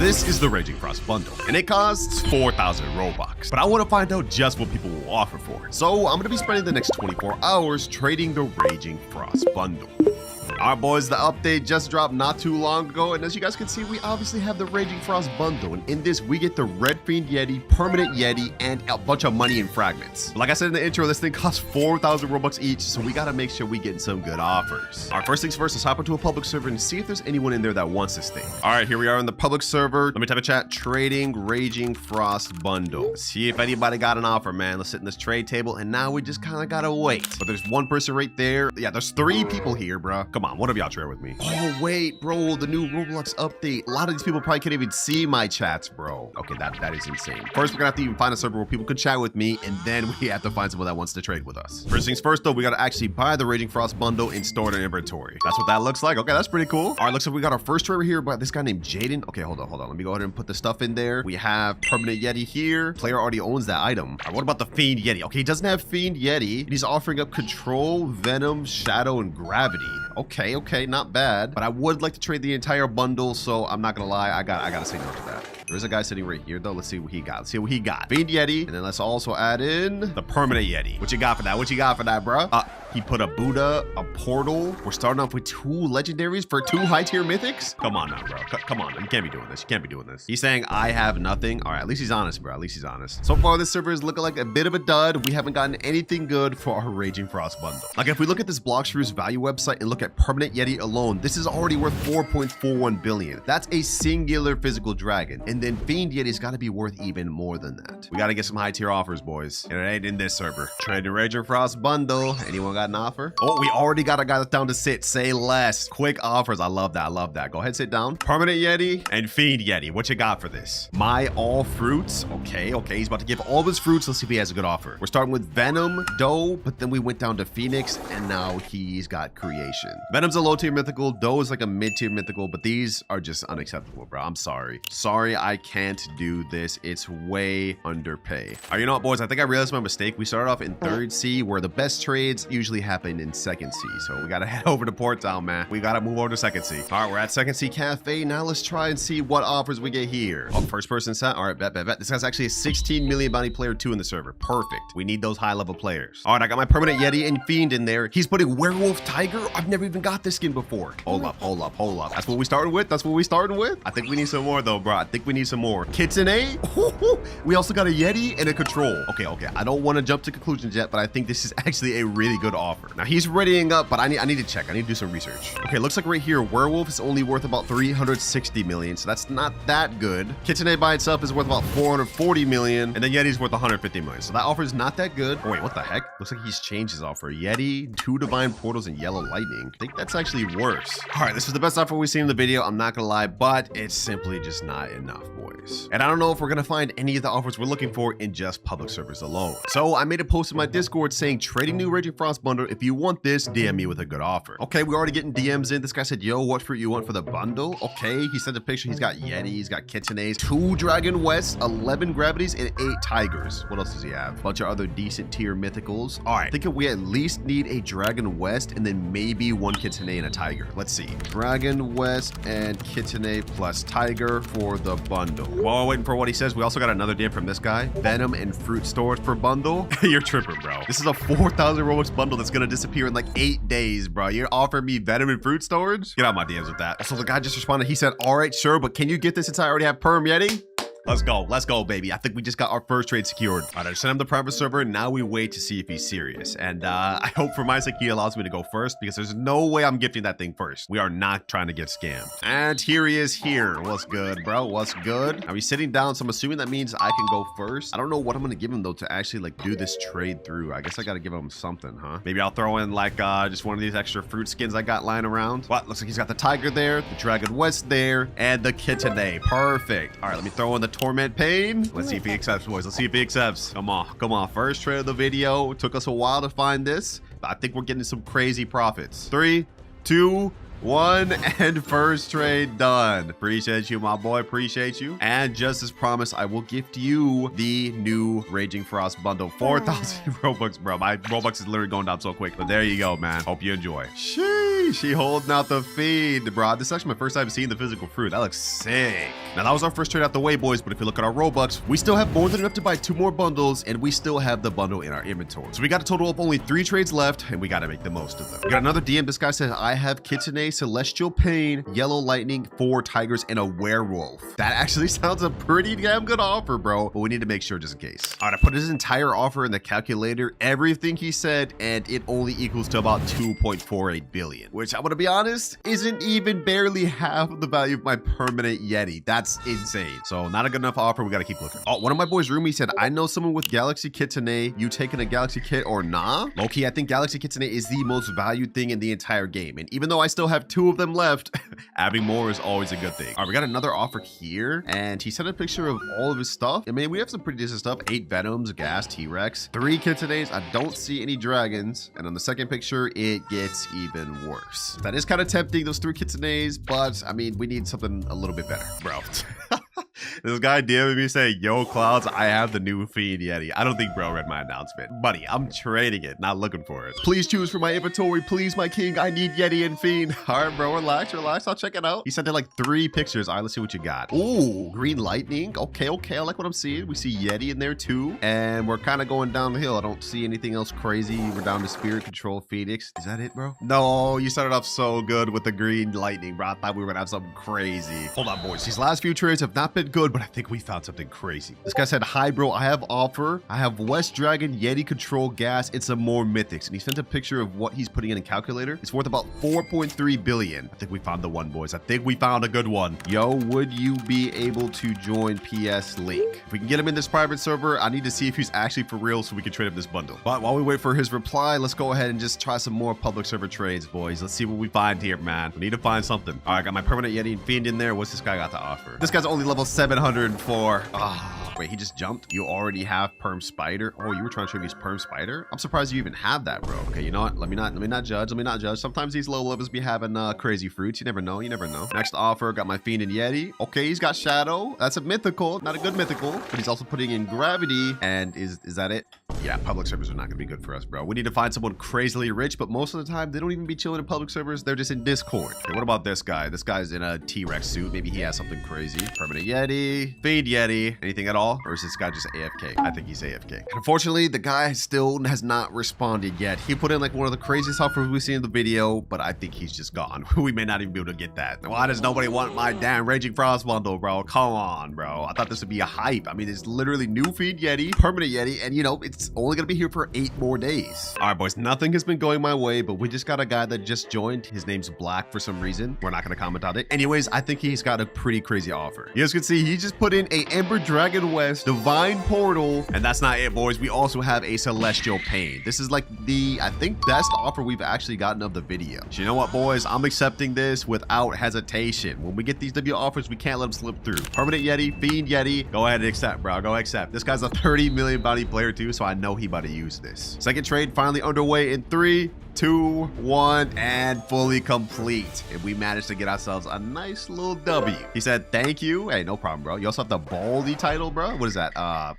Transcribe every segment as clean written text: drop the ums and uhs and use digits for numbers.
This is the Raging Frost bundle, and it costs 4,000 Robux. But I want to find out just what people will offer for it. So I'm going to be spending the next 24 hours trading the Raging Frost bundle. Alright boys, the update just dropped not too long ago, and as you guys can see, we obviously have the Raging Frost bundle, and in this we get the Red Fiend Yeti, Permanent Yeti, and a bunch of money in fragments. Like I said in the intro, this thing costs 4,000 Robux each, so we gotta make sure we get some good offers. Alright, first things first, let's hop into a public server and see if there's anyone in there that wants this thing. Alright, here we are in the public server. Let me type a chat, trading Raging Frost bundle. Let's see if anybody got an offer, man. Let's sit in this trade table, and now we just kind of gotta wait. But there's one person right there. Yeah, there's 3 people here, bro. Come on, one of y'all trade with me. Oh wait, bro, the new Roblox update. A lot of these people probably can't even see my chats, bro. Okay, that is insane. First, we're gonna have to even find a server where people can chat with me, and then we have to find someone that wants to trade with us. First things first, though, we gotta actually buy the Raging Frost bundle and store it in inventory. That's what that looks like. Okay, that's pretty cool. All right, looks like we got our first trader here by this guy named Jaden. Okay, hold on. Let me go ahead and put the stuff in there. We have Permanent Yeti here. Player already owns that item. All right, what about the Fiend Yeti? Okay, he doesn't have Fiend Yeti, and he's offering up Control, Venom, Shadow, and Gravity. Okay, not bad. But I would like to trade the entire bundle, so I'm not gonna lie, I gotta say no to that. There is a guy sitting right here, though. Let's see what he got. Fiend Yeti, and then let's also add in the Permanent Yeti. What you got for that? Bro? He put a Buddha, a Portal. We're starting off with 2 legendaries for 2 high-tier mythics? Come on now, bro. Come on. You can't be doing this. He's saying I have nothing. All right, at least he's honest, bro. So far, this server is looking like a bit of a dud. We haven't gotten anything good for our Raging Frost bundle. Like, if we look at this Blox value website and look at Permanent Yeti alone, this is already worth 4.41 billion. That's a singular physical dragon. And then Fiend Yeti's got to be worth even more than that. We got to get some high-tier offers, boys. And it ain't in this server. Trade the Raging Frost bundle. Anyone got an offer? Oh, we already got a guy that's down to sit. Say less. Quick offers. I love that. Go ahead, sit down. Permanent Yeti and Fiend Yeti. What you got for this? My all fruits. Okay. He's about to give all of his fruits. Let's see if he has a good offer. We're starting with Venom, Doe, but then we went down to Phoenix, and now he's got Creation. Venom's a low-tier mythical. Doe is like a mid-tier mythical, but these are just unacceptable, bro. I'm sorry. I can't do this. It's way underpay. All right, you know what, boys? I think I realized my mistake. We started off in 3rd C, where the best trades usually happen in 2nd C. So we got to head over to Port Town, man. We got to move over to 2nd C. All right, we're at 2nd C Cafe. Now let's try and see what offers we get here. Oh, first person set. All right, bet. This guy's actually a 16 million bounty player 2 in the server. Perfect. We need those high-level players. All right, I got my Permanent Yeti and Fiend in there. He's putting Werewolf Tiger. I've never even got this skin before. Hold up. That's what we started with? I think we need some more, though, bro. Kitsune. We also got a Yeti and a Control. Okay. I don't want to jump to conclusions yet, but I think this is actually a really good offer. Now, he's readying up, but I need to check. I need to do some research. Okay, looks like right here, Werewolf is only worth about 360 million, so that's not that good. Kitsune by itself is worth about 440 million, and then Yeti's worth 150 million, so that offer is not that good. Oh, wait, what the heck? Looks like he's changed his offer. Yeti, 2 Divine Portals, and Yellow Lightning. I think that's actually worse. All right, this is the best offer we've seen in the video. I'm not gonna lie, but it's simply just not enough, boys. And I don't know if we're gonna find any of the offers we're looking for in just public servers alone. So I made a post in my Discord saying, trading new Raging Frost bundle. If you want this, DM me with a good offer. Okay, we're already getting DMs in. This guy said, yo, what fruit you want for the bundle? Okay, he sent a picture. He's got Yeti, he's got Kitsunes, 2 Dragon West, 11 Gravities, and 8 Tigers. What else does he have? A bunch of other decent tier mythicals. All right, I think we at least need a Dragon West and then maybe 1 Kitsune and a Tiger. Let's see. Dragon West and Kitsune plus Tiger for the bundle. While we're waiting for what he says, we also got another DM from this guy. Venom and fruit storage per bundle. You're tripping, bro. This is a 4,000 Robux bundle that's gonna disappear in like 8 days, bro. You're offering me Venom and fruit storage? Get out my DMs with that. So the guy just responded. He said, all right, sure, but can you get this since I already have Perm Yeti? Let's go, baby. I think we just got our first trade secured. All right, I sent him the private server. Now we wait to see if he's serious. And I hope for my sake he allows me to go first, because there's no way I'm gifting that thing first. We are not trying to get scammed. And here he is here. What's good, bro? What's good? Are we sitting down? So I'm assuming that means I can go first. I don't know what I'm going to give him, though, to actually like do this trade through. I guess I got to give him something, huh? Maybe I'll throw in like just one of these extra fruit skins I got lying around. What? Looks like he's got the Tiger there, the Dragon West there, and the Kitsune. Perfect. All right, let me throw in the Torment Pain. Let's see if he accepts, boys. Let's see if he accepts. Come on. First trade of the video. It took us a while to find this, but I think we're getting some crazy profits. 3, 2, 1, and first trade done. Appreciate you, my boy. Appreciate you. And just as promised, I will gift you the new Raging Frost bundle. 4,000 Robux, bro. My Robux is literally going down so quick. But there you go, man. Hope you enjoy. Sheesh. She holding out the Fiend, bro. This is actually my first time seeing the physical fruit. That looks sick. Now, that was our first trade out the way, boys. But if you look at our Robux, we still have more than enough to buy 2 more bundles, and we still have the bundle in our inventory. So we got a total of only 3 trades left, and we got to make the most of them. We got another DM. This guy says, I have Kitsune, Celestial Pain, Yellow Lightning, 4 tigers, and a werewolf. That actually sounds a pretty damn good offer, bro. But we need to make sure just in case. All right, I put his entire offer in the calculator, everything he said, and it only equals to about 2.48 billion, which I'm gonna be honest, isn't even barely half of the value of my permanent Yeti. That's insane. So not a good enough offer. We gotta keep looking. Oh, one of my boys' roomies said, I know someone with Galaxy Kitsune. You taking a Galaxy Kit or nah? Low-key, I think Galaxy Kitsune is the most valued thing in the entire game. And even though I still have 2 of them left, having more is always a good thing. All right, we got another offer here, and he sent a picture of all of his stuff. I mean, we have some pretty decent stuff. 8 Venoms, a Gas, T-Rex, 3 Kitsunes. I don't see any dragons. And on the second picture, it gets even worse. That is kind of tempting, those 3 Kitsunes, but I mean, we need something a little bit better, bro. This guy DM'd me saying, yo, Clouds, I have the new Fiend Yeti. I don't think bro read my announcement. Buddy, I'm trading it, not looking for it. Please choose from my inventory. Please, my king. I need Yeti and Fiend. All right, bro, relax. I'll check it out. He sent in like 3 pictures. All right, let's see what you got. Ooh, green lightning. Okay. I like what I'm seeing. We see Yeti in there too. And we're kind of going down the hill. I don't see anything else crazy. We're down to Spirit Control Phoenix. Is that it, bro? No, you started off so good with the green lightning, bro. I thought we were gonna have something crazy. Hold on, boys. These last few trades have not been good, but I think we found something crazy. This guy said, hi, bro. I have offer. I have West Dragon, Yeti Control Gas, and some more mythics. And he sent a picture of what he's putting in a calculator. It's worth about 4.3 billion. I think we found the one, boys. I think we found a good one. Yo, would you be able to join PS Link? If we can get him in this private server, I need to see if he's actually for real so we can trade him this bundle. But while we wait for his reply, let's go ahead and just try some more public server trades, boys. Let's see what we find here, man. We need to find something. All right, I got my permanent Yeti and Fiend in there. What's this guy got to offer? This guy's only level 704. Oh, wait, he just jumped? You already have Perm Spider? Oh, you were trying to trade me his Perm Spider? I'm surprised you even have that, bro. Okay, you know what? Let me not judge. Sometimes these low levels be having crazy fruits. You never know. Next offer, got my Fiend and Yeti. Okay, he's got Shadow. That's a mythical, not a good mythical, but he's also putting in Gravity. And is that it? Yeah, public servers are not gonna be good for us, bro. We need to find someone crazily rich, but most of the time they don't even be chilling in public servers. They're just in Discord. Okay, what about this guy? This guy's in a T-Rex suit. Maybe he has something crazy. Permanent Yeti, Fiend Yeti, anything at all? Or is this guy just AFK? I think he's AFK. And unfortunately, the guy still has not responded yet. He put in like one of the craziest offers we've seen in the video, but I think he's just gone. We may not even be able to get that. Why does nobody want my damn Raging Frost bundle, bro? Come on, bro. I thought this would be a hype. I mean, it's literally new Fiend Yeti, permanent Yeti, and you know, it's only gonna be here for 8 more days. All right, boys, nothing has been going my way, but we just got a guy that just joined. His name's Black for some reason. We're not gonna comment on it. Anyways, I think he's got a pretty crazy offer. You guys can see he just put in a Ember Dragon West, Divine Portal, and that's not it, boys. We also have a Celestial Pain. This is like the, I think, best offer we've actually gotten of the video. So you know what, boys? I'm accepting this without hesitation. When we get these W offers, we can't let them slip through. Permanent Yeti, Fiend Yeti, go ahead and accept, bro. Go accept. This guy's a 30 million bounty player too, so I know he about to use this. Second trade finally underway in 3, 2, 1, and fully complete. And we managed to get ourselves a nice little W. He said, thank you. Hey, no problem, bro. You also have the Baldy title, bro. What is that?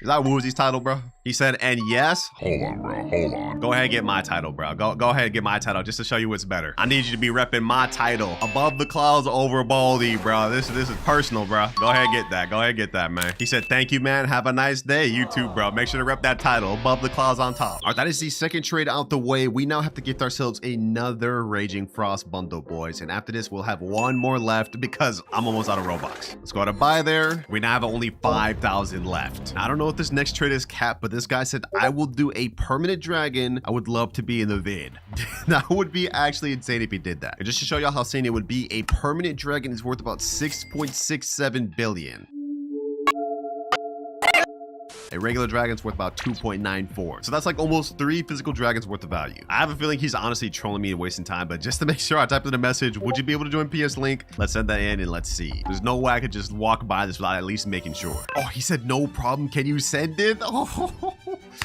Is that Woozy's title, bro? He said, and yes. Hold on, bro. Hold on. Go ahead and get my title, bro. Go ahead and get my title just to show you what's better. I need you to be repping my title. Above the clouds, over Baldy, bro. This is personal, bro. Go ahead and get that. Go ahead and get that, man. He said, thank you, man. Have a nice day. You too, bro. Make sure to rep that title. Above the clouds on top. All right, that is the second trade out the way. We now have to gift ourselves another Raging Frost bundle, boys. And after this, we'll have 1 more left because I'm almost out of Robux. Let's go to buy there. We now have only 5,000 left. I don't know if this next trade is capped, but this guy said, I will do a permanent dragon. I would love to be in the vid. That would be actually insane if he did that. And just to show y'all how insane it would be, a permanent dragon is worth about 6.67 billion. A regular dragon's worth about 2.94. So that's like almost 3 physical dragons worth of value. I have a feeling he's honestly trolling me and wasting time, but just to make sure, I typed in a message, would you be able to join PS Link? Let's send that in and let's see. There's no way I could just walk by this without at least making sure. Oh, he said no problem. Can you send it? Oh.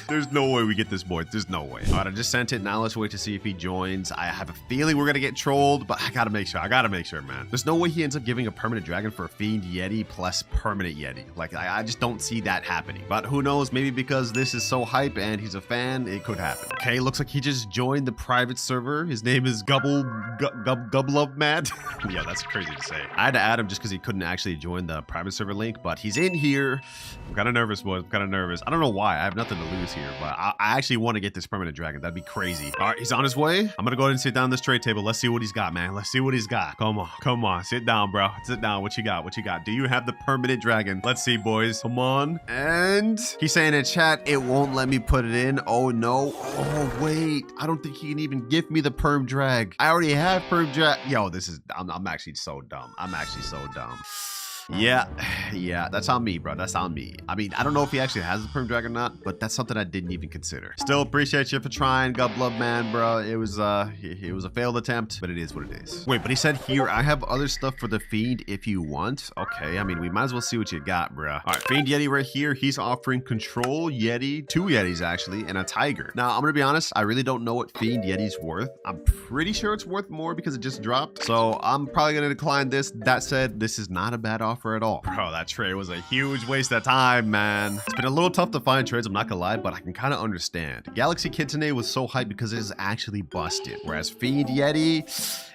There's no way we get this, boy. There's no way. All right, I just sent it. Now let's wait to see if he joins. I have a feeling we're going to get trolled, but I got to make sure. I got to make sure, man. There's no way he ends up giving a permanent dragon for a Fiend Yeti plus permanent Yeti. Like, I just don't see that happening. But who knows? Maybe because this is so hype and he's a fan, it could happen. Okay, looks like he just joined the private server. His name is Gubblub Matt. Yeah, that's crazy to say. I had to add him just because he couldn't actually join the private server link, but he's in here. I'm kind of nervous, boys. I'm kind of nervous. I don't know why. I have nothing to lose here, but I actually want to get this permanent dragon. That'd be crazy. All right, he's on his way. I'm gonna go ahead and sit down this trade table. Let's see what he's got, man. Let's see what he's got. Come on, come on. Sit down, bro. Sit down. What you got? What you got? Do you have the permanent dragon? Let's see, boys. Come on. And he's saying in chat, it won't let me put it in. Oh, no. Oh, wait. I don't think he can even give me the perm drag. I already have perm drag. Yo, this is, I'm actually so dumb. I'm actually so dumb. Yeah, that's on me, bro. That's on me. I mean, I don't know if he actually has the perm drag or not, but that's something I didn't even consider. Still appreciate you for trying, Gublove man, bro. It was a failed attempt, but it is what it is. Wait, but he said here, I have other stuff for the Fiend if you want. Okay, I mean, we might as well see what you got, bro. All right, Fiend Yeti right here. He's offering Control Yeti, 2 Yetis actually, and a Tiger. Now, I'm gonna be honest, I really don't know what Fiend Yeti's worth. I'm pretty sure it's worth more because it just dropped. So I'm probably gonna decline this. That said, this is not a bad offer at all. Bro, that trade was a huge waste of time, man. It's been a little tough to find trades, I'm not gonna lie, but I can kind of understand. Galaxy Kitsune was so hyped because it is actually busted, whereas Fiend Yeti,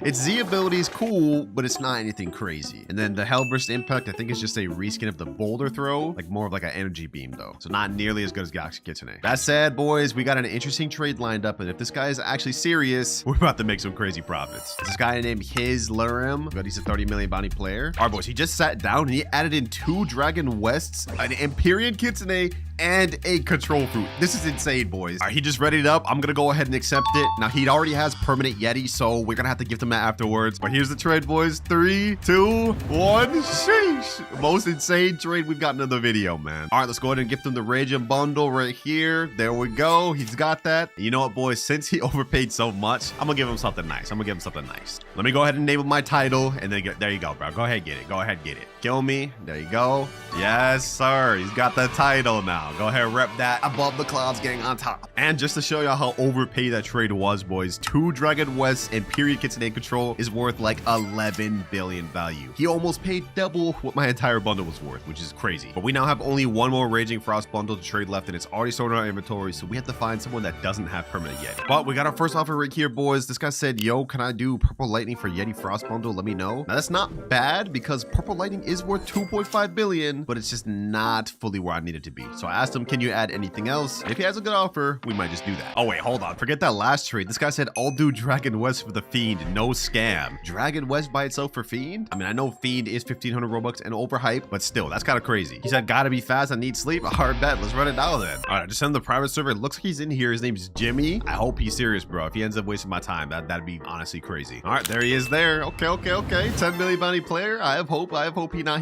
its Z ability is cool, but it's not anything crazy. And then the Hellburst Impact, I think it's just a reskin of the Boulder Throw, like more of like an energy beam though. So not nearly as good as Galaxy Kitsune. That said, boys, we got an interesting trade lined up, and if this guy is actually serious, we're about to make some crazy profits. This guy named His Lurim, but he's a 30 million bounty player. All right, boys, he just sat down and he added in 2 Dragon Wests, an Empyrean Kitsune, and a Control Fruit. This is insane, boys. All right, he just readied up. I'm gonna go ahead and accept it. Now, he already has permanent Yeti, so we're gonna have to gift him that afterwards. But here's the trade, boys. 3, 2, 1. Sheesh. Most insane trade we've gotten in the video, man. All right, let's go ahead and gift him the Raging Bundle right here. There we go. He's got that. And you know what, boys? Since he overpaid so much, I'm gonna give him something nice. Let me go ahead and enable my title, and then there you go, bro. Go ahead, get it. Go ahead, get it. Kill me. There you go. Yes, sir. He's got the title now. Go ahead, rep that above the clouds, getting on top. And just to show y'all how overpaid that trade was, boys, 2 Dragon West and Period Kitsune Control is worth like 11 billion value. He almost paid double what my entire bundle was worth, which is crazy. But we now have only 1 more Raging Frost bundle to trade left, and it's already stored in our inventory, so we have to find someone that doesn't have permanent Yeti. But we got our first offer right here, boys. This guy said, yo, can I do Purple Lightning for Yeti Frost bundle? Let me know. Now, that's not bad because Purple Lightning is worth 2.5 billion, but it's just not fully where I need it to be. So I asked him, can you add anything else? If he has a good offer, we might just do that. Oh wait, hold on. Forget that last trade. This guy said, I'll do Dragon West for the Fiend. No scam. Dragon West by itself for Fiend? I mean, I know Fiend is 1,500 Robux and overhyped, but still, that's kind of crazy. He said, gotta be fast. I need sleep. Hard bet. Let's run it down then. All right, I just sent him the private server. It looks like he's in here. His name's Jimmy. I hope he's serious, bro. If he ends up wasting my time, that'd be honestly crazy. All right, there he is there. Okay. 10 million bounty player. I have hope he not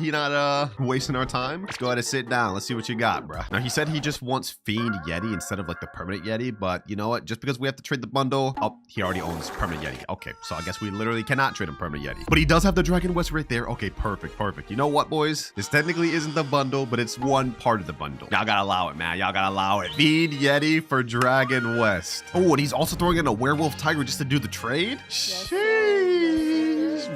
wasting our time. Let's go ahead and sit down. Let's see what you got, bro. Now, he said he just wants Fiend Yeti instead of like the permanent Yeti, but you know what? Just because we have to trade the bundle, oh, he already owns permanent Yeti. Okay, so I guess we literally cannot trade him permanent Yeti. But he does have the Dragon West right there. Okay, perfect. You know what, boys? This technically isn't the bundle, but it's one part of the bundle. Y'all gotta allow it, man. Y'all gotta allow it. Fiend Yeti for Dragon West. Oh, and he's also throwing in a Werewolf Tiger just to do the trade? Sheesh,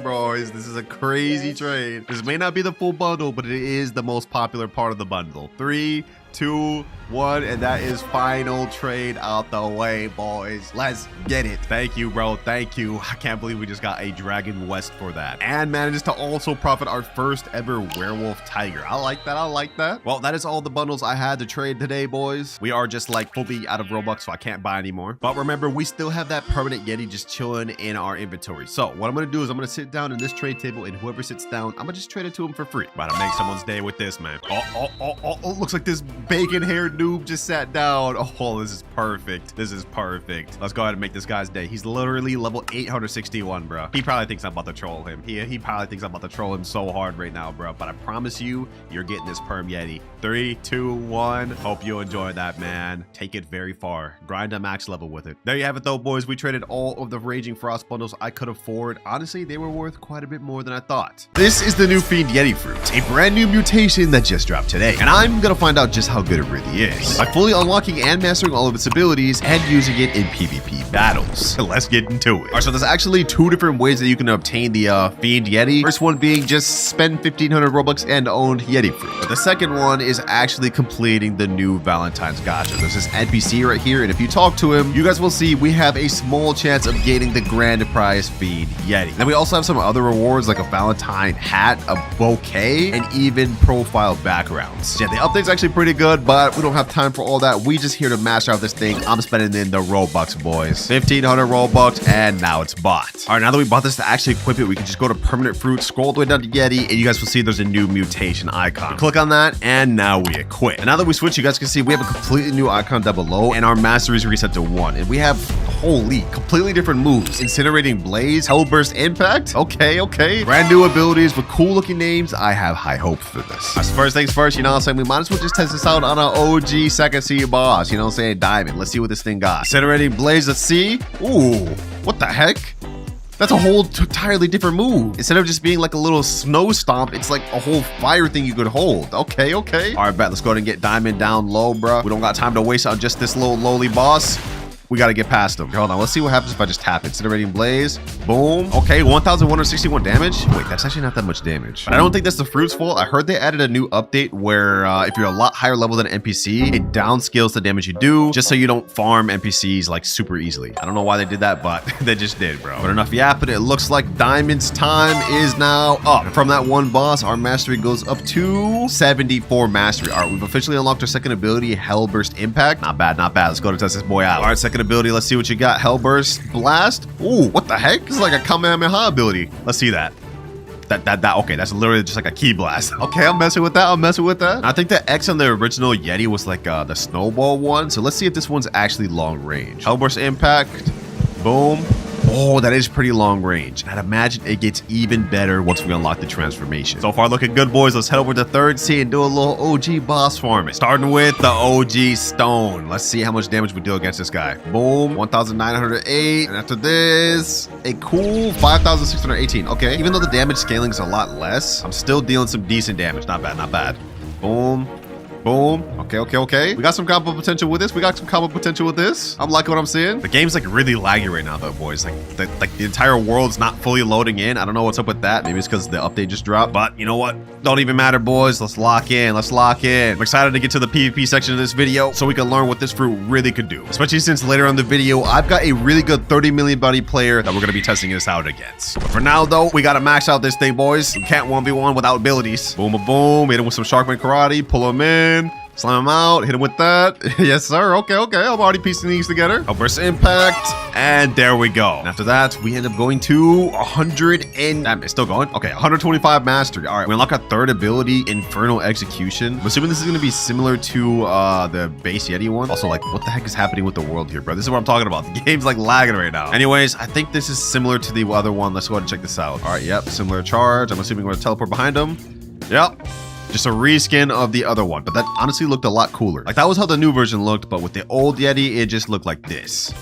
boys. This is a crazy trade. This may not be the full bundle, but it is the most popular part of the bundle. 3, 2, 1, and that is final trade out the way, boys. Let's get it. Thank you, bro. Thank you. I can't believe we just got a Dragon West for that, and manages to also profit our first ever Werewolf Tiger. I like that. Well, that is all the bundles I had to trade today, boys. We are just like fully out of Robux, so I can't buy anymore. But remember, we still have that permanent Yeti just chilling in our inventory. So what I'm gonna do is I'm gonna sit down in this trade table, and whoever sits down, I'm gonna just trade it to him for free. About to make someone's day with this, man. Oh, looks like this bacon-haired noob just sat down. Oh, this is perfect. Let's go ahead and make this guy's day. He's literally level 861, bro. He probably thinks I'm about to troll him. He probably thinks I'm about to troll him so hard right now, bro. But I promise you, you're getting this perm Yeti. 3, 2, 1. Hope you enjoy that, man. Take it very far. Grind to max level with it. There you have it, though, boys. We traded all of the Raging Frost bundles I could afford. Honestly, they were worth quite a bit more than I thought. This is the new Fiend Yeti fruit, a brand new mutation that just dropped today. And I'm gonna find out just how how good it really is by fully unlocking and mastering all of its abilities and using it in PvP battles. Let's get into it. All right, so there's actually 2 different ways that you can obtain the FIEND Yeti. First one being just spend 1,500 Robux and own Yeti fruit. But the second one is actually completing the new Valentine's Gacha. There's this NPC right here, and if you talk to him, you guys will see we have a small chance of gaining the grand prize FIEND Yeti. Then we also have some other rewards like a Valentine hat, a bouquet, and even profile backgrounds. Yeah, the update's actually pretty good, but we don't have time for all that. We just here to mash out this thing. I'm spending in the Robux, boys. 1,500 Robux, and now it's bought. All right, now that we bought this to actually equip it, we can just go to permanent fruit, scroll all the way down to Yeti, and you guys will see there's a new mutation icon. Click on that, and now we equip. And now that we switch, you guys can see we have a completely new icon down below, and our mastery is reset to 1. And we have, holy, completely different moves. Incinerating Blaze, Hellburst Impact. Okay. Brand new abilities with cool looking names. I have high hope for this. As first things first, you know what I'm saying? We might as well just test this out on an OG second seed boss. You know what I'm saying? Diamond. Let's see what this thing got. Incinerating Blaze, let's see. Ooh, what the heck? That's a whole entirely different move. Instead of just being like a little snow stomp, it's like a whole fire thing you could hold. Okay. All right, bet. Let's go ahead and get Diamond down low, bro. We don't got time to waste on just this little lowly boss. We got to get past him. Hold on. Let's see what happens if I just tap it. Incinerating Blaze. Boom. Okay, 1,161 damage. Wait, that's actually not that much damage. But I don't think that's the fruit's fault. I heard they added a new update where if you're a lot higher level than an NPC, it downscales the damage you do just so you don't farm NPCs like super easily. I don't know why they did that, but they just did, bro. But enough yapping. It looks like Diamond's time is now up. From that one boss, our mastery goes up to 74 mastery. All right, we've officially unlocked our second ability, Hellburst Impact. Not bad. Let's go to test this boy out. All right, second ability. Let's see what you got. Hellburst Blast. Ooh, what the heck? This is like a Kamehameha ability. Let's see that. Okay, that's literally just like a key blast. Okay, I'm messing with that. I think the X on the original Yeti was like the snowball one. So let's see if this one's actually long range. Hellburst Impact. Boom. Oh, that is pretty long range. I'd imagine it gets even better once we unlock the transformation. So far looking good, boys. Let's head over to third sea and do a little OG boss farming. Starting with the OG stone. Let's see how much damage we do against this guy. Boom, 1,908. And after this, a cool 5,618. Okay, even though the damage scaling is a lot less, I'm still dealing some decent damage. Not bad. Boom. Okay. We got some combo potential with this. I'm liking what I'm seeing. The game's like really laggy right now though, boys. Like the entire world's not fully loading in. I don't know what's up with that. Maybe it's because the update just dropped. But you know what? Don't even matter, boys. Let's lock in. I'm excited to get to the PvP section of this video so we can learn what this fruit really could do. Especially since later on in the video, I've got a really good 30 million buddy player that we're going to be testing this out against. But for now though, we got to max out this thing, boys. We can't 1v1 without abilities. Boom. Hit him with some Sharkman Karate. Pull him in. Slam him out, hit him with that. Yes, sir. Okay. I'm already piecing these together. Hellburst Impact, and there we go. And after that, we end up going to 100 and... Damn, it's still going? Okay, 125 mastery. All right, we unlock our third ability, Infernal Execution. I'm assuming this is going to be similar to the base Yeti one. Also, like, what the heck is happening with the world here, bro? This is what I'm talking about. The game's, like, lagging right now. Anyways, I think this is similar to the other one. Let's go ahead and check this out. All right, yep, similar charge. I'm assuming we're going to teleport behind him. Yep. Just a reskin of the other one, but that honestly looked a lot cooler. Like that was how the new version looked, but with the old Yeti, it just looked like this.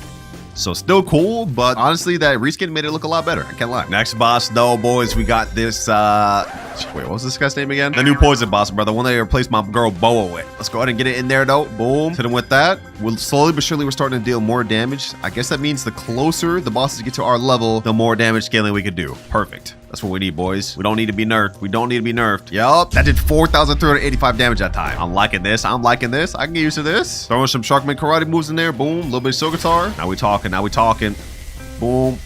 So still cool, but honestly, that reskin made it look a lot better. I can't lie. Next boss, though, boys, we got this, wait, what was this guy's name again? The new poison boss, bro. The one that I replaced my girl Boa with. Let's go ahead and get it in there, though. Boom. Hit him with that. We'll slowly but surely, we're starting to deal more damage. I guess that means the closer the bosses get to our level, the more damage scaling we could do. Perfect. That's what we need, boys. We don't need to be nerfed. Yup. That did 4,385 damage that time. I'm liking this. I can get used to this. Throwing some Sharkman Karate moves in there. Boom. A little bit of Soul Guitar. Now we talking. Boom.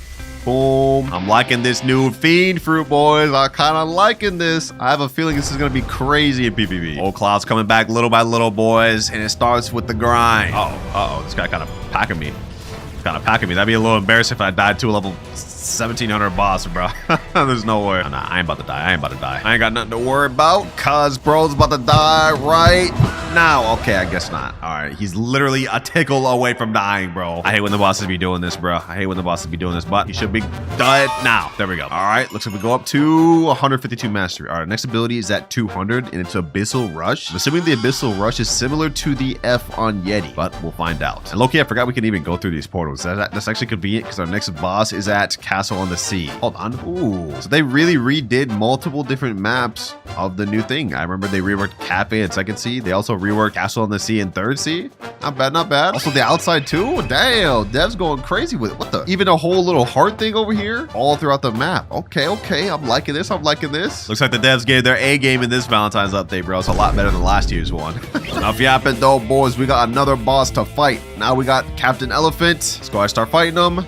I'm liking this new FIEND fruit, boys. I'm kind of liking this. I have a feeling this is going to be crazy in PvP. Old Cloud's coming back little by little, boys. And it starts with the grind. Uh-oh. This guy kind of packing me. That'd be a little embarrassing if I died to a level 1,700 boss, bro. There's no way. Nah, I ain't about to die. I ain't got nothing to worry about, cuz bro's about to die right now. Okay, I guess not. All right, he's literally a tickle away from dying, bro. I hate when the bosses be doing this, bro. But he should be dead now. There we go. All right, looks like we go up to 152 mastery. All right, next ability is at 200, and it's Abyssal Rush. I'm assuming the Abyssal Rush is similar to the F on Yeti, but we'll find out. And low-key, I forgot we can even go through these portals. That's actually convenient because our next boss is at Castle on the Sea. Hold on. Ooh. So they really redid multiple different maps of the new thing. I remember they reworked Cafe in Second Sea. They also reworked Castle on the Sea in Third Sea. Not bad, not bad. Also the outside too. Damn, Dev's going crazy with it. What the? Even a whole little heart thing over here all throughout the map. Okay, okay. I'm liking this. I'm liking this. Looks like the devs gave their A game in this Valentine's update, bro. It's a lot better than last year's one. Enough yapping though, boys. We got another boss to fight. Now we got Captain Elephant. Let's go ahead and start fighting him.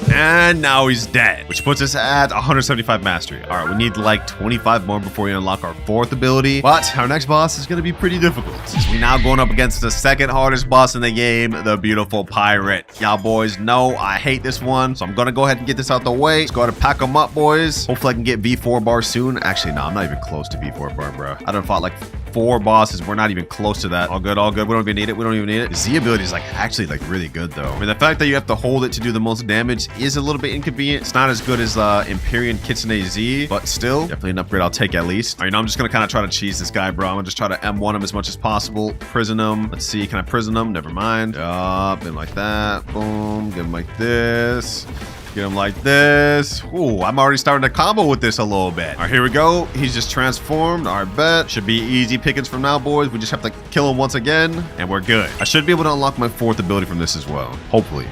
And now he's dead, which puts us at 175 mastery. All right, we need like 25 more before we unlock our 4th ability. But our next boss is going to be pretty difficult, since we're now going up against the 2nd hardest boss in the game, the beautiful pirate. Y'all boys know I hate this one, so I'm going to go ahead and get this out the way. Let's go ahead and pack them up, boys. Hopefully I can get V4 bar soon. Actually, no, I'm not even close to V4 bar, bro. I done fought like 4 bosses. We're not even close to that. All good, all good. We don't even need it. We don't even need it. The Z ability is like actually like really good though. I mean, the fact that you have to hold it to do the most damage is a little bit inconvenient. It's not as good as Empyrean Kitsune Z, but still definitely an upgrade I'll take at least. All right, now I'm just gonna kind of try to cheese this guy, bro. I'm gonna just try to M1 him as much as possible. Prison him. Let's see, can I prison him? Never mind. Up and like that. Boom. Get him like this. Get him like this. Ooh, I'm already starting to combo with this a little bit. All right, here we go. He's just transformed. All right, bet. Should be easy pickings from now, boys. We just have to kill him once again, and we're good. I should be able to unlock my 4th ability from this as well. Hopefully.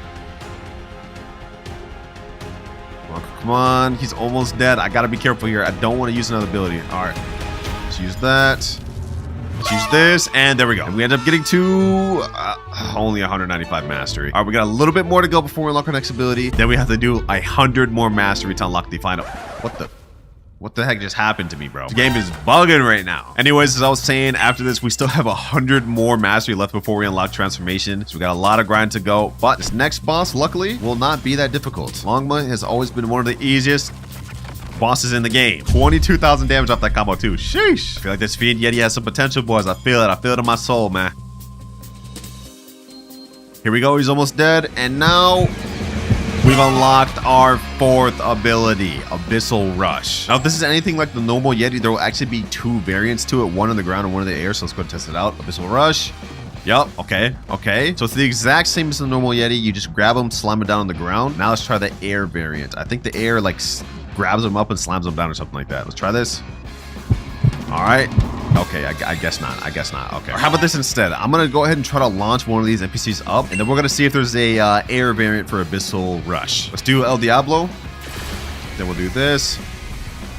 Come on. He's almost dead. I got to be careful here. I don't want to use another ability. All right. Let's use that. Let's use this, and there we go. And we end up getting to only 195 mastery. All right, we got a little bit more to go before we unlock our next ability. Then we have to do 100 more mastery to unlock the final. What the heck just happened to me, bro? The game is bugging right now. Anyways, as I was saying, after this, we still have 100 more mastery left before we unlock transformation. So we got a lot of grind to go. But this next boss, luckily, will not be that difficult. Longma has always been one of the easiest bosses in the game. 22,000 damage off that combo too. Sheesh. I feel like this Fiend Yeti has some potential, boys. I feel it. I feel it in my soul, man. Here we go. He's almost dead. And now we've unlocked our 4th ability, Abyssal Rush. Now, if this is anything like the normal Yeti, there will actually be 2 variants to it, one on the ground and one in the air. So let's go and test it out. Abyssal Rush. Yup. Okay. Okay. So it's the exact same as the normal Yeti. You just grab him, slam him down on the ground. Now let's try the air variant. I think the air like grabs him up and slams him down or something like that. Let's try this. All right. Okay, I guess not. I guess not. Okay. Or how about this instead? I'm going to go ahead and try to launch one of these NPCs up, and then we're going to see if there's a air variant for Abyssal Rush. Let's do El Diablo. Then we'll do this.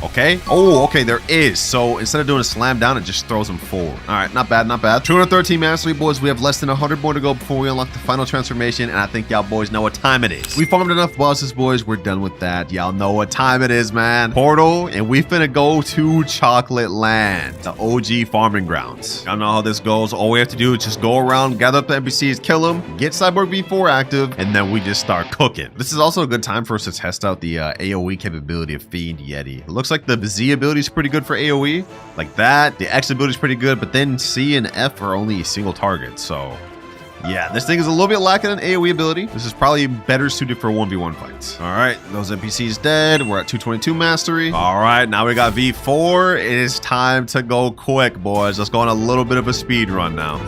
Okay. Oh, okay, there is. So instead of doing a slam down, it just throws him forward. All right, not bad, not bad. 213 mastery, boys. We have less than 100 more to go before we unlock the final transformation, and I think y'all boys know what time it is. We farmed enough bosses, boys. We're done with that. Y'all know what time it is, man. Portal, and we finna go to Chocolate Land, the OG farming grounds. Y'all know how this goes. All we have to do is just go around, gather up the NPCs, kill them, get Cyborg V4 active, and then we just start cooking. This is also a good time for us to test out the AoE capability of Fiend Yeti. It looks like the Z ability is pretty good for AoE, like that. The X ability is pretty good, but then C and F are only a single target. So yeah, this thing is a little bit lacking in AoE ability. This is probably better suited for 1v1 fights. All right, those NPCs dead. We're at 222 mastery. All right, now we got V4. It is time to go quick, boys. Let's go on a little bit of a speed run now.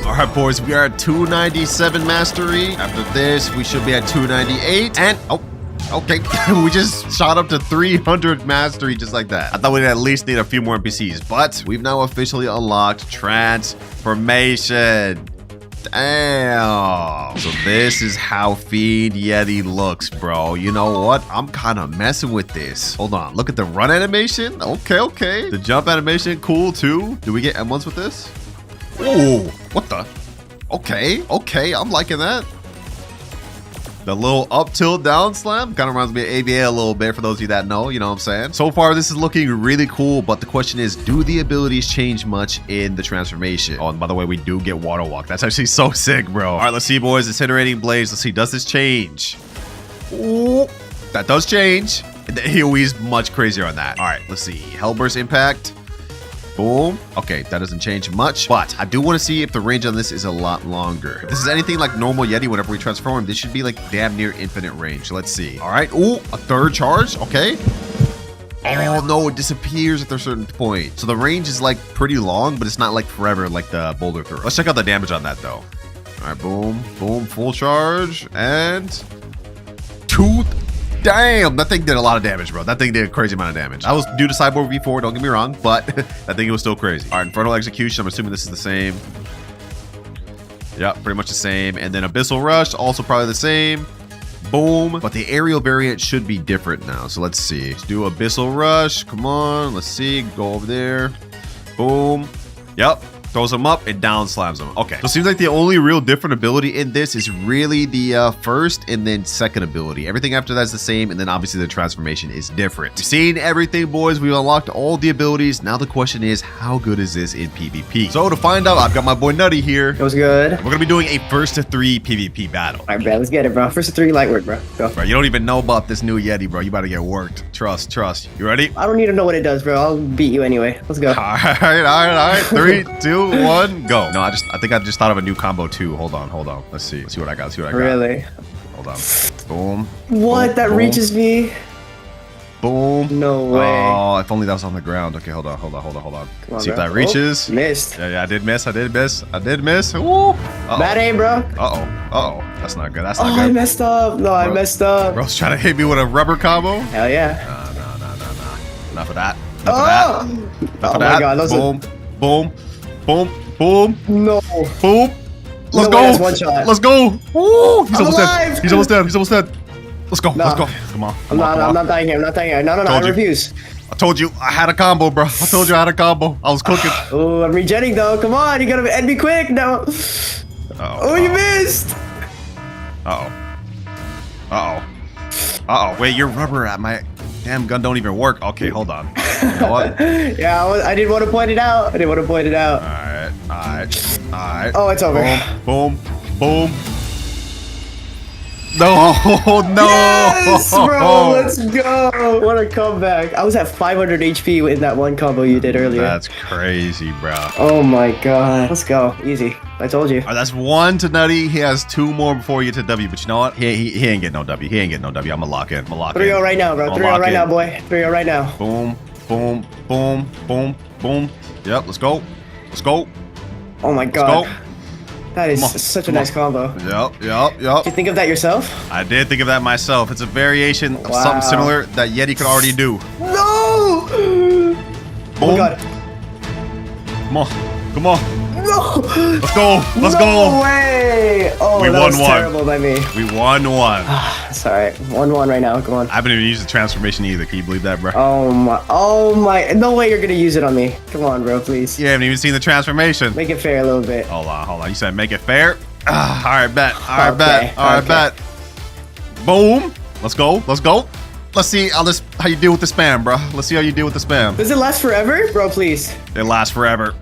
All right, boys, we are at 297 mastery. After this, we should be at 298. And okay, we just shot up to 300 mastery just like that. I thought we'd at least need a few more NPCs, but we've now officially unlocked transformation. Damn. So this is how Fiend Yeti looks, bro. You know what? I'm kind of messing with this. Hold on. Look at the run animation. Okay, okay. The jump animation, cool too. Do we get M1s with this? Ooh, what the? Okay, okay. I'm liking that. The little up tilt down slam kind of reminds me of AVA a little bit for those of you that know, you know what I'm saying? So far, this is looking really cool, but the question is, do the abilities change much in the transformation? Oh, and by the way, we do get water walk. That's actually so sick, bro. All right, let's see, boys. Incinerating Blaze. Let's see, does this change? Ooh, that does change. The AoE is much crazier on that. All right, let's see. Hellburst Impact. Boom. Okay, that doesn't change much, but I do want to see if the range on this is a lot longer. If this is anything like normal Yeti, whenever we transform, this should be like damn near infinite range. Let's see. All right. Ooh, a third charge. Okay. Oh, no, it disappears at a certain point. So the range is like pretty long, but it's not like forever like the boulder throw. Let's check out the damage on that though. All All right, boom, boom, full charge, and two. Damn, that thing did a lot of damage, bro. That thing did a crazy amount of damage. I was due to Cyborg V4, don't get me wrong, but I think it was still crazy. All right, Infernal Execution, I'm assuming this is the same. Yep, pretty much the same. And then Abyssal Rush, also probably the same. Boom. But the aerial variant should be different now. So let's see. Let's do Abyssal Rush. Come on. Let's see. Go over there. Boom. Yep. Throws him up and down slams him. Okay. So it seems like the only real different ability in this is really the first and then second ability. Everything after that is the same. And then obviously the transformation is different. We've seen everything, boys. We've unlocked all the abilities. Now the question is, how good is this in PvP? So to find out, I've got my boy Nutty here. It was good. We're going to be doing a 1st to 3 PvP battle. All right, bro. Let's get it, bro. 1st to 3 light work, bro. Go. Bro, you don't even know about this new Yeti, bro. You about to get worked. Trust. You ready? I don't need to know what it does, bro. I'll beat you anyway. Let's go. All right. 3, 2, 1, go. No, I think I just thought of a new combo too. Hold on. Let's see what I got. Really? Hold on. Boom. What? Boom, that boom. reaches me? Boom. No way. Oh, if only that was on the ground. Okay, hold on. Come on, See if bro. that reaches. Oh, missed. Yeah, I did miss. Ooh. Bad aim, bro. Uh-oh. That's not good. Oh, I messed up. No, I messed up. Bro's trying to hit me with a rubber combo. Hell yeah. No. Enough of that. Oh my God. Boom. No. Boom. Let's No go. way, that's one shot. Let's go. Woo. He's almost alive. dead. He's almost dead. Let's go. Come on. I'm not dying here. No, I refuse. I told you I had a combo, bro. I was cooking. Oh, I'm regenning though. Come on, you gotta end me quick now. Oh, you missed. Wait, your rubber at my damn gun don't even work. Okay, hold on. You know what? Yeah, I didn't want to point it out. Alright. Oh, it's over. Boom. No. Yes, bro. Let's go. What a comeback. I was at 500 HP in that one combo you did earlier. That's crazy, bro. Oh my God. Let's go. Easy. I told you. All right, that's 1 to Nutty. He has 2 more before you get to W. But you know what? He ain't getting no W. I'm gonna lock in. 3-0 right now, bro. 3-0 right now, boy. 3-0 right now. Boom. Yep, let's go. Oh my God. That is such a nice combo. Yep. Did you think of that yourself? I did think of that myself. It's a variation of something similar that Yeti could already do. No! Boom. Oh my God. Come on. No! Let's go. No way! Oh, We that won was one. terrible by me. We won 1. It's alright. 1-1 right now. Come on. I haven't even used the transformation either. Can you believe that, bro? Oh my. No way you're gonna use it on me. Come on, bro, please. You haven't even seen the transformation. Make it fair a little bit. Hold on. You said make it fair? All right, bet. Okay. Bet. Boom. Let's go. Let's see how you deal with the spam, bro. Let's see how you deal with the spam. Does it last forever? Bro, please. It lasts forever.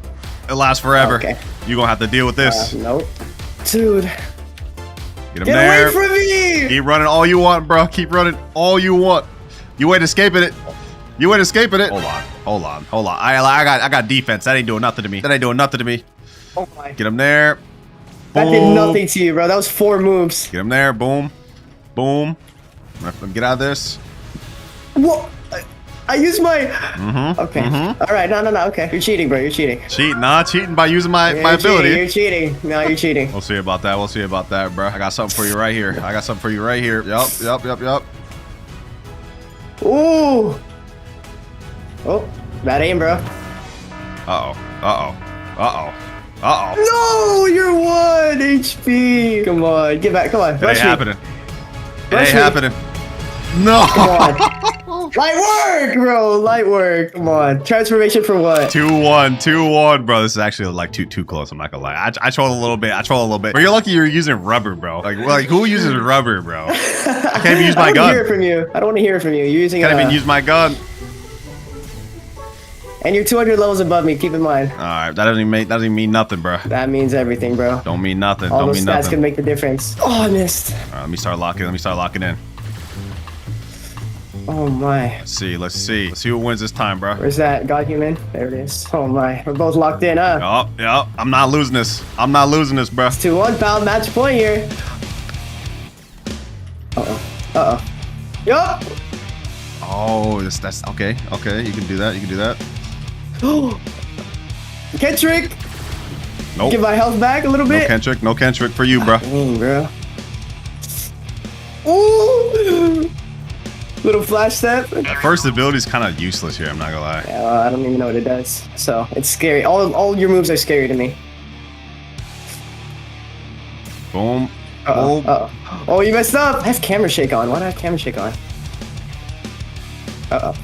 Okay. You're gonna have to deal with this. Nope. Dude. Get him Get there. away from me! Keep running all you want, bro. Keep running all you want. You ain't escaping it. Hold on. I got defense. That ain't doing nothing to me. Oh my. Get him there. That did nothing to you, bro. That was 4 moves. Get him there. Boom. Get out of this. What? I used my... Okay. All right. No. Okay. You're cheating, bro. You're cheating. Cheating by using my ability. You're cheating. No, you're cheating. We'll see about that, bro. I got something for you right here. Yup. Ooh. Oh, bad aim, bro. No, you're 1 HP. Come on, get back. Come on. It ain't happening. No. Come on. Light work, bro. Light work. Come on. Transformation for what? 2-1, bro. This is actually like too close. I'm not gonna lie. I trolled a little bit. But you're lucky you're using rubber, bro. Like who uses rubber, bro? I can't even use my gun. I don't want to hear it from you. I don't want to hear it from you. You're using. Can't even use my gun. And you're 200 levels above me. Keep in mind. All right, that doesn't even mean nothing, bro. That means everything, bro. Don't mean nothing. All those stats can make the difference. Oh, I missed. All right, let me start locking in. Oh my. Let's see who wins this time, bro. Where's that God human? There it is. Oh my. We're both locked in, huh? Yup. I'm not losing this, bro. It's 2-1, pal. Match point here. Uh-oh. Yup. Oh, that's okay. You can do that. Get trick. Nope. Get my health back a little bit. No Kentrick for you, bro. Bro. Ooh. Little flash step. That first ability is kind of useless here. I'm not gonna lie. Yeah, well, I don't even know what it does. So it's scary. All your moves are scary to me. Boom. Uh-oh. Boom. Uh-oh. Oh, you messed up. I have camera shake on. Why do I have camera shake on? Uh-oh.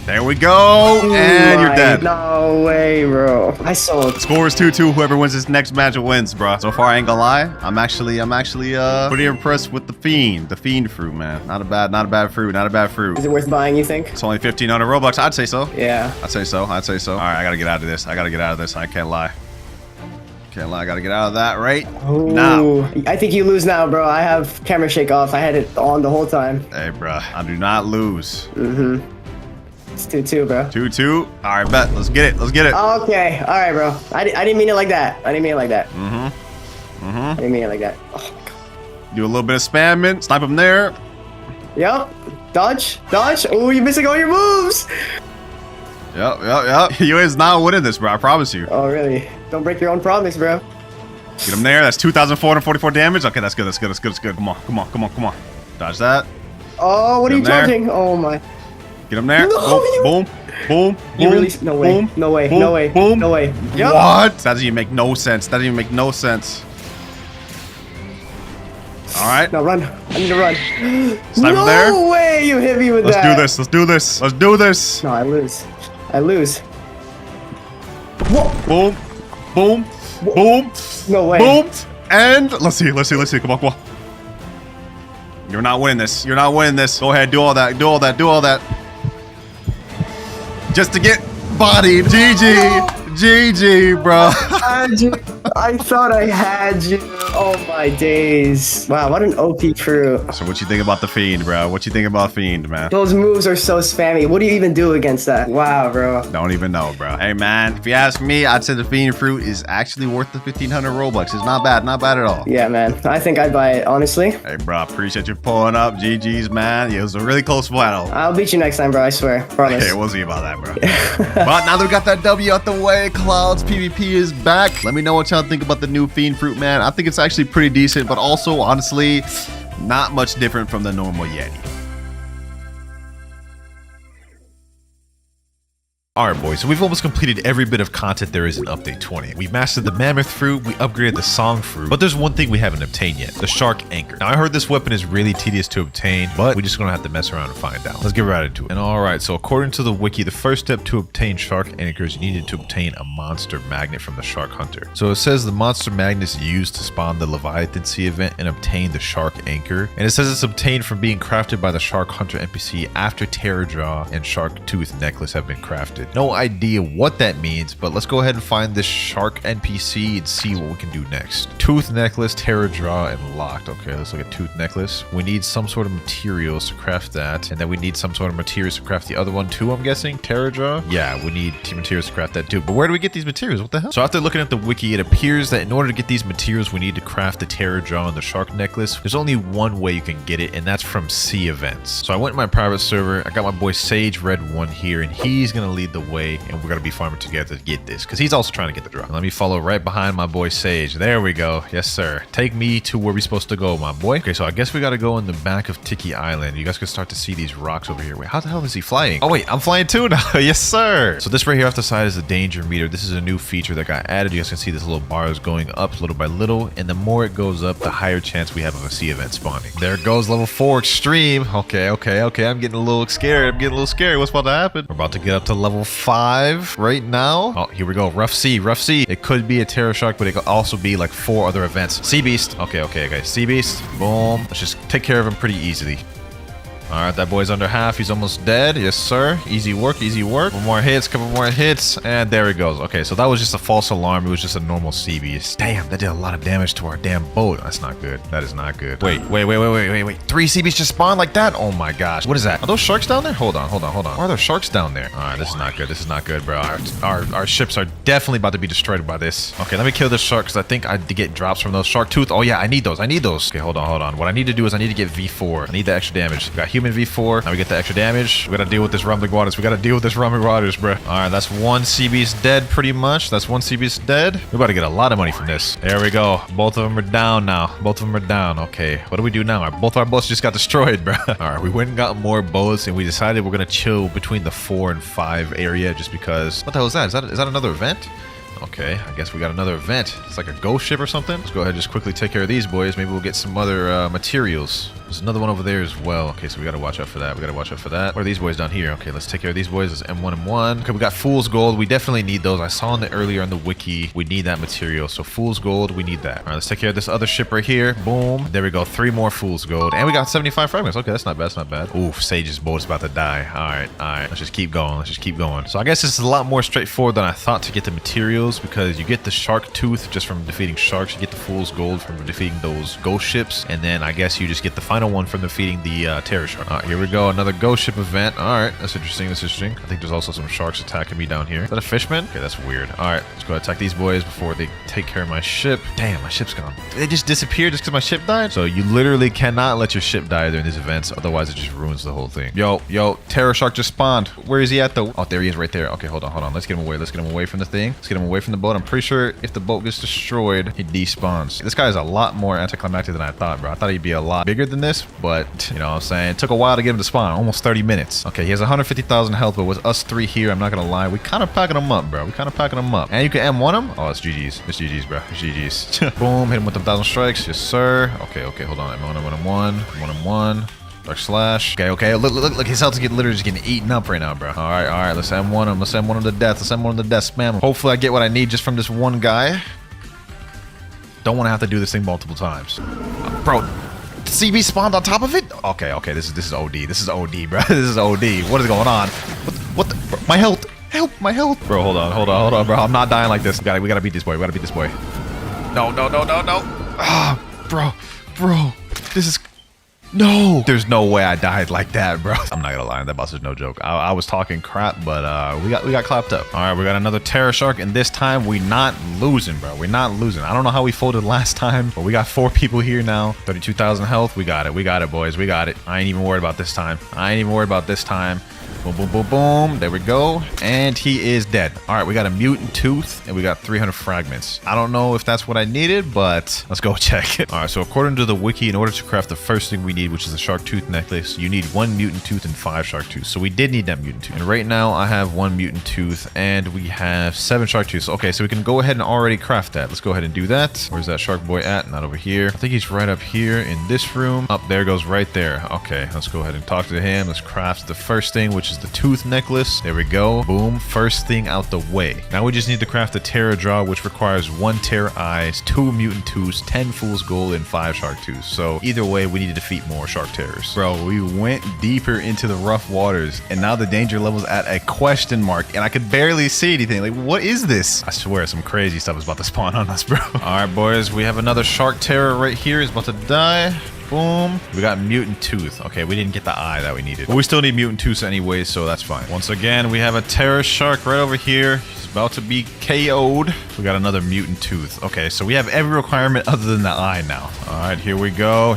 There we go. And you're dead. No way, bro. I saw it. Score is 2-2. Whoever wins this next match wins, bro. So far, I ain't gonna lie. I'm actually pretty impressed with the fiend fruit, man. Not a bad fruit. Not a bad fruit. Is it worth buying, you think? It's only 1,500 Robux. I'd say so. Yeah. I'd say so. All right, I gotta get out of this. I can't lie. I gotta get out of that right now. I think you lose now, bro. I have camera shake off. I had it on the whole time. Hey, bro. I do not lose. Mm-hmm. It's 2-2, bro. 2-2. All right, bet. Let's get it. Okay. All right, bro. I didn't mean it like that. I didn't mean it like that. Oh, my God. Do a little bit of spamming. Snipe him there. Yep. Dodge. Oh, you're missing all your moves. Yep. You is not winning this, bro. I promise you. Oh, really? Don't break your own promise, bro. Get him there. That's 2,444 damage. Okay, that's good. Come on. Dodge that. Oh, what are you dodging? Oh, my. Get him there. No, Boom. You release. No way. Boom. No way. Boom. No way. Boom. No way. Yep. What? That doesn't even make no sense. All right. No, run. I need to run. Sniper there. No way you hit me with Let's that. do this. No, I lose. Whoa. Boom. No way. Boom. And let's see. Come on. You're not winning this. Go ahead. Do all that. Just to get bodied. GG, bro. I thought I had you. Oh my days. Wow, what an OP crew. So what you think about the Fiend, bro? What you think about Fiend, man? Those moves are so spammy. What do you even do against that? Wow, bro. Don't even know, bro. Hey, man, if you ask me, I'd say the Fiend fruit is actually worth the 1,500 Robux. It's not bad at all. Yeah, man. I think I'd buy it, honestly. Hey, bro, appreciate you pulling up. GG's, man. It was a really close battle. I'll beat you next time, bro. I swear. Promise. Okay, we'll see about that, bro. But now that we got that W out the way, Clouds PvP is back. Let me know what y'all think about the new Fiend fruit, man. I think it's actually pretty decent, but also, honestly, not much different from the normal Yeti. Alright boys, so we've almost completed every bit of content there is in Update 20. We've mastered the Mammoth Fruit, we upgraded the Song Fruit, but there's one thing we haven't obtained yet, the Shark Anchor. Now I heard this weapon is really tedious to obtain, but we're just gonna have to mess around and find out. Let's get right into it. And alright, so according to the wiki, the first step to obtain Shark Anchors, you needed to obtain a Monster Magnet from the Shark Hunter. So it says the Monster Magnet is used to spawn the Leviathan Sea event and obtain the Shark Anchor. And it says it's obtained from being crafted by the Shark Hunter NPC after Terror Jaw and Shark Tooth Necklace have been crafted. No idea what that means, but let's go ahead and find this shark NPC and see what we can do next. Tooth Necklace, Terror Jaw, and Locked. Okay, let's look at Tooth Necklace. We need some sort of materials to craft that, and then we need some sort of materials to craft the other one too, I'm guessing. Terror Jaw? Yeah, we need materials to craft that too. But where do we get these materials? What the hell? So after looking at the wiki, it appears that in order to get these materials, we need to craft the Terror Jaw and the Shark Necklace. There's only one way you can get it, and that's from sea events. So I went to my private server, I got my boy Sage Red 1 here, and he's gonna lead the way, and we're gonna be farming together to get this because he's also trying to get the drop. Let me follow right behind my boy Sage. There we go. Yes, sir. Take me to where we're supposed to go, my boy. Okay, so I guess we got to go in the back of Tiki Island. You guys can start to see these rocks over here. Wait, how the hell is he flying? Oh, wait, I'm flying too now. Yes, sir. So this right here off the side is the danger meter. This is a new feature that got added. You guys can see this little bar is going up little by little, and the more it goes up, the higher chance we have of a sea event spawning. There goes level 4 extreme. Okay. I'm getting a little scared. What's about to happen? We're about to get up to level 5 right now. Oh, here we go. Rough sea. It could be a Terror Shark, but it could also be like 4 other events. Sea Beast. Okay. Sea Beast. Boom. Let's just take care of him pretty easily. All right, that boy's under half. He's almost dead. Yes, sir. Easy work. Couple more hits, and there he goes. Okay, so that was just a false alarm. It was just a normal sea beast. Damn, that did a lot of damage to our damn boat. That's not good. That is not good. Wait. 3 sea beasts just spawned like that? Oh my gosh. What is that? Are those sharks down there? Hold on. Why are there sharks down there? All right, this is not good, bro. Our ships are definitely about to be destroyed by this. Okay, let me kill this shark because I think I did get drops from those. Shark Tooth. Oh yeah, I need those. Okay, hold on. What I need to do is I need to get V4. I need the extra damage. We got human V4. Now we get the extra damage. We gotta deal with this rumbling waters. We gotta deal with this rumbling waters, bro. All right, that's one CB's dead pretty much. That's one CB's dead. We're about to get a lot of money from this. There we go. Both of them are down now. Both of them are down. Okay, what do we do now? Both our boats just got destroyed, bro. All right, we went and got more boats, and we decided we're gonna chill between the 4 and 5 area just because. What the hell is that? Is that another event? Okay, I guess we got another event. It's like a ghost ship or something. Let's go ahead and just quickly take care of these boys. Maybe we'll get some other materials. There's another one over there as well. Okay, so we gotta watch out for that. We gotta watch out for that. What are these boys down here? Okay, let's take care of these boys. It's M1M1. Okay, we got Fool's Gold. We definitely need those. I saw earlier on the wiki. We need that material. So Fool's Gold, we need that. All right, let's take care of this other ship right here. Boom. There we go. 3 more Fool's Gold. And we got 75 fragments. Okay, that's not bad. That's not bad. Oof, Sage's boat's about to die. All right, all right. Let's just keep going. Let's just keep going. So I guess this is a lot more straightforward than I thought to get the materials because you get the Shark Tooth just from defeating sharks. You get the Fool's Gold from defeating those ghost ships. And then I guess you just get the final one from defeating the terror shark. All right, here we go. Another ghost ship event. All right, that's interesting. That's interesting. I think there's also some sharks attacking me down here. Is that a fishman? Okay, that's weird. All right, let's go attack these boys before they take care of my ship. Damn, my ship's gone. They just disappeared just because my ship died? So you literally cannot let your ship die during these events. Otherwise, it just ruins the whole thing. Yo, terror shark just spawned. Where is he at though? Oh, there he is right there. Okay, hold on. Let's get him away. Let's get him away from the thing. Let's get him away from the boat. I'm pretty sure if the boat gets destroyed, he despawns. This guy is a lot more anticlimactic than I thought, bro. I thought he'd be a lot bigger than this, but you know what I'm saying? It took a while to get him to spawn. Almost 30 minutes. Okay, he has 150,000 health, but with us 3 here, I'm not gonna lie. We kind of packing him up, bro. We kind of packing him up. And you can M1 him. Oh, it's GG's. It's GG's, bro. It's GG's. Boom. Hit him with 1,000 strikes. Yes, sir. Okay, hold on. M1. Dark slash. Okay. Look. His health is literally just getting eaten up right now, bro. All right. Let's M1 him. Let's M1 him to death. Spam him. Hopefully, I get what I need just from this one guy. Don't want to have to do this thing multiple times. Bro. CB spawned on top of it? Okay. This is OD. This is OD, bro. This is OD. What is going on? What the? Bro, my health. Help, my health. Bro, hold on, bro. I'm not dying like this. We gotta beat this boy. No. Ah, bro. This is... No. There's no way I died like that, bro. I'm not gonna lie. That boss is no joke. I was talking crap, but we got clapped up. All right, we got another terror shark, and this time we not losing, bro. We're not losing. I don't know how we folded last time, but we got 4 people here now. 32,000 health. We got it, boys. We got it. I ain't even worried about this time. Boom. There we go. And he is dead. All right, we got a mutant tooth and we got 300 fragments. I don't know if that's what I needed, but let's go check it. All right, so according to the wiki, in order to craft the first thing we need, which is a shark tooth necklace, you need 1 mutant tooth and 5 shark tooths. So we did need that mutant tooth. And right now I have 1 mutant tooth and we have 7 shark tooths. Okay, so we can go ahead and already craft that. Let's go ahead and do that. Where's that shark boy at? Not over here. I think he's right up here in this room. Up there goes right there. Okay, let's go ahead and talk to him. Let's craft the first thing, which is the tooth necklace. There we go. Boom. First thing out the way. Now we just need to craft the terror jaw, which requires 1 terror eyes, 2 mutant tooths, 10 fool's gold, and 5 shark tooths. So either way, we need to defeat more shark terrors. Bro, we went deeper into the rough waters, and now the danger level's at a question mark, and I could barely see anything. Like, what is this? I swear, some crazy stuff is about to spawn on us, bro. All right, boys, we have another shark terror right here. He's about to die. Boom. We got mutant tooth. Okay, we didn't get the eye that we needed. But we still need mutant tooth anyway, so that's fine. Once again, we have a terror shark right over here. He's about to be KO'd. We got another mutant tooth. Okay, so we have every requirement other than the eye now. All right, here we go.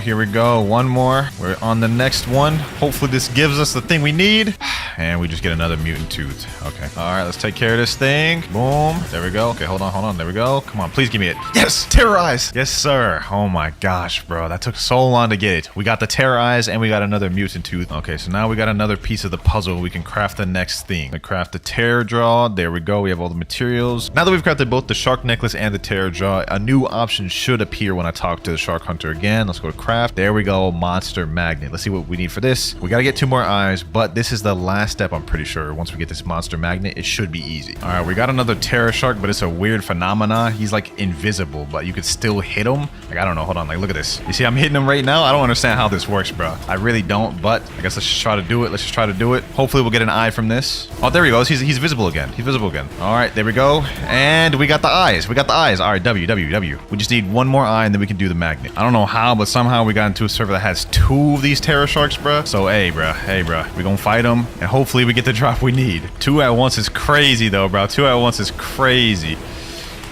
One more. We're on the next one. Hopefully this gives us the thing we need. And we just get another mutant tooth. Okay. All right, let's take care of this thing. Boom. There we go. Okay, hold on. There we go. Come on, please give me it. Yes, terror eyes. Yes, sir. Oh my gosh, bro. That took so long to get it. We got the terror eyes and we got another mutant tooth. Okay, so now we got another piece of the puzzle. We can craft the next thing. We craft the terror jaw. There we go. We have all the materials. Now that we've crafted both the shark necklace and the terror jaw, a new option should appear when I talk to the shark hunter again. Let's go to craft. There we go. Monster magnet. Let's see what we need for this. We got to get 2 more eyes, but this is the last step, I'm pretty sure. Once we get this monster magnet, it should be easy. All right, we got another terror shark, but it's a weird phenomena. He's like invisible, but you could still hit him. Like, I don't know. Hold on. Like, look at this. You see, I'm hitting him right now. I don't understand how this works, bro. I really don't, but I guess let's just try to do it. Hopefully we'll get an eye from this. Oh, there he goes. He's visible again. All right, there we go. And we got the eyes. All right, W. We just need 1 more eye and then we can do the magnet. I don't know how, but somehow we got into a server that has 2 of these terror sharks, bro. So, hey, bro. We gonna fight them and hopefully we get the drop we need. 2 at once is crazy, though, bro. 2 at once is crazy.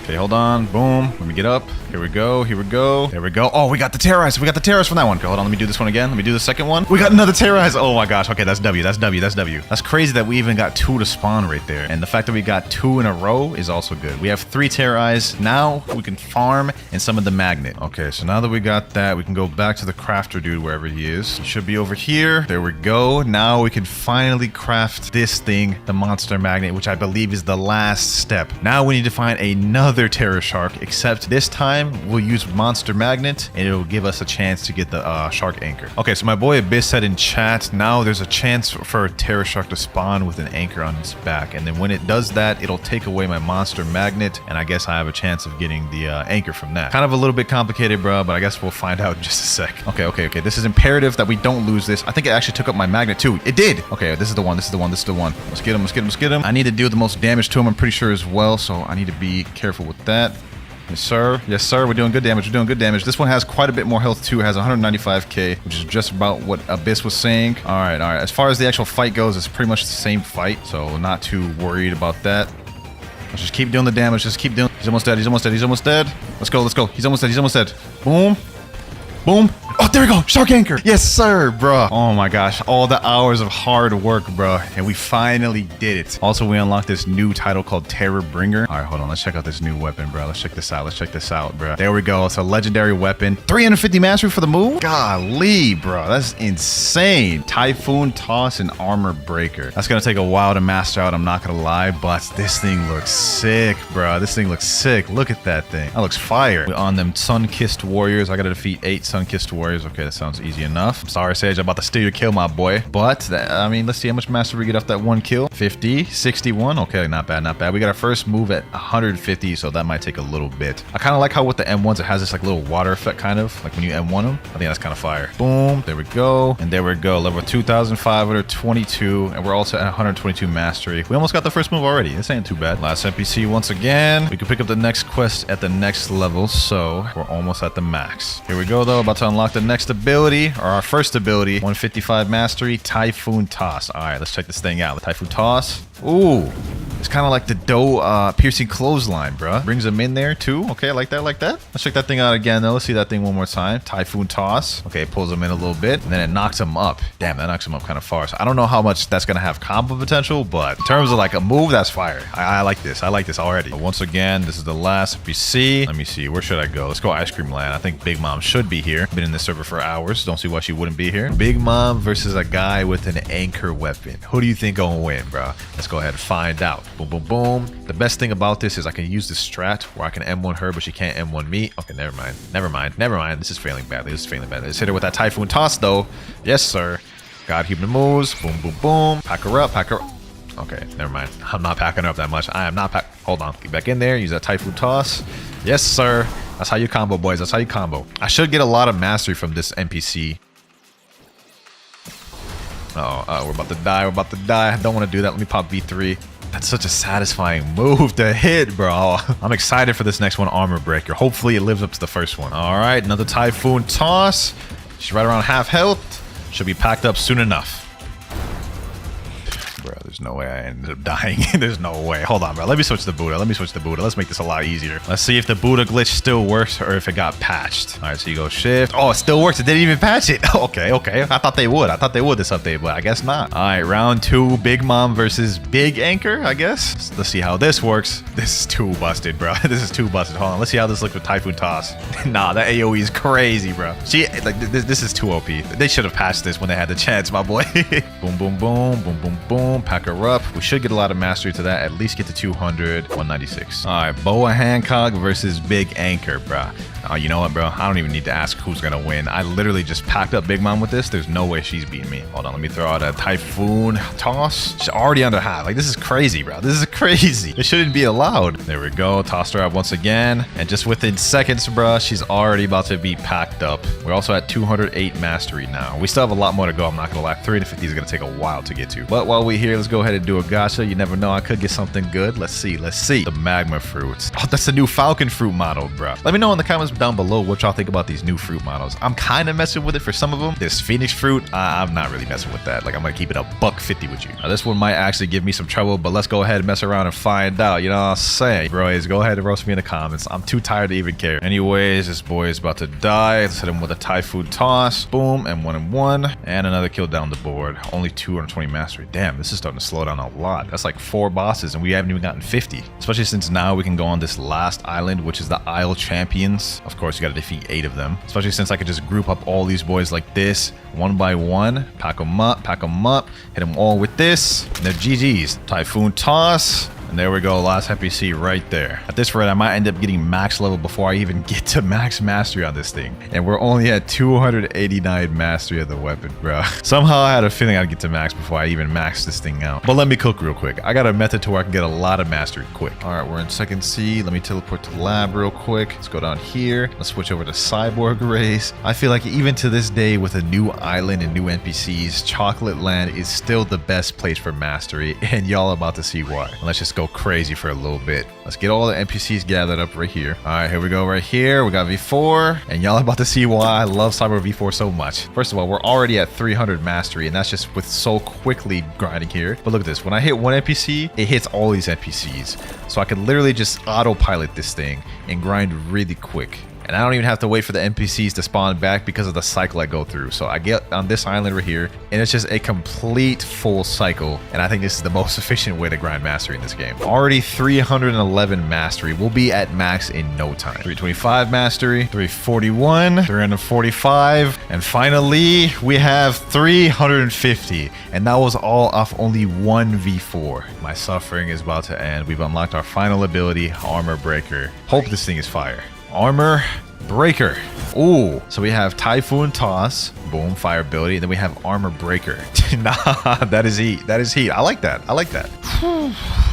Okay, hold on. Boom. Let me get up. Here we go. Here we go. There we go. Oh, we got the terrorize. We got the terrorize from that one. Hold on. Let me do this one again. Let me do the second one. We got another terrorize. Oh my gosh. Okay, that's W. That's W. That's W. That's crazy that we even got 2 to spawn right there. And the fact that we got 2 in a row is also good. We have 3 terrorize. Now we can farm and summon the magnet. Okay, so now that we got that, we can go back to the crafter dude wherever he is. He should be over here. There we go. Now we can finally craft this thing, the monster magnet, which I believe is the last step. Now we need to find another terror shark, except this time we'll use monster magnet and it'll give us a chance to get the shark anchor. Okay, so my boy Abyss said in chat, now there's a chance for a terror shark to spawn with an anchor on its back, and then when it does that, it'll take away my monster magnet, and I guess I have a chance of getting the anchor from that. Kind of a little bit complicated, bro, but I guess we'll find out in just a sec. Okay. This is imperative that we don't lose this. I think it actually took up my magnet too. It did. Okay, this is the one. Let's get him. I need to deal the most damage to him, I'm pretty sure as well, so I need to be careful with that. Yes, sir. Yes, sir. We're doing good damage. This one has quite a bit more health, too. It has 195k, which is just about what Abyss was saying. All right. As far as the actual fight goes, it's pretty much the same fight, so not too worried about that. Let's just keep doing the damage. He's almost dead. Let's go. He's almost dead. Boom. Oh, there we go. Shark anchor. Yes, sir, bro. Oh my gosh. All the hours of hard work, bro. And we finally did it. Also, we unlocked this new title called Terror Bringer. All right, hold on. Let's check out this new weapon, bro. Let's check this out, bro. There we go. It's a legendary weapon. 350 mastery for the move? Golly, bro. That's insane. Typhoon Toss and Armor Breaker. That's going to take a while to master out. I'm not going to lie, but this thing looks sick, bro. Look at that thing. That looks fire. We're on them Sun-Kissed Warriors. I got to defeat 8 Sun-Kissed Warriors. Okay, that sounds easy enough. I'm sorry, Sage, I'm about to steal your kill, my boy. But, I mean, let's see how much mastery we get off that one kill. 50, 61. Okay, not bad. We got our first move at 150, so that might take a little bit. I kind of like how with the M1s, it has this like little water effect, kind of. Like when you M1 them. I think that's kind of fire. Boom. There we go. And there we go. Level 2,522. And we're also at 122 mastery. We almost got the first move already. This ain't too bad. Last NPC once again. We can pick up the next quest at the next level, so we're almost at the max. Here we go, though. About to unlock the next ability, or our first ability, 155 mastery, Typhoon Toss. All right, let's check this thing out. The Typhoon Toss. Ooh, it's kind of like the dough piercing clothesline, bro. Brings them in there too. Okay, like that. Let's check that thing out again, though. Let's see that thing one more time. Typhoon Toss. Okay, it pulls them in a little bit, and then it knocks them up. Damn, that knocks them up kind of far. So I don't know how much that's gonna have combo potential, but in terms of like a move, that's fire. I like this. I like this already. But once again, this is the last NPC. Let me see. Where should I go? Let's go Ice Cream Land. I think Big Mom should be here. Been in this server for hours. Don't see why she wouldn't be here. Big Mom versus a guy with an anchor weapon. Who do you think gonna win, bro? Let's go ahead and find out. Boom, boom, boom. The best thing about this is I can use this strat where I can M1 her, but she can't M1 me. Okay, never mind. This is failing badly. Let's hit her with that Typhoon Toss, though. Yes, sir. God human moves. Boom, boom, boom. Pack her up. Okay, never mind. I'm not packing her up that much. I am not pack. Hold on. Get back in there. Use that Typhoon Toss. Yes, sir. That's how you combo, boys. That's how you combo. I should get a lot of mastery from this NPC. We're about to die. I don't want to do that. Let me pop V3. That's such a satisfying move to hit, bro. I'm excited for this next one, Armor Breaker. Hopefully it lives up to the first one. All right, another Typhoon Toss. She's right around half health. Should be packed up soon enough. Bro, there's no way I ended up dying. There's no way. Hold on, bro. Let me switch the Buddha. Let's make this a lot easier. Let's see if the Buddha glitch still works or if it got patched. All right, so you go shift. Oh, it still works. It didn't even patch it. Okay. I thought they would this update, but I guess not. All right, round 2. Big Mom versus Big Anchor, I guess. Let's see how this works. This is too busted, bro. This is too busted. Hold on. Let's see how this looks with Typhoon Toss. Nah, that AoE is crazy, bro. This is too OP. They should have patched this when they had the chance, my boy. Boom, boom, boom. Boom, boom, boom. Pack her up. We should get a lot of mastery to that. At least get to 200. 196. All right, Boa Hancock versus Big Anchor, bro. Oh, you know what, bro? I don't even need to ask who's gonna win. I literally just packed up Big Mom with this. There's no way she's beating me. Hold on, let me throw out a Typhoon Toss. She's already under half. Like, this is crazy, bro. This is crazy. It shouldn't be allowed. There we go. Tossed her up once again. And just within seconds, bro, she's already about to be packed up. We're also at 208 mastery now. We still have a lot more to go. I'm not gonna lie. 350 is gonna take a while to get to. But while we're here, let's go ahead and do a gacha. You never know. I could get something good. Let's see. The magma fruits. Oh, that's the new Falcon fruit model, bro. Let me know in the comments down below what y'all think about these new fruit models. I'm kind of messing with it for some of them. This Phoenix fruit, I'm not really messing with that. Like, I'm gonna keep it $1.50 with you. Now, this one might actually give me some trouble, but let's go ahead and mess around and find out. You know what I'm saying? Bros, go ahead and roast me in the comments. I'm too tired to even care. Anyways, this boy is about to die. Let's hit him with a typhoon toss. Boom, and 1-1. And another kill down the board. Only 220 mastery. Damn, this is starting to slow down a lot. That's like 4 bosses, and we haven't even gotten 50. Especially since now we can go on this last island, which is the Isle Champions. Of course, you gotta defeat 8 of them. Especially since I could just group up all these boys like this, one by one. Pack them up, hit them all with this. And they're GG's. Typhoon toss. And there we go, last NPC right there. At this rate, I might end up getting max level before I even get to max mastery on this thing. And we're only at 289 mastery of the weapon, bro. Somehow I had a feeling I'd get to max before I even max this thing out. But let me cook real quick. I got a method to where I can get a lot of mastery quick. All right, we're in second C. Let me teleport to the lab real quick. Let's go down here. Let's switch over to Cyborg Race. I feel like even to this day with a new island and new NPCs, Chocolate Land is still the best place for mastery. And y'all about to see why. Let's just go crazy for a little bit. Let's get all the NPCs gathered up right here. All right, here we go right here. We got V4, and y'all about to see why I love Cyber V4 so much. First of all, we're already at 300 mastery, and that's just with so quickly grinding here. But look at this. When I hit one NPC, it hits all these NPCs. So I could literally just autopilot this thing and grind really quick. And I don't even have to wait for the NPCs to spawn back because of the cycle I go through. So I get on this island right here, and it's just a complete full cycle. And I think this is the most efficient way to grind mastery in this game. Already 311 mastery. We'll be at max in no time. 325 mastery, 341, 345, and finally we have 350. And that was all off only one V4. My suffering is about to end. We've unlocked our final ability, Armor Breaker. Hope this thing is fire. Armor Breaker. Ooh, so we have Typhoon Toss, boom, fire ability, and then we have Armor Breaker. Nah, that is heat. That is heat. I like that. I like that.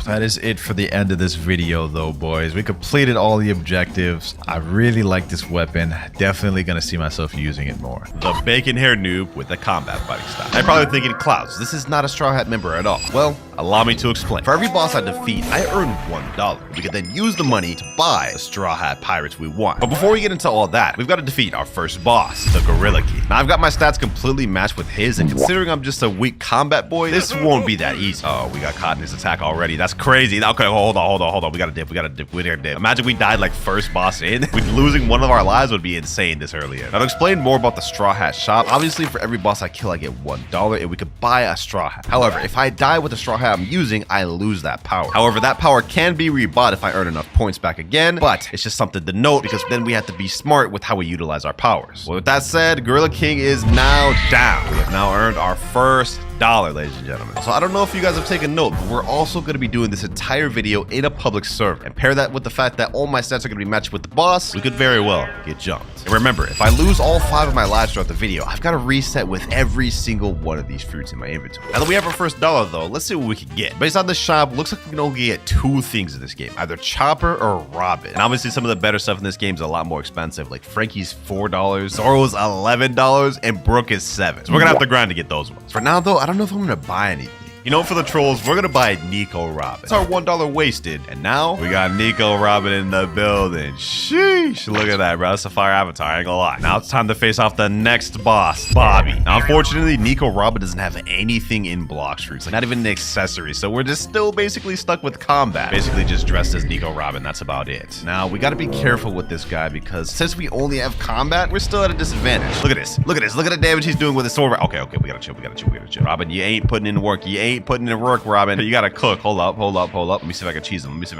That is it for the end of this video though, boys. We completed all the objectives. I really like this weapon. Definitely gonna see myself using it more. The bacon hair noob with the combat fighting style. You're probably thinking, Clouds, this is not a Straw Hat member at all. Well, allow me to explain. For every boss I defeat, I earn $1. We can then use the money to buy the Straw Hat pirates we want. But before we get into all that, we've got to defeat our first boss, the Gorilla King. Now I've got my stats completely matched with his, and considering I'm just a weak combat boy, this won't be that easy. Oh, we got caught in his attack already. That's crazy. Okay, hold on. We gotta dip. Imagine we died like first boss in. Losing one of our lives would be insane this early in. Now to explain more about the Straw Hat shop, obviously for every boss I kill, I get $1, and we could buy a Straw Hat. However, if I die with the Straw Hat I'm using, I lose that power. However, that power can be rebought if I earn enough points back again, but it's just something to note because then we have to be smart with how we utilize our powers. Well, with that said, Gorilla King is now down. We have now earned our first $1, ladies and gentlemen. So I don't know if you guys have taken note, but we're also going to be doing this entire video in a public server. And pair that with the fact that all my stats are going to be matched with the boss, we could very well get jumped. And remember, if I lose all 5 of my lives throughout the video, I've got to reset with every single one of these fruits in my inventory. Now that we have our first $1 though, let's see what we can get. Based on the shop, looks like we can only get 2 things in this game, either Chopper or Robin. And obviously some of the better stuff in this game is a lot more expensive, like Frankie's $4, Zoro's $11, and Brooke is $7. So we're going to have to grind to get those ones. For now though, I don't know if I'm going to buy anything. You know, for the trolls, we're gonna buy Nico Robin. It's our $1 wasted. And now we got Nico Robin in the building. Sheesh. Look at that, bro. That's a fire avatar. I ain't gonna lie. Now it's time to face off the next boss, Bobby. Now, unfortunately, Nico Robin doesn't have anything in Blox fruits, like not even an accessory. So we're just still basically stuck with combat. Basically just dressed as Nico Robin. That's about it. Now we gotta be careful with this guy because since we only have combat, we're still at a disadvantage. Look at this. Look at this. Look at the damage he's doing with his sword. Okay, we gotta chill. We gotta chill. Robin, you ain't putting in work. You ain't putting in work, Robin. You gotta cook. Hold up. Let me see if I can cheese him. He's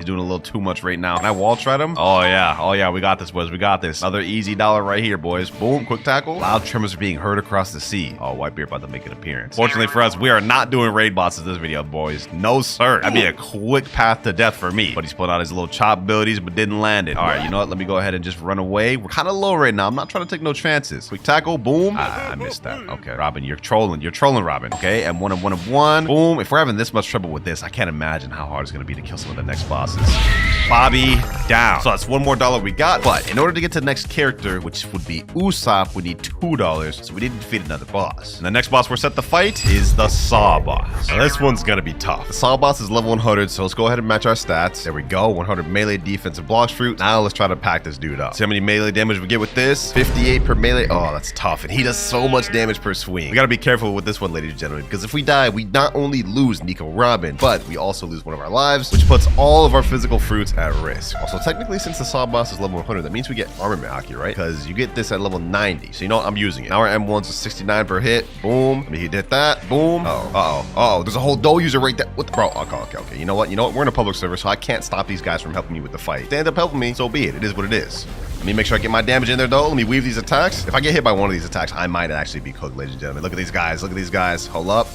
doing a little too much right now. Can I wall trap him? Oh yeah. We got this, boys. We got this. Another easy $1 right here, boys. Boom. Quick tackle. Loud tremors are being heard across the sea. Oh, Whitebeard about to make an appearance. Fortunately for us, we are not doing raid bosses this video, boys. No, sir. That'd be a quick path to death for me. But he's pulling out his little chop abilities, but didn't land it. All right, you know what? Let me go ahead and just run away. We're kind of low right now. I'm not trying to take no chances. Quick tackle. Boom. I missed that. Okay, Robin, you're trolling. You're trolling, Robin. Okay, and one. one. Boom. If we're having this much trouble with this, I can't imagine how hard it's going to be to kill some of the next bosses. Bobby down. So that's $1 more we got. But in order to get to the next character, which would be Usoth, we need $2. So we need to defeat another boss. And the next boss we're set to fight is the Saw boss. Now this one's going to be tough. The Saw boss is level 100. So let's go ahead and match our stats. There we go. 100 melee defense and Blox fruit. Now let's try to pack this dude up. See how many melee damage we get with this? 58 per melee. Oh, that's tough. And he does so much damage per swing. We got to be careful with this one, ladies and gentlemen, because if we die, we not only lose Nico Robin, but we also lose one of our lives, which puts all of our physical fruits at risk. Also, technically, since the Saw boss is level 100, that means we get armament Aki, right? Because you get this at level 90. So you know what? I'm using it. Now our M1s are 69 per hit. Boom. I mean, he did that. Boom. Oh, there's a whole Dole user right there. What the bro? Okay. You know what? We're in a public server, so I can't stop these guys from helping me with the fight. Stand up helping me, so be it. It is what it is. Let me make sure I get my damage in there, though. Let me weave these attacks. If I get hit by one of these attacks, I might actually be cooked, ladies and gentlemen. Look at these guys. Look at these guys. Hold up.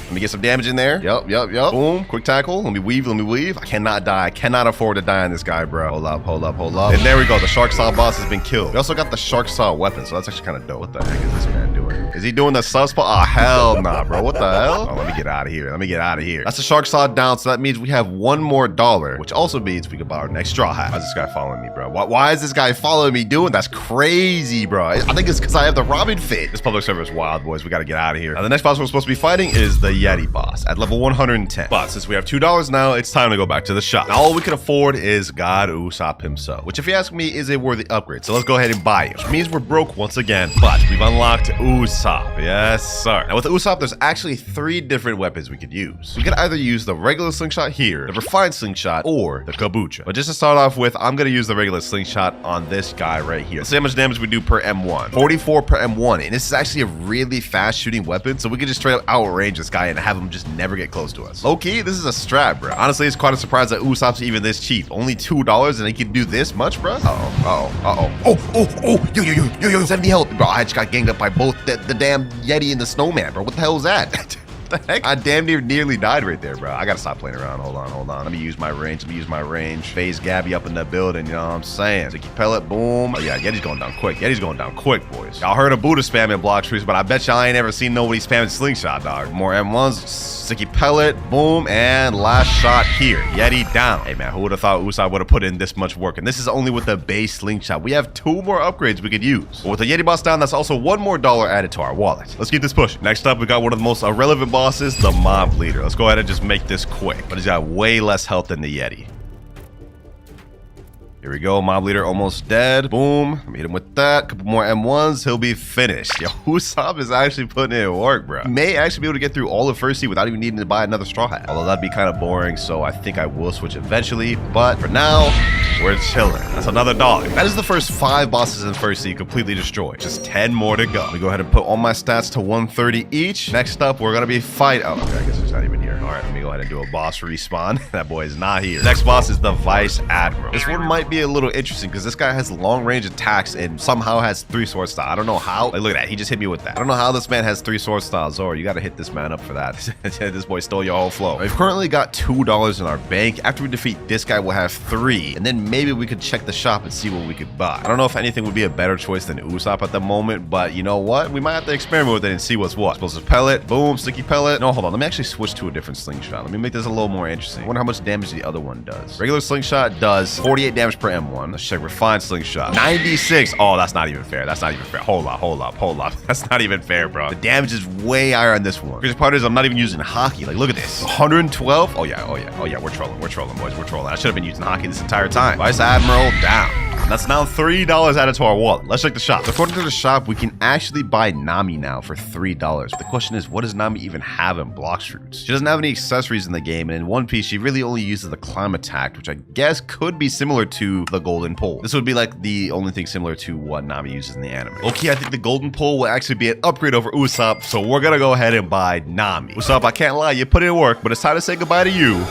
Let me get some damage in there. Yup. Boom. Quick tackle. Let me weave. I cannot die. I cannot afford to die on this guy, bro. Hold up. And there we go. The Shark Saw boss has been killed. We also got the Shark Saw weapon, so that's actually kind of dope. What the heck is this man doing? Is he doing the sub spot? Oh, hell nah, bro. What the hell? Oh, let me get out of here. That's the Shark Saw down, so that means we have $1 more, which also means we can buy our next straw hat. Why is this guy following me, bro? Why is this guy following me doing? That's crazy, bro. I think it's because I have the Robin fit. This public server is wild, boys. We got to get out of here. Now, the next boss we're supposed to be fighting is the Yeti boss at level 110. But since we have $2 now, it's time to go back to the shop. Now, all we can afford is God Usopp himself, which, if you ask me, is a worthy upgrade. So let's go ahead and buy it, which means we're broke once again. But we've unlocked Usopp. Yes, sir. Now, with Usopp, there's actually 3 different weapons we could use. We could either use the regular slingshot here, the refined slingshot, or the kabucha. But just to start off with, I'm going to use the regular slingshot on this guy right here. Let's see how much damage we do per M1. 44 per M1. And this is actually a really fast shooting weapon, so we could just straight up outrange this guy and have him just never get close to us. Okay, this is a strat, bro. Honestly, it's quite a surprise that Usopp's even this cheap. Only $2 and he can do this much, bro? Yo, 70 health. Bro, I just got ganged up by both the damn Yeti and the Snowman, bro. What the hell is that? The heck? I damn nearly died right there, bro. I gotta stop playing around. Hold on. Let me use my range. Phase Gabby up in the building, you know what I'm saying? Sticky pellet, boom. Oh yeah, Yeti's going down quick, boys. Y'all heard of Buddha spamming Blox trees, but I bet y'all ain't ever seen nobody spamming slingshot, dog. More M1s, sticky pellet, boom, and last shot here. Yeti down. Hey man, who would have thought Usopp would have put in this much work? And this is only with the base slingshot. We have 2 more upgrades we could use. But with the Yeti boss down, that's also $1 more added to our wallet. Let's keep this pushing. Next up, we got one of the most irrelevant bosses, the mob leader. Let's go ahead and just make this quick. But he's got way less health than the Yeti. Here we go, mob leader almost dead. Boom. Let me hit him with that. Couple more M1s. He'll be finished. Yo, Usopp is actually putting in work, bro. He may actually be able to get through all of First Sea without even needing to buy another straw hat. Although that'd be kind of boring, so I think I will switch eventually. But for now, we're chilling. That's another dog. That is the first 5 bosses in First Sea completely destroyed. Just 10 more to go. Let me go ahead and put all my stats to 130 each. Next up, we're gonna be fight. Oh, okay, I guess it's not even here. All right, let me go ahead and do a boss respawn. That boy is not here. Next boss is the Vice Admiral. This one might be a little interesting because this guy has long range attacks and somehow has 3 sword style. I don't know how. Like, look at that. He just hit me with that. I don't know how this man has 3 sword styles. Zora, you got to hit this man up for that. This boy stole your whole flow. We've currently got $2 in our bank. After we defeat this guy, we'll have 3. And then maybe we could check the shop and see what we could buy. I don't know if anything would be a better choice than Usopp at the moment, but you know what? We might have to experiment with it and see what's what. Explosive pellet. Boom. Sticky pellet. No, hold on. Let me actually switch to a different slingshot. Let me make this a little more interesting. I wonder how much damage the other one does. Regular slingshot does 48 damage per M1. Let's check refined slingshot. 96. Oh, that's not even fair. Hold up. That's not even fair, bro. The damage is way higher on this one. Crazy part is I'm not even using hockey. Like, look at this. 112. Oh yeah. We're trolling, boys. We're trolling. I should have been using hockey this entire time. Vice Admiral down. That's now $3 added to our wallet. Let's check the shop. So according to the shop, we can actually buy Nami now for $3. The question is, what does Nami even have in Blox fruits? She doesn't have any accessories in the game, and in One Piece, she really only uses the climb attack, which I guess could be similar to the golden pole. This would be like the only thing similar to what Nami uses in the anime. Okay, I think the golden pole will actually be an upgrade over Usopp, so we're gonna go ahead and buy Nami. Usopp, I can't lie, you put in work, but it's time to say goodbye to you.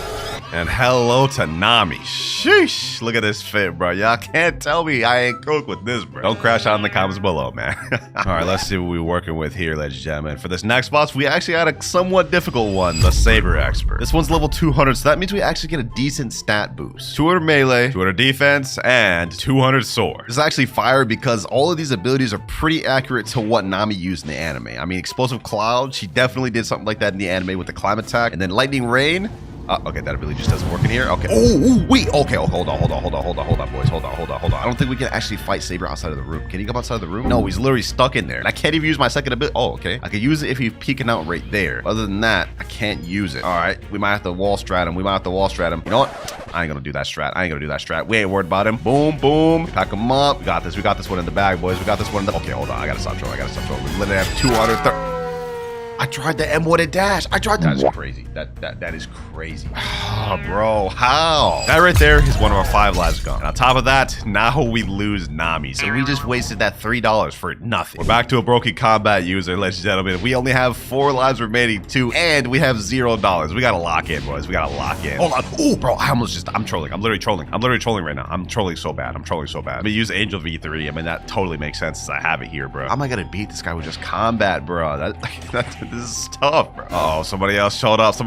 And hello to Nami. Sheesh. Look at this fit, bro. Y'all can't tell me I ain't cooked with this, bro. Don't crash out in the comments below, man. All right, let's see what we're working with here, ladies and gentlemen. For this next boss, we actually had a somewhat difficult one, the Saber Expert. This one's level 200, so that means we actually get a decent stat boost. 200 melee, 200 defense, and 200 sword. This is actually fire because all of these abilities are pretty accurate to what Nami used in the anime. I mean, Explosive Cloud, she definitely did something like that in the anime with the climb attack. And then Lightning Rain, okay, that really just doesn't work in here. Okay. Oh, wait. Okay. Oh, hold on, boys. Hold on. I don't think we can actually fight Saber outside of the room. Can he come outside of the room? No, he's literally stuck in there. And I can't even use my second ability. Oh, okay. I could use it if he's peeking out right there. Other than that, I can't use it. All right. We might have to wall strat him. You know what? I ain't gonna do that strat. We ain't worried about him. Boom, boom. Pack him up. We got this one in the bag, boys. Okay, hold on. I gotta stop trolling. We literally have 230. I tried the M1 and dash. That's crazy. That is crazy. Oh, bro, how? That right there is one of our 5 lives gone. And on top of that, now we lose Nami. So we just wasted that $3 for nothing. We're back to a broken combat user, ladies and gentlemen. We only have 4 lives remaining too, and we have $0. We gotta lock in, boys. Hold on. Oh, bro, I'm trolling. I'm literally trolling right now. I'm trolling so bad. I'm gonna use Angel V3. I mean, that totally makes sense since I have it here, bro. How am I gonna beat this guy with just combat, bro? This is tough, bro. Uh oh, somebody else showed up.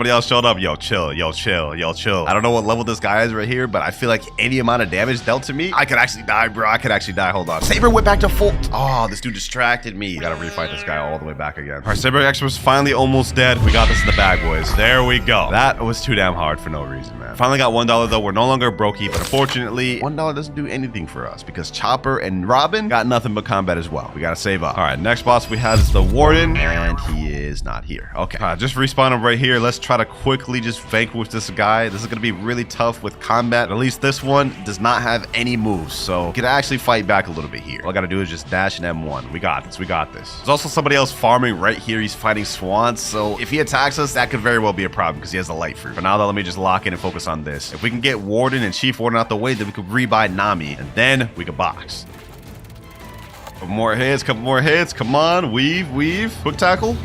Yo, chill. I don't know what level this guy is right here, but I feel like any amount of damage dealt to me, I could actually die, bro. Hold on. Saber went back to full. Oh, this dude distracted me. Gotta refight this guy all the way back again. All right, Saber Expert's finally almost dead. We got this in the bag, boys. There we go. That was too damn hard for no reason, man. Finally got $1 though. We're no longer brokey, but unfortunately, $1 doesn't do anything for us because Chopper and Robin got nothing but combat as well. We gotta save up. All right, next boss we have is the Warden, and he is not here. Okay, just respawn him right here. Let's try to quickly just vanquish this guy. This is gonna be really tough with combat. At least this one does not have any moves, so we can actually fight back a little bit here. All I gotta do is just dash and M1. We got this. There's also somebody else farming right here. He's fighting swans, so if he attacks us, that could very well be a problem because he has a light fruit. For now though, let me just lock in and focus on this. If we can get Warden and Chief Warden out the way, then we could rebuy Nami, and then we could box. Couple more hits. Come on, weave, quick tackle.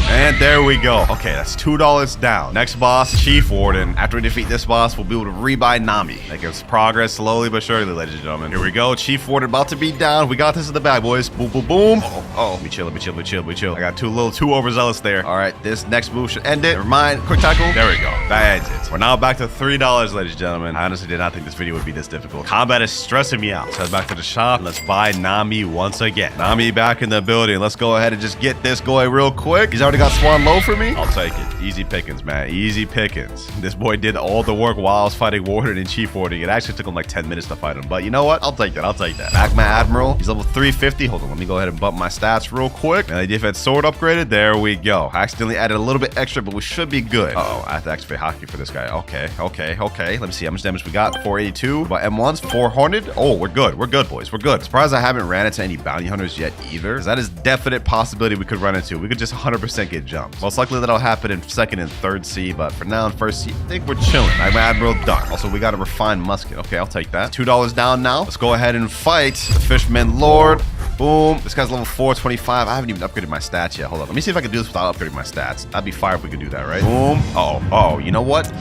And there we go. Okay, that's $2 down. Next boss, Chief Warden. After we defeat this boss, we'll be able to rebuy Nami. That gives progress slowly but surely, ladies and gentlemen. Here we go. Chief Warden about to be down. We got this in the bag, boys. Boom, boom, boom. Oh, we chill. I got too overzealous there. All right, this next move should end it. Never mind. Quick tackle. There we go. That ends it. We're now back to $3, ladies and gentlemen. I honestly did not think this video would be this difficult. Combat is stressing me out. Let's head back to the shop. And let's buy Nami once again. Nami back in the building. Let's go ahead and just get this going real quick. He's already got Swan low for me. I'll take it. Easy pickings, man. Easy pickings. This boy did all the work while I was fighting Warden and Chief Warden. It actually took him like 10 minutes to fight him. But you know what? I'll take that. Back my Admiral. He's level 350. Hold on. Let me go ahead and bump my stats real quick. Melee defense sword upgraded. There we go. I accidentally added a little bit extra, but we should be good. Uh-oh. I have to activate hockey for this guy. Okay. Let me see how much damage we got. 482. By M1s. 400. Oh, we're good. We're good, boys. We're good. Surprised I haven't ran into any bounty hunters yet either. Because that is definite possibility we could run into. We could just 100% get jumped. Most likely that'll happen in second and third C, but for now in first C, I think we're chilling. I'm Admiral done. Also, we got a refined musket. Okay, I'll take that. $2 down now. Let's go ahead and fight the Fisherman Lord. Boom. This guy's level 425. I haven't even upgraded my stats yet. Hold on. Let me see if I can do this without upgrading my stats. That'd be fire if we could do that, right? Boom. Oh, you know what?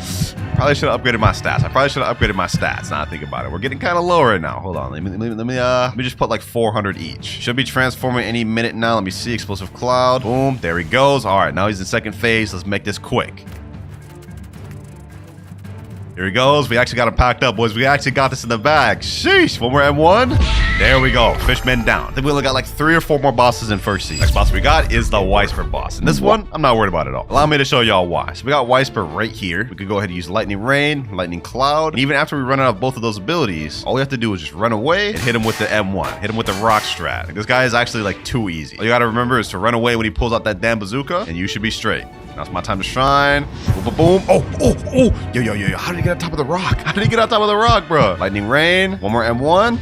Probably should have upgraded my stats. Now I think about it. We're getting kind of low right now. Hold on. Let me just put like 400 each. Should be transforming any minute now. Let me see. Explosive Cloud. Boom. There he goes. All right. Now he's in second phase. Let's make this quick. Here he goes. We actually got him packed up, boys. We actually got this in the bag. Sheesh. One more M1. There we go. Fishman down. I think we only got like 3 or 4 more bosses in first season. Next boss we got is the Weisper boss. And this one, I'm not worried about at all. Allow me to show y'all why. So we got Weisper right here. We could go ahead and use Lightning Rain, Lightning Cloud. And even after we run out of both of those abilities, all we have to do is just run away and hit him with the M1. Hit him with the Rock Strat. Like, this guy is actually like too easy. All you gotta remember is to run away when he pulls out that damn bazooka, and you should be straight. Now's my time to shine. Boom, boom, boom. Oh. Yo. How did he get on top of the rock? Bro? Lightning Rain. One more M1.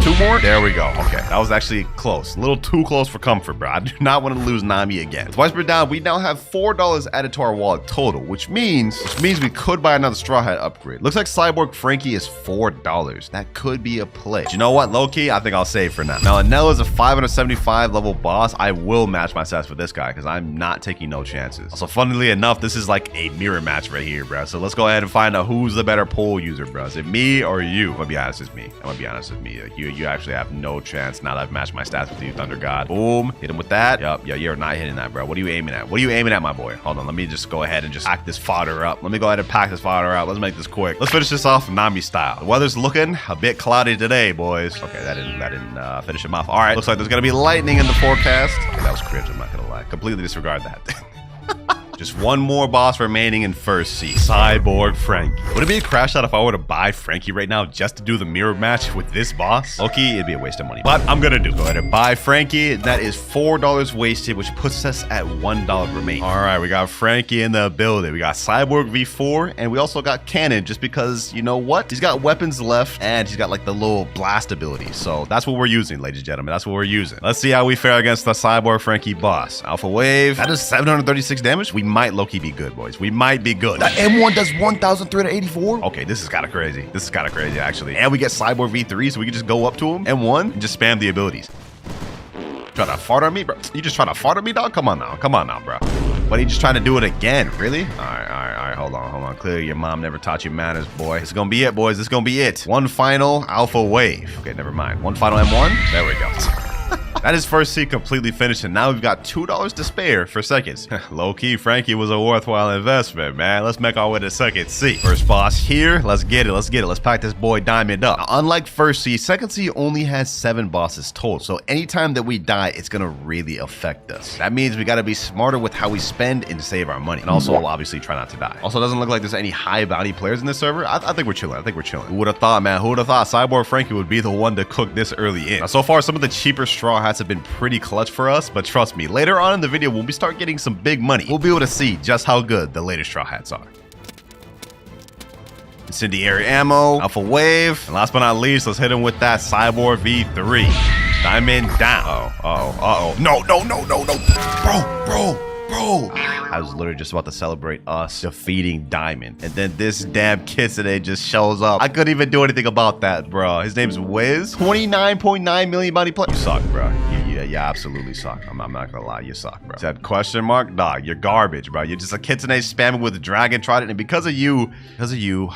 2 more. There we go. Okay, that was actually close. A little too close for comfort, bro. I do not want to lose Nami again. Twice per down, we now have $4 added to our wallet total, which means we could buy another Straw Hat upgrade. Looks like Cyborg Frankie is $4. That could be a play. But you know what? Low-key, I think I'll save for now. Now, Anel is a 575 level boss. I will match my stats with this guy because I'm not taking no chances. Also, funnily enough, this is like a mirror match right here, bro. So let's go ahead and find out who's the better pole user, bro. Is it me or you? I'm gonna be honest, it's me. I'm gonna be honest with me. You actually have no chance now that I've matched my stats with you, Thunder God. Boom. Hit him with that. Yup. Yeah, you're not hitting that, bro. What are you aiming at? What are you aiming at, my boy? Hold on. Let me just go ahead and just pack this fodder up. Let me go ahead and pack this fodder up. Let's make this quick. Let's finish this off Nami style. The weather's looking a bit cloudy today, boys. Okay, that didn't finish him off. All right. Looks like there's gonna be lightning in the forecast. Okay, that was cringe. I'm not gonna lie. Completely disregard that. Just one more boss remaining in first seat. Cyborg Frankie. Would it be a crash out if I were to buy Frankie right now just to do the mirror match with this boss? Okay, it'd be a waste of money, but I'm gonna do it. Go ahead and buy Frankie. That is $4 wasted, which puts us at $1 remaining. All right, we got Frankie in the building. We got Cyborg V4, and we also got Cannon just because, you know what? He's got weapons left, and he's got like the little blast ability. So that's what we're using, ladies and gentlemen. That's what we're using. Let's see how we fare against the Cyborg Frankie boss. Alpha Wave. That is 736 damage. We might low-key be good, boys. We might be good. That M1 does 1,384. Okay, this is kind of crazy. This is kind of crazy, actually. And we get Cyborg V3, so we can just go up to him, M1, and just spam the abilities. Trying to fart on me, bro? You just trying to fart on me, dog? Come on now, bro. But he just trying to do it again, really? All right, hold on. Clearly your mom never taught you manners, boy. This is gonna be it, boys. This is gonna be it. One final Alpha Wave. Okay, never mind. One final M1. There we go. That is first seat completely finished, and now we've got $2 to spare for seconds. Low-key, Frankie was a worthwhile investment, man. Let's make our way to second seat. First boss here. Let's get it. Let's pack this boy Diamond up. Now, unlike first seat, second seat only has 7 bosses total, so anytime that we die, it's gonna really affect us. That means we gotta be smarter with how we spend and save our money, and also obviously try not to die. Also, it doesn't look like there's any high bounty players in this server. I think we're chilling. Who would have thought, man? Who would have thought Cyborg Frankie would be the one to cook this early in? Now, so far, some of the cheaper straw hats have been pretty clutch for us, but trust me, later on in the video, when we start getting some big money, we'll be able to see just how good the latest straw hats are. Incendiary ammo, Alpha Wave, and last but not least, let's hit him with that Cyborg V3. Diamond down. No. Bro. I was literally just about to celebrate us defeating Diamond, and then this damn Kitsune just shows up. I couldn't even do anything about that, bro. His name's Wiz. 29.9 million bounty play. You suck, bro. You absolutely suck. I'm not gonna lie, you suck, bro. Said question mark? Dog, you're garbage, bro. You're just a Kitsune spamming with the Dragon Trident, and because of you,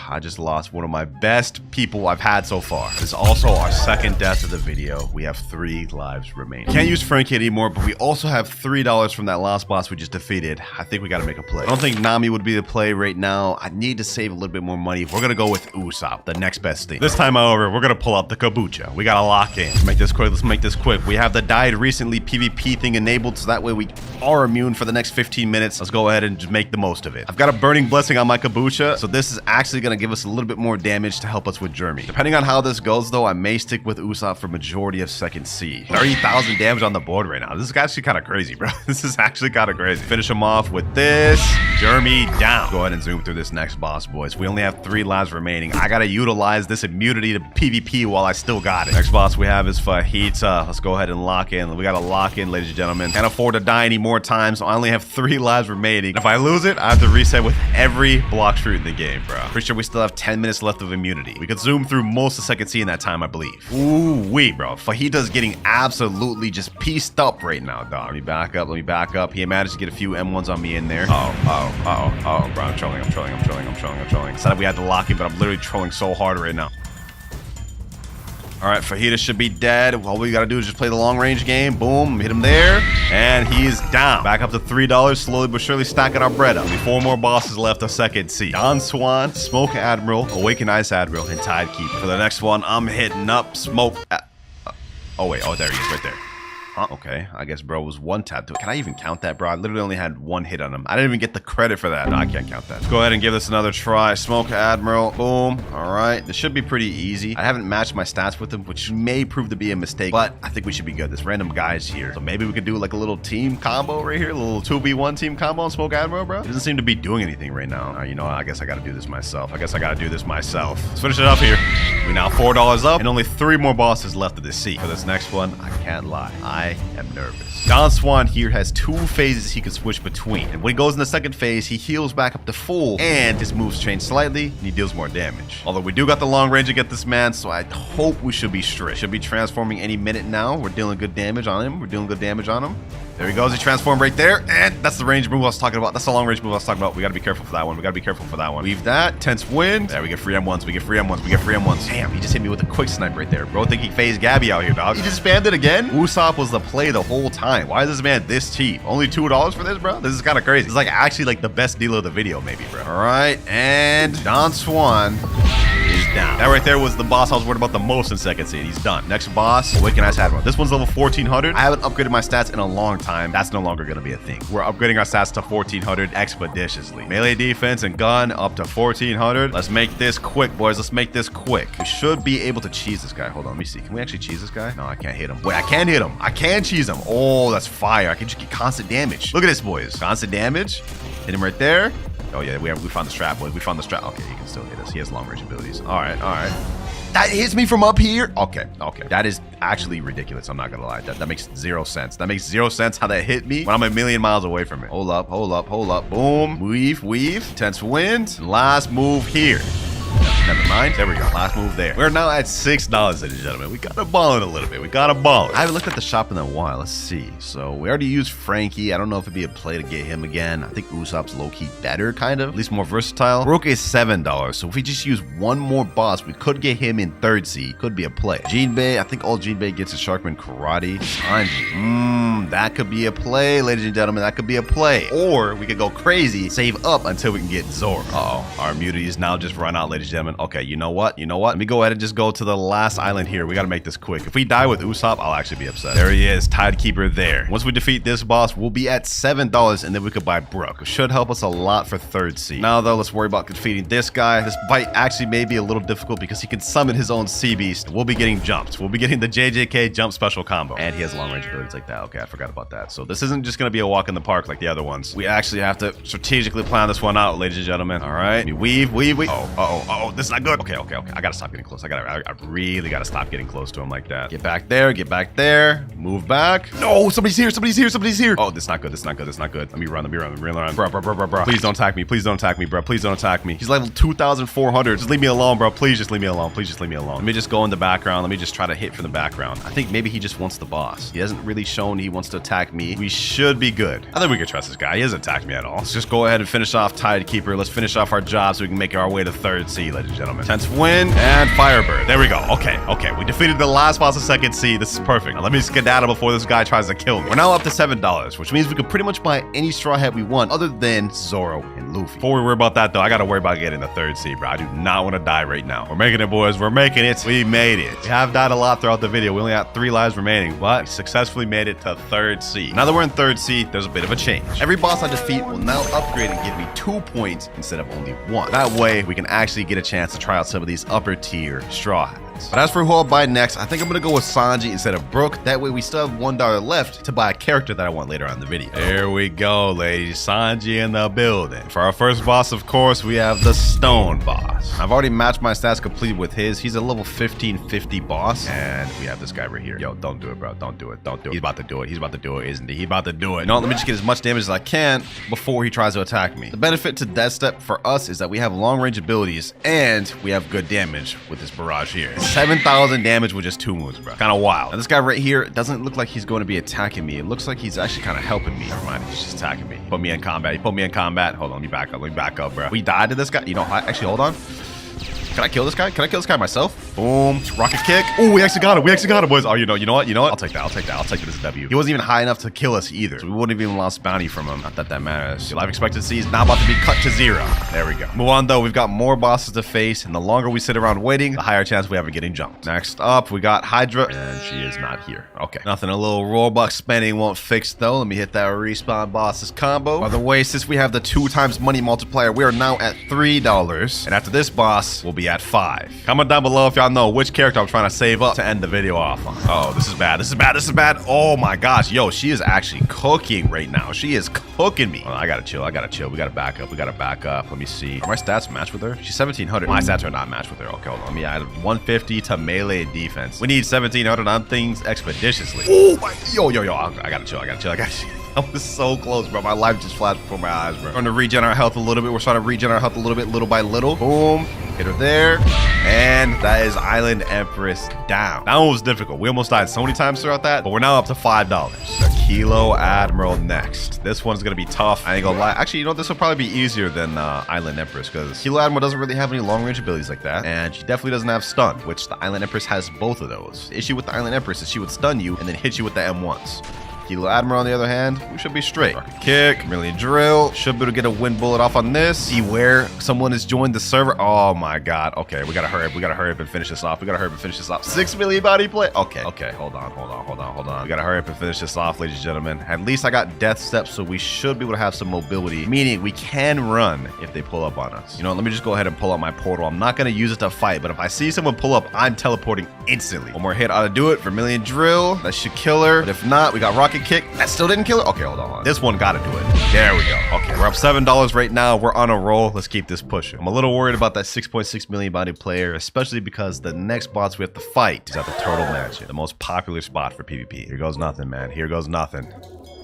I just lost one of my best people I've had so far. This is also our second death of the video. We have 3 lives remaining. Can't use Frankie anymore, but we also have $3 from that last boss we just defeated. I think we gotta make a play. I don't think Nami would be the play right now. I need to save a little bit more money. We're gonna go with Usoth, the next best thing. This time, however, we're gonna pull out the Kabucha. We gotta lock in. Let's make this quick. We have the died recently PvP thing enabled, so that way we are immune for the next 15 minutes. Let's go ahead and just make the most of it. I've got a burning blessing on my Kabucha, so this is actually gonna give us a little bit more damage to help us with Jeremy. Depending on how this goes, though, I may stick with Usoth for majority of second C. 30,000 damage on the board right now. This is actually kind of crazy, bro. This is actually kind of crazy. Finish him off with this. Jeremy down. Go ahead and zoom through this next boss, boys. We only have 3 lives remaining. I gotta utilize this immunity to PvP while I still got it. Next boss we have is Fajita. Let's go ahead and lock in. We gotta lock in, ladies and gentlemen. Can't afford to die any more times, so I only have 3 lives remaining. If I lose it, I have to reset with every Blox fruit in the game, bro. Pretty sure we still have 10 minutes left of immunity. We could zoom through most of second C in that time, I believe. Ooh-wee, bro. Fajita's getting absolutely just pieced up right now, dog. Let me back up. He managed to get a few M1s on me in there. Oh, bro. I'm trolling. Said we had to lock in, but I'm literally trolling so hard right now. All right, Fajita should be dead. All we gotta do is just play the long range game. Boom, hit him there, and he's down. Back up to $3, slowly but surely stacking our bread up. Only 4 more bosses left of second C. Don Swan, Smoke Admiral, Awaken Ice Admiral, and Tidekeeper. For the next one, I'm hitting up Smoke. Oh wait, there he is, right there. Huh? Okay, I guess bro was one tap to it. Can I even count that, bro? I literally only had one hit on him. I didn't even get the credit for that. No, I can't count that. Let's go ahead and give this another try. Smoke Admiral. Boom. All right. This should be pretty easy. I haven't matched my stats with him, which may prove to be a mistake, but I think we should be good. This random guy's here. So maybe we could do like a little team combo right here. A little 2v1 team combo on Smoke Admiral, bro. He doesn't seem to be doing anything right now. You know what? I guess I got to do this myself. Let's finish it up here. We now $4 up and only 3 more bosses left of this seat. For this next one, I can't lie. I am nervous. Don Swan here has 2 phases he can switch between. And when he goes in the second phase, he heals back up to full and his moves change slightly and he deals more damage. Although we do got the long range to get this man, so I hope we should be straight. Should be transforming any minute now. We're dealing good damage on him. There he goes. He transformed right there. And that's the range move I was talking about. That's the long range move I was talking about. We got to be careful for that one. Weave that. Tense wind. There, we get free M1s. Damn, he just hit me with a quick snipe right there. Bro, think he phased Gabby out here, dog. He just spammed it again. Usoth was the play the whole time. Why is this man this cheap? Only $2 for this, bro? This is kind of crazy. This is like actually like the best deal of the video, maybe, bro. All right. And Don Swan is down. That right there was the boss I was worried about the most in second seed. He's done. Next boss, Awaken Ice Admiral. This one's level 1400. I haven't upgraded my stats in a long time. That's no longer going to be a thing. We're upgrading our stats to 1400 expeditiously. Melee defense and gun up to 1400. Let's make this quick, boys. Let's make this quick. We should be able to cheese this guy. Hold on, let me see. Can we actually cheese this guy? No, I can't hit him. Wait, I can hit him. I can cheese him. Oh, that's fire. I can just get constant damage. Look at this, boys. Constant damage. Hit him right there. Oh yeah, we found the strap, boys. We found the strap. Okay, he can still hit us. He has long range abilities. All right. That hits me from up here. Okay. That is actually ridiculous. I'm not gonna lie. That makes 0 sense. That makes 0 sense how that hit me when I'm a million miles away from it. Hold up. Boom. Weave. Tense wind. Last move here. Never mind. There we go. Last move there. We're now at $6, ladies and gentlemen. We got to ball it a little bit. I haven't looked at the shop in a while. Let's see. So we already used Frankie. I don't know if it'd be a play to get him again. I think Usopp's low-key better, kind of. At least more versatile. Brook is $7. So if we just use one more boss, we could get him in third seed. Could be a play. Jinbei. I think all Jinbei gets is Sharkman Karate. Sanji. That could be a play, ladies and gentlemen. That could be a play. Or we could go crazy, save up until we can get Zoro. Our immunity is now just run out, ladies and gentlemen. Okay, you know what? Let me go ahead and just go to the last island here. We got to make this quick. If we die with Usopp, I'll actually be upset. There he is, Tidekeeper there. Once we defeat this boss, we'll be at $7 and then we could buy Brook. It should help us a lot for third seed. Now though, let's worry about defeating this guy. This fight actually may be a little difficult because he can summon his own sea beast. We'll be getting jumps. We'll be getting the JJK jump special combo. And he has long range abilities like that. Okay, I forgot about that. So this isn't just going to be a walk in the park like the other ones. We actually have to strategically plan this one out, ladies and gentlemen. All right. Weave. Oh, this is not good. Okay. I gotta stop getting close. I really gotta stop getting close to him like that. Get back there. Move back. No, somebody's here. Oh, this is not good. Let me run. Bro. Please don't attack me, bro. Please don't attack me. He's level 2,400. Just leave me alone, bro. Please just leave me alone. Let me just go in the background. Let me just try to hit from the background. I think maybe he just wants the boss. He hasn't really shown he wants to attack me. We should be good. I think we can trust this guy. He hasn't attacked me at all. Let's just go ahead and finish off Tidekeeper. Let's finish off our job so we can make our way to third seed, ladies and gentlemen. Tense wind and Firebird. There we go. Okay. We defeated the last boss of second seed. This is perfect. Now let me skedaddle before this guy tries to kill me. We're now up to $7, which means we can pretty much buy any Straw Hat we want other than Zoro and Luffy. Before we worry about that though, I gotta worry about getting the third seed, bro. I do not want to die right now. We're making it, boys. We're making it. We made it. We have died a lot throughout the video. We only have 3 lives remaining, but we successfully made it to third seed. Now that we're in third seed, there's a bit of a change. Every boss I defeat will now upgrade and give me 2 points instead of only 1. That way, we can actually get a chance to try out some of these upper tier Straw Hats. But as for who I'll buy next, I think I'm gonna go with Sanji instead of Brook. That way we still have $1 left to buy a character that I want later on in the video. There we go, ladies. Sanji in the building. For our first boss, of course, we have the Stone Boss. I've already matched my stats complete with his. He's a level 1550 boss. And we have this guy right here. Yo, don't do it, bro. Don't do it. He's about to do it, isn't he? He's about to do it. No, let me just get as much damage as I can before he tries to attack me. The benefit to Death Step for us is that we have long range abilities and we have good damage with this barrage here. 7,000 damage with just 2 moves, bro. Kind of wild. Now, this guy right here doesn't look like he's going to be attacking me. It looks like he's actually kind of helping me. Never mind, he's just attacking me. Put me in combat. Hold on, let me back up, bro. We died to this guy. You know, actually, hold on. Can I kill this guy? Can I kill this guy myself? Boom. Rocket kick. Oh, we actually got it. We actually got it, boys. Oh, you know what? I'll take that. I'll take that. I'll take it as a W. He wasn't even high enough to kill us either. So we wouldn't have even lost bounty from him. Not that that matters. Your life expectancy is now about to be cut to 0. There we go. Move on, though. We've got more bosses to face, and the longer we sit around waiting, the higher chance we have of getting jumped. Next up, we got Hydra, and she is not here. Okay. Nothing a little Robux spending won't fix, though. Let me hit that respawn bosses combo. By the way, since we have the 2x money multiplier, we are now at $3. And after this boss, we'll be at 5. Comment down below if y'all know which character I'm trying to save up to end the video off on. Oh, this is bad. This is bad. This is bad. Oh my gosh. Yo, she is actually cooking right now. She is cooking me. Oh, I gotta chill. I gotta chill. We gotta back up. We gotta back up. Let me see. Are my stats matched with her? She's 1700. My stats are not matched with her. Okay, hold on. Let me add 150 to melee and defense. We need 1700 on things expeditiously. Oh my. Yo. I gotta chill. I gotta chill. I was so close, bro. My life just flashed before my eyes, bro. We're trying to regen our health a little bit. We're trying to regen our health a little bit, little by little. Boom. Hit her there. And that is Island Empress down. That one was difficult. We almost died so many times throughout that, but we're now up to $5. The Kilo Admiral next. This one's gonna be tough. I ain't gonna lie. Actually, you know, this will probably be easier than Island Empress, because Kilo Admiral doesn't really have any long-range abilities like that, and she definitely doesn't have stun, which the Island Empress has both of those. The issue with the Island Empress is she would stun you and then hit you with the M1s. Kilo Admiral, on the other hand, we should be straight. Rocket kick, Chameleon drill. Should be able to get a wind bullet off on this. See where someone has joined the server. Oh my god. Okay, we gotta hurry up. We gotta hurry up and finish this off. We gotta hurry up and finish this off. 6 million body play. Okay. Hold on. We gotta hurry up and finish this off, ladies and gentlemen. At least I got death steps, so we should be able to have some mobility. Meaning we can run if they pull up on us. You know, let me just go ahead and pull out my portal. I'm not gonna use it to fight, but if I see someone pull up, I'm teleporting instantly. One more hit ought to do it. Vermilion drill. That should kill her. But if not, we got rocket kick. That still didn't kill her. Okay, hold on. This one gotta do it. There we go. Okay, we're up $7 right now. We're on a roll. Let's keep this pushing. I'm a little worried about that 6.6 million body player, especially because the next boss we have to fight is at the Turtle Mansion, the most popular spot for PvP. Here goes nothing, man. Here goes nothing.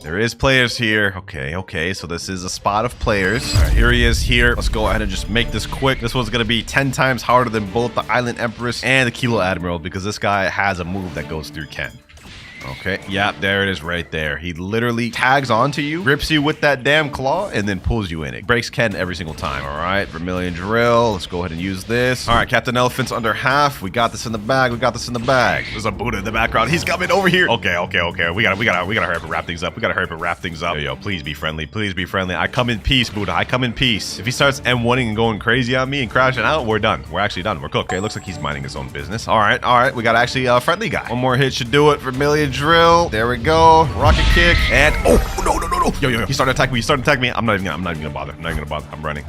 There is players here. Okay. So this is a spot of players. All right, here he is here. Let's go ahead and just make this quick. This one's going to be 10 times harder than both the Island Empress and the Kilo Admiral, because this guy has a move that goes through Ken. Okay, yeah, there it is right there. He literally tags onto you, grips you with that damn claw, and then pulls you in. It breaks Ken every single time. All right, Vermilion drill. Let's go ahead and use this. All right, Captain Elephant's under half. We got this in the bag. There's a Buddha in the background. He's coming over here. Okay. We gotta hurry up and wrap things up. Yo, please be friendly. I come in peace, Buddha. I come in peace. If he starts M1ing and going crazy on me and crashing out, we're done. We're actually done. We're cooked. Okay, looks like he's minding his own business. All right. We got actually a friendly guy. One more hit should do it. Vermilion drill. There we go. Rocket kick. And oh no. Yo. He started attacking me. I'm not even gonna bother. I'm running.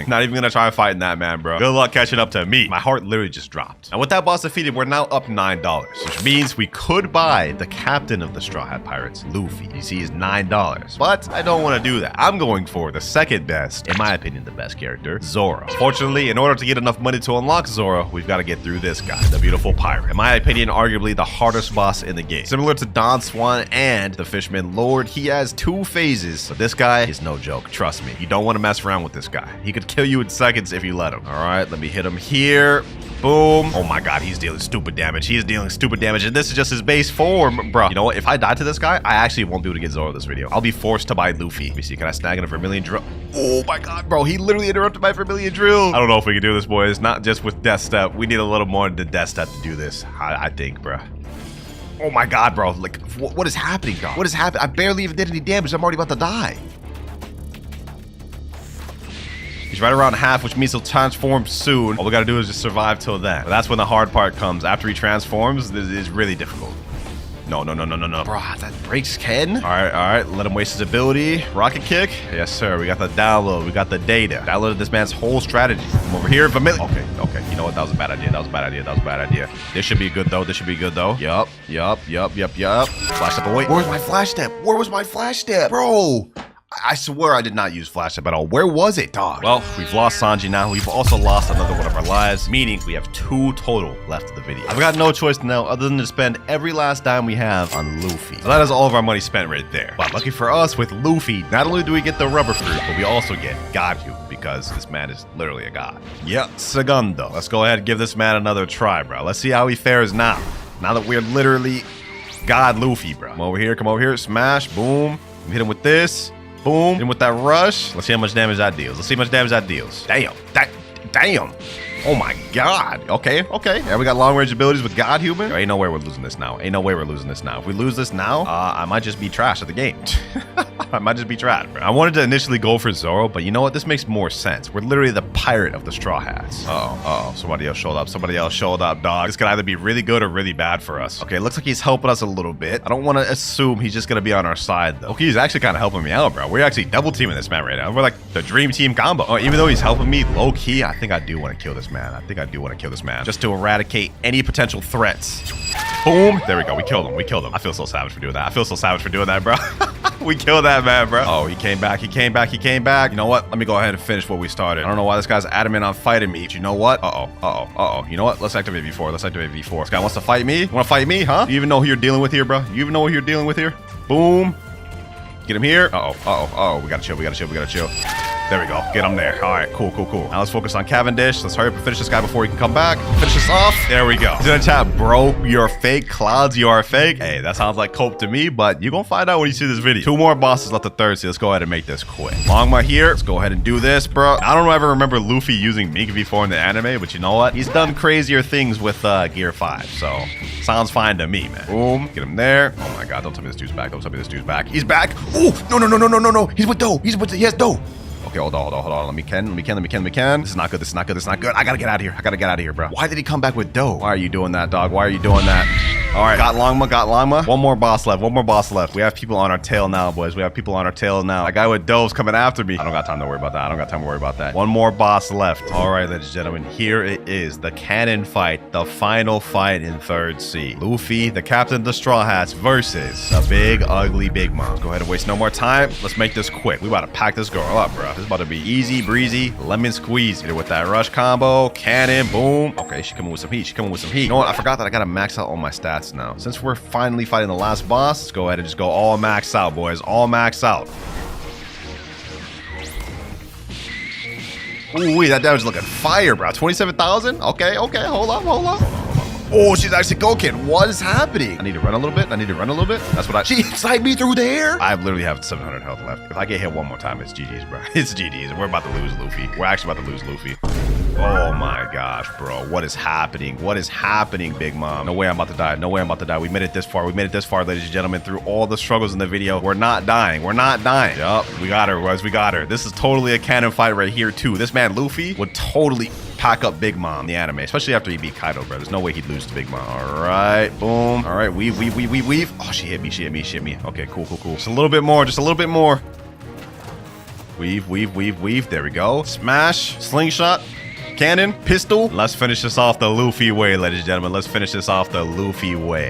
Not even gonna try and fight that man, bro. Good luck catching up to me. My heart literally just dropped. And with that boss defeated, we're now up $9, which means we could buy the captain of the Straw Hat Pirates, Luffy. You see, he's $9. But I don't want to do that. I'm going for the second best, in my opinion, the best character, Zoro. Fortunately, in order to get enough money to unlock Zoro, we've got to get through this guy, the beautiful pirate. In my opinion, arguably the hardest boss in the game. Similar to Don Swan and the Fishman Lord, he has 2 phases, but this guy is no joke. Trust me, you don't want to mess around with this guy. He could kill you in seconds if you let him. All right, let me hit him here. Boom. Oh my god, he's dealing stupid damage. He is dealing stupid damage, and this is just his base form, bro. You know what? If I die to this guy, I actually won't be able to get Zoro this video. I'll be forced to buy Luffy. Let me see. Can I snag in a Vermilion drill? Oh my god, bro. He literally interrupted my Vermilion drill. I don't know if we can do this, boys. Not just with Death Step. We need a little more than Death Step to do this, I think, bro. Oh my god, bro. Like, what is happening, God? What is happening? I barely even did any damage. I'm already about to die. He's right around half, which means he'll transform soon. All we gotta do is just survive till then. But that's when the hard part comes. After he transforms, this is really difficult. No. Bro, that breaks Ken. All right. Let him waste his ability. Rocket kick. Yes, sir. We got the download. We got the data. Downloaded this man's whole strategy. Come over here. Vermilion. Okay. You know what? That was a bad idea. This should be good, though. Yup. Flash step away. Where's my flash step? Bro. I swear I did not use flash step at all. Where was it, dog? Well, we've lost Sanji now. We've also lost another one of our lives, meaning we have 2 total left of the video. I've got no choice now other than to spend every last dime we have on Luffy. So that is all of our money spent right there. But lucky for us, with Luffy, not only do we get the rubber fruit, but we also get Godhu, because this man is literally a god. Yeah, segundo. Let's go ahead and give this man another try, bro. Let's see how he fares now. Now that we're literally God Luffy, bro. Come over here. Smash. Boom. Hit him with this. Boom. And with that rush, let's see how much damage that deals. Damn. Oh my god. Okay. And we got long range abilities with God Human. Ain't no way we're losing this now. If we lose this now, I might just be trash at the game. I might just be trash, bro. I wanted to initially go for Zoro, but you know what? This makes more sense. We're literally the pirate of the Straw Hats. Uh-oh. Somebody else showed up, dog. This could either be really good or really bad for us. Okay, looks like he's helping us a little bit. I don't want to assume he's just going to be on our side, though. Okay, he's actually kind of helping me out, bro. We're actually double teaming this man right now. We're like the dream team combo. Oh, even though he's helping me low key, I think I do want to kill this man. Just to eradicate any potential threats. Boom. There we go. We killed him. I feel so savage for doing that. Bro. We killed that man, bro. Oh, he came back. You know what? Let me go ahead and finish what we started. I don't know why this guy's adamant on fighting me. But you know what? Uh-oh. You know what? Let's activate V4. This guy wants to fight me. You want to fight me, huh? You even know who you're dealing with here, bro? Boom. Get him here. Uh-oh. We gotta chill. There we go. Get him there. All right, cool. Now let's focus on Cavendish. Let's hurry up and finish this guy before he can come back. Finish this off. There we go. He's in the chat, bro. You're fake. Clouds, you are fake. Hey, that sounds like cope to me, but you're gonna find out when you see this video. 2 more bosses left the third, so let's go ahead and make this quick. Longma here. Let's go ahead and do this, bro. I don't ever remember Luffy using Mika before in the anime, but you know what? He's done crazier things with Gear 5, so sounds fine to me, man. Boom. Get him there. Oh my god, don't tell me this dude's back. He's back. Oh, no. He's with Doe. He has Doe. Okay, hold on. Let me can. This is not good. I gotta get out of here, bro. Why did he come back with Doe? Why are you doing that, dog? All right, got Longma. One more boss left. We have people on our tail now, boys. That guy with Doe's coming after me. I don't got time to worry about that. One more boss left. All right, ladies and gentlemen, here it is. The cannon fight. The final fight in 3rd Sea. Luffy, the captain of the Straw Hats, versus the big, ugly Big Mom. Go ahead and waste no more time. Let's make this quick. We about to pack this girl up, bro. This is about to be easy breezy, lemon squeeze. Hit her with that rush combo, cannon, boom. Okay, she's coming with some heat. You know what? I forgot that I gotta max out all my stats now. Since we're finally fighting the last boss, let's go ahead and just go all max out, boys. All max out. Ooh, that damage is looking fire, bro. 27,000? Okay, hold on. Oh, she's actually Goken. What is happening? I need to run a little bit. That's what she sniped me through the air. I literally have 700 health left. If I get hit one more time, it's GG's, bro. It's GG's. We're about to lose Luffy. Oh my gosh, bro. What is happening, Big Mom? No way I'm about to die. We made it this far, ladies and gentlemen. Through all the struggles in the video, we're not dying. Yup, we got her, boys. This is totally a cannon fight right here, too. This man, Luffy, would totally pack up Big Mom in the anime, especially after he beat Kaido, bro. There's no way he'd lose to Big Mom. All right, boom. All right, weave. Oh, she hit me. Okay, cool. Just a little bit more. Weave. There we go. Smash, slingshot, cannon, pistol. Let's finish this off the Luffy way, ladies and gentlemen.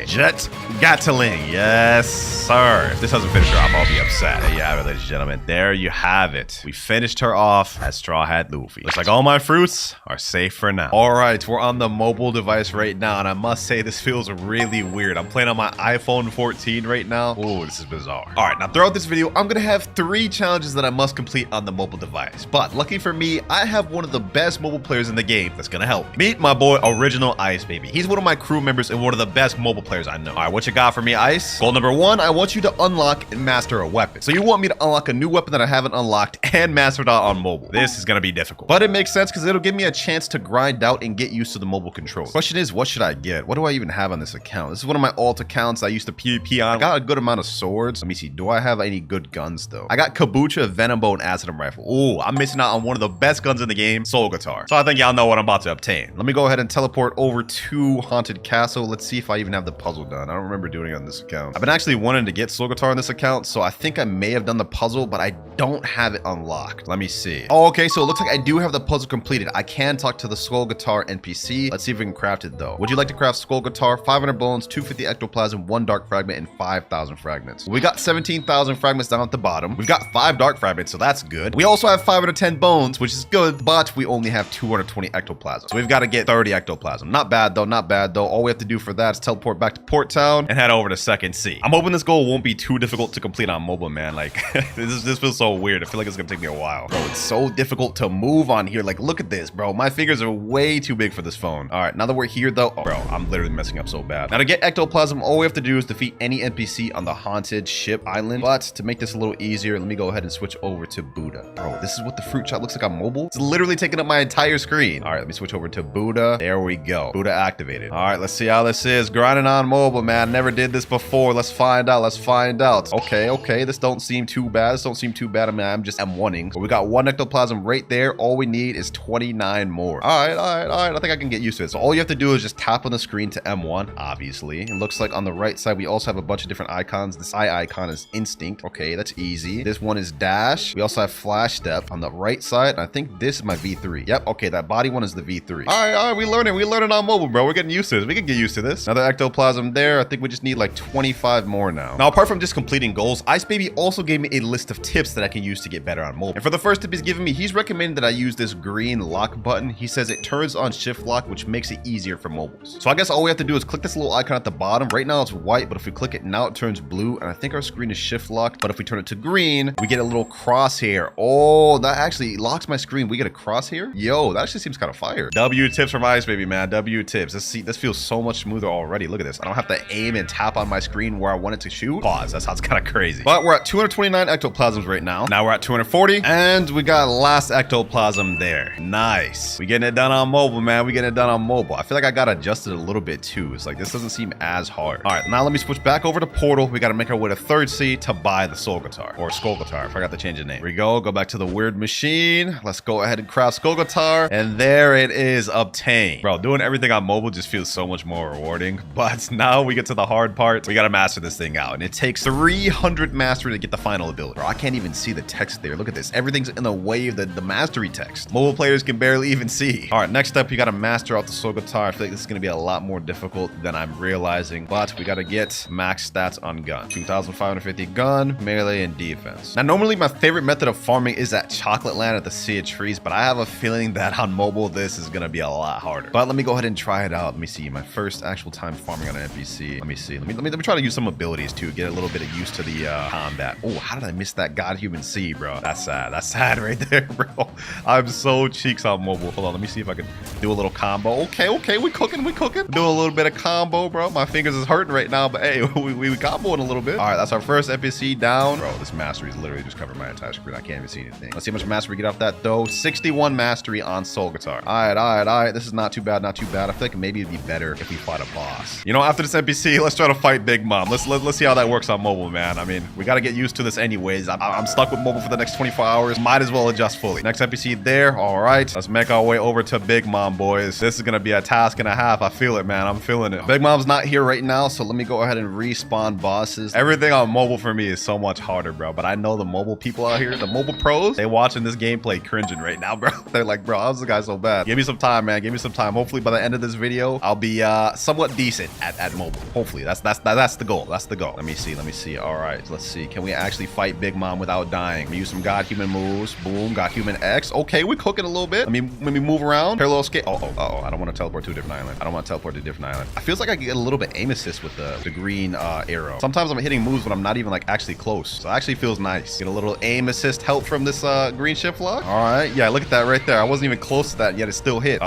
Jet Gatling. Yes, sir. If this doesn't finish her off, I'll be upset. There you have it, ladies and gentlemen. There you have it. We finished her off as Straw Hat Luffy. Looks like all my fruits are safe for now. All right, we're on the mobile device right now, and I must say this feels really weird. I'm playing on my iPhone 14 right now. Oh, this is bizarre. All right, now throughout this video, I'm gonna have 3 challenges that I must complete on the mobile device. But lucky for me, I have one of the best mobile players in the game that's gonna help me. Meet my boy Original Ice, baby. He's one of my crew members and one of the best mobile players I know. All right, what you got for me, Ice? Goal number 1, I want you to unlock and master a weapon. So you want me to unlock a new weapon that I haven't unlocked and mastered out on mobile. This is gonna be difficult, but it makes sense because it'll give me a chance to grind out and get used to the mobile controls. Question is, what should I get? What do I even have on this account? This is one of my alt accounts I used to PvP on. I got a good amount of swords. Let me see. Do I have any good guns though? I got Kabucha, Venom Bow, and Acid Rifle. Oh, I'm missing out on one of the best guns in the game, Soul Guitar. So I think y'all know what I'm about to obtain. Let me go ahead and teleport over to Haunted Castle. Let's see if I even have the puzzle done. I don't remember doing it on this account. I've been actually wanting to get Soul Guitar on this account, so I think I may have done the puzzle, but I don't have it unlocked. Let me see. Oh, okay, so it looks like I do have the puzzle completed. I can talk to the Skull Guitar NPC. Let's see if we can craft it though. Would you like to craft Skull Guitar? 500 bones, 250 ectoplasm, 1 dark fragment, and 5,000 fragments. We got 17,000 fragments down at the bottom. We've got 5 dark fragments, so that's good. We also have 510 bones, which is good, but we only have 220 ectoplasm. So we've got to get 30 ectoplasm. Not bad though, not bad though. All we have to do for that is teleport back to Port Town and head over to 2nd Sea. I'm hoping this goal won't be too difficult to complete on mobile, man. Like, this feels so weird. I feel like it's gonna take me a while. Bro, it's so difficult to move on here. Like, look at this, bro. My fingers are way too big for this phone. All right, now that we're here though, oh, bro, I'm literally messing up so bad. Now to get ectoplasm, all we have to do is defeat any NPC on the haunted ship island. But to make this a little easier, let me go ahead and switch over to Buddha. Bro, this is what the fruit shop looks like on mobile. It's literally taking up my entire screen. screen. All right, let me switch over to Buddha. There we go. Buddha activated. All right, let's see how this is. Grinding on mobile, man. Never did this before. Let's find out. Let's find out. Okay. This don't seem too bad. I mean, I'm just M1ing. But we got 1 ectoplasm right there. All we need is 29 more. All right. I think I can get used to it. So all you have to do is just tap on the screen to M1, obviously. It looks like on the right side, we also have a bunch of different icons. This eye icon is instinct. Okay, that's easy. This one is dash. We also have flash step on the right side. I think this is my V3. Yep. Okay, that body one is the V3. All right. We learning on mobile, bro. We're getting used to this. We can get used to this. Another ectoplasm there. I think we just need like 25 more now. Now, apart from just completing goals, Ice Baby also gave me a list of tips that I can use to get better on mobile. And for the first tip he's giving me, he's recommending that I use this green lock button. He says it turns on shift lock, which makes it easier for mobiles. So I guess all we have to do is click this little icon at the bottom. Right now it's white, but if we click it now, it turns blue. And I think our screen is shift locked. But if we turn it to green, we get a little crosshair. Oh, that actually locks my screen. We get a crosshair. Yo, that actually seems kind of fire. W tips from Ice Baby, man. W tips. This feels so much smoother already. Look at this. I don't have to aim and tap on my screen where I want it to shoot. Pause. That sounds kind of crazy. But we're at 229 ectoplasms right now. Now we're at 240. And we got last ectoplasm there. Nice. We getting it done on mobile, man. We getting it done on mobile. I feel like I got adjusted a little bit too. It's like this doesn't seem as hard. All right, now let me switch back over to Portal. We got to make our way to 3rd C to buy the soul guitar or skull guitar. I forgot to change the name. Here we go. Go back to the weird machine. Let's go ahead and craft skull guitar. And there it is, obtained. Bro, doing everything on mobile just feels so much more rewarding. But now we get to the hard part. We got to master this thing out. And it takes 300 mastery to get the final ability. Bro, I can't even see the text there. Look at this. Everything's in the way of the mastery text. Mobile players can barely even see. All right, next up, you got to master out the soul guitar. I feel like this is going to be a lot more difficult than I'm realizing. But we got to get max stats on gun. 2,550 gun, melee, and defense. Now, normally my favorite method of farming is at Chocolate Land at the Sea of Trees, but I have a feeling that on mobile, this is going to be a lot harder. But let me go ahead and try it out. Let me see. My first actual time farming on an NPC. Let me see. Let me try to use some abilities too. Get a little bit of used to the combat. Oh, how did I miss that God Human Sea, bro? That's sad. That's sad right there, bro. I'm so cheeks on mobile. Hold on. Let me see if I can do a little combo. Okay. We cooking. Doing a little bit of combo, bro. My fingers is hurting right now, but hey, we comboing a little bit. All right, that's our first NPC down. Bro, this mastery is literally just covering my entire screen. I can't even see anything. Let's see how much mastery we get off that though. 61 mastery on soul guitar. All right. This is not too bad. I feel like maybe it'd be better if we fought a boss. You know, after this NPC, let's try to fight Big Mom. Let's see how that works on mobile, man. I mean, we got to get used to this anyways. I'm stuck with mobile for the next 24 hours. Might as well adjust fully. Next NPC there. All right, let's make our way over to Big Mom, boys. This is gonna be a task and a half. I feel it, man. I'm feeling it. Big Mom's not here right now, so let me go ahead and respawn bosses. Everything on mobile for me is so much harder, bro. But I know the mobile people out here, the mobile pros, they watching this gameplay cringing right now, bro. They're like, bro, how's the guy so bad? Give me some time, man. Give me some time. Hopefully by the end of this video, I'll be somewhat decent at mobile. Hopefully, that's the goal. That's the goal. Let me see. All right, let's see. Can we actually fight Big Mom without dying? We use some God Human moves. Boom, got Human X. Okay, we're cooking a little bit. Let me move around. Parallel escape. I don't want to teleport to a different island. I feels like I get a little bit aim assist with the green arrow. Sometimes I'm hitting moves when I'm not even like actually close. So it actually feels nice. Get a little aim assist help from this green shift lock. All right, yeah, look at that right there. I wasn't even close to that yet. It still hit.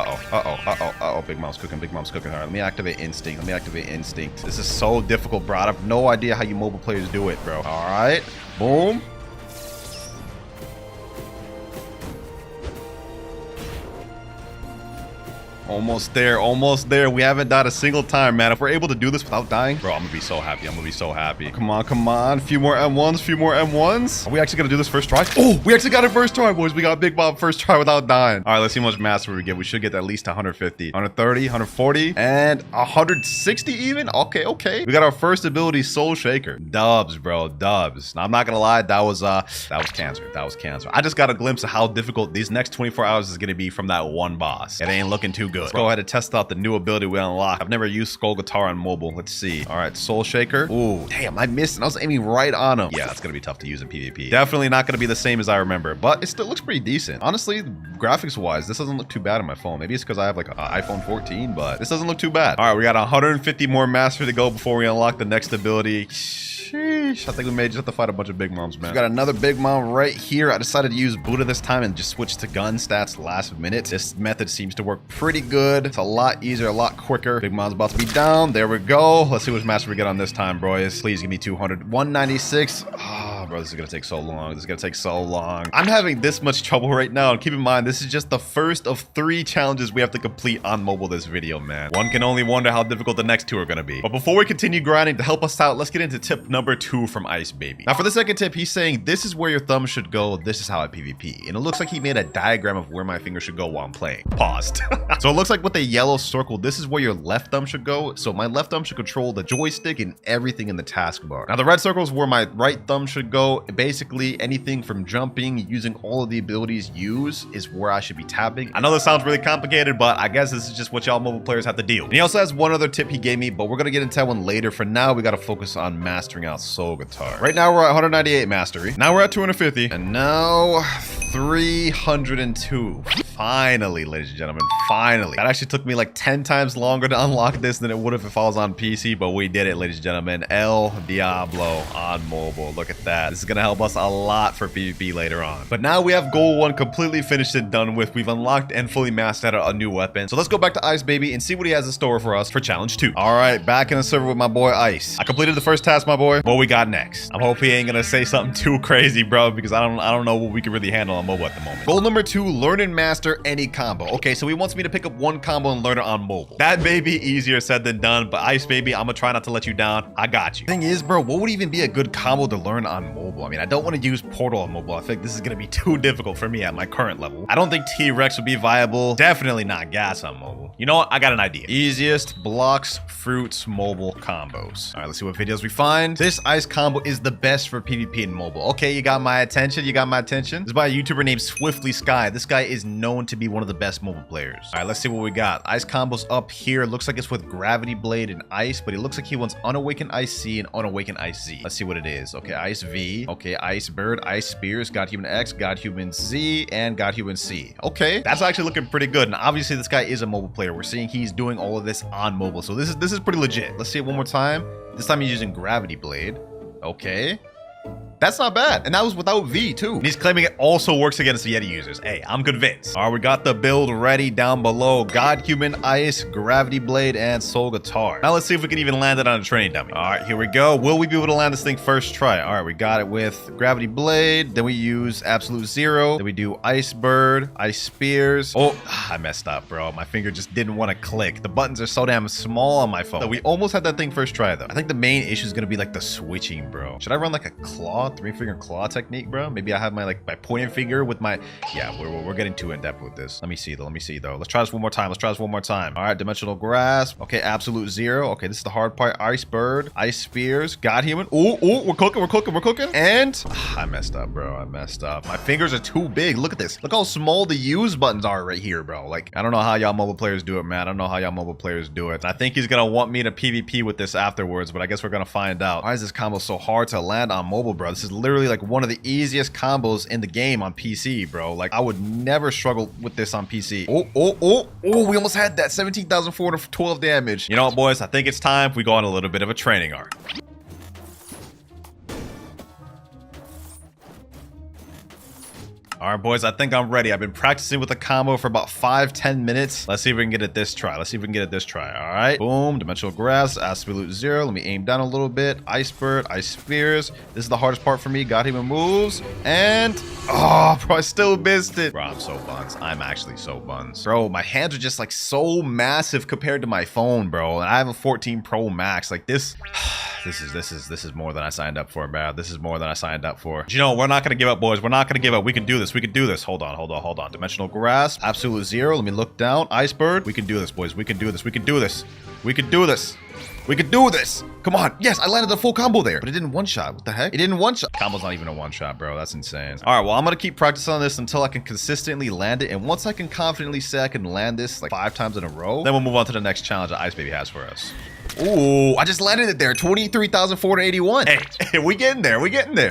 Big Mom's cooking. All right, let me activate instinct. This is so difficult, bro. I have no idea how you mobile players do it, bro. All right, boom. Almost there. We haven't died a single time, man. If we're able to do this without dying, bro, I'm gonna be so happy. Come on. A few more M1s. Are we actually gonna do this first try? Oh, we actually got it first try, boys. We got Big Bob first try without dying. All right, let's see how much mastery we get. We should get at least 150, 130, 140, and 160 even. Okay. We got our first ability, Soul Shaker. Dubs, bro, dubs. Now, I'm not gonna lie, that was cancer. I just got a glimpse of how difficult these next 24 hours is gonna be from that one boss. It ain't looking too good. Let's go ahead and test out the new ability we unlocked. I've never used Skull Guitar on mobile. Let's see. All right, Soul Shaker. Ooh, damn, I missed and I was aiming right on him. Yeah, that's gonna be tough to use in PvP. Definitely not gonna be the same as I remember, but it still looks pretty decent. Honestly, graphics wise, this doesn't look too bad on my phone. Maybe it's because I have like an iPhone 14, but this doesn't look too bad. All right, we got 150 more mastery to go before we unlock the next ability. Sheesh. I think we may just have to fight a bunch of Big Moms, man. We got another Big Mom right here. I decided to use Buddha this time and just switch to gun stats last minute. This method seems to work pretty good. It's a lot easier, a lot quicker. Big Mom's about to be down. There we go. Let's see what mastery we get on this time, boys. Please give me 200. 196. Oh, bro, this is gonna take so long. This is gonna take so long. I'm having this much trouble right now. And keep in mind, this is just the first of 3 challenges we have to complete on mobile this video, man. One can only wonder how difficult the next 2 are gonna be. But before we continue grinding, to help us out, let's get into tip number 2 from Ice Baby. Now, for the second tip, he's saying this is where your thumb should go. This is how I PvP. And it looks like he made a diagram of where my finger should go while I'm playing. Paused. So it looks like with the yellow circle, this is where your left thumb should go. So my left thumb should control the joystick and everything in the taskbar. Now, the red circle is where my right thumb should go. Basically, anything from jumping, using all of the abilities use is where I should be tapping. I know this sounds really complicated, but I guess this is just what y'all mobile players have to deal. And he also has one other tip he gave me, but we're gonna get into that one later. For now, we gotta focus on mastering out soul guitar. Right now, we're at 198 mastery. Now we're at 250. And now 302. Finally, ladies and gentlemen, finally. That actually took me like 10 times longer to unlock this than it would if I was on PC, but we did it, ladies and gentlemen. El Diablo on mobile. Look at that. This is gonna help us a lot for PvP later on. But now we have goal 1 completely finished and done with. We've unlocked and fully mastered a new weapon. So let's go back to Ice Baby and see what he has in store for us for challenge 2. All right, back in the server with my boy Ice. I completed the first task, my boy. What we got next? I'm hoping he ain't gonna say something too crazy, bro, because I don't know what we can really handle on mobile at the moment. Goal number 2, learn and master any combo. Okay, so he wants me to pick up 1 combo and learn it on mobile. That may be easier said than done, but Ice Baby, I'm gonna try not to let you down. I got you. Thing is, bro, what would even be a good combo to learn on mobile? I mean, I don't want to use Portal on mobile. I think this is gonna be too difficult for me at my current level. I don't think T-Rex would be viable. Definitely not Gas on mobile. You know what? I got an idea. Easiest Blox fruits mobile combos. All right, let's see what videos we find. This ice combo is the best for PvP in mobile. Okay, you got my attention. You got my attention. This is by a YouTuber named Swiftly Sky. This guy is known to be one of the best mobile players. All right, let's see what we got. Ice combos up here. Looks like it's with Gravity Blade and Ice, but it looks like he wants Unawakened Ice C and Unawakened Ice Z. Let's see what it is. Okay, Ice V. Okay, Ice Bird, Ice Spears, God Human X, God Human Z, and God Human C. Okay, that's actually looking pretty good. And obviously, this guy is a mobile player. We're seeing he's doing all of this on mobile, so this is pretty legit. Let's see it one more time. This time he's using Gravity Blade. Okay. That's not bad. And that was without V too. And he's claiming it also works against the Yeti users. Hey, I'm convinced. All right, we got the build ready down below. God Human Ice, Gravity Blade, and Soul Guitar. Now let's see if we can even land it on a training dummy. All right, here we go. Will we be able to land this thing first try? All right, we got it with Gravity Blade. Then we use Absolute Zero. Then we do Ice Bird, Ice Spears. Oh, I messed up, bro. My finger just didn't want to click. The buttons are so damn small on my phone. So we almost had that thing first try though. I think the main issue is going to be like the switching, bro. Should I run like a claw? 3-finger claw technique, bro? Maybe I have my my pointing finger with my we're getting too in depth with this. Let me see though. Let's try this one more time. All right, Dimensional Grasp. Okay, Absolute Zero. Okay, this is the hard part. Ice Bird, Ice Spears, God Human. Ooh, we're cooking. And I messed up, bro. I messed up. My fingers are too big. Look at this. Look how small the use buttons are right here, bro. Like, I don't know how y'all mobile players do it, man. I don't know how y'all mobile players do it. And I think he's gonna want me to PvP with this afterwards, but I guess we're gonna find out. Why is this combo so hard to land on mobile, bro? This is literally like one of the easiest combos in the game on PC, bro. Like, I would never struggle with this on PC. Oh, we almost had that. 17,412 damage. You know what, boys? I think it's time we go on a little bit of a training arc. All right, boys, I think I'm ready. I've been practicing with the combo for about 5-10 minutes. Let's see if we can get it this try. All right, boom, Dimensional Grasp, Absolute Zero. Let me aim down a little bit. Ice Bird, Ice Spears. This is the hardest part for me. God Human moves. And, oh, bro, I still missed it. Bro, I'm so buns. I'm actually so buns. Bro, my hands are just like so massive compared to my phone, bro. And I have a 14 Pro Max. Like this... This is more than I signed up for, man. This is more than I signed up for. You know, we're not gonna give up, boys. We're not gonna give up. We can do this. Hold on. Dimensional Grasp, Absolute Zero. Let me look down. Ice Bird. We can do this, boys. We can do this. Come on. Yes, I landed the full combo there, but it didn't one-shot. What the heck? It didn't one-shot. Combo's not even a one-shot, bro. That's insane. All right, well, I'm gonna keep practicing on this until I can consistently land it, and once I can confidently say I can land this like 5 times in a row, then we'll move on to the next challenge that Ice Baby has for us. Ooh, I just landed it there. 23,481. Hey, we getting there.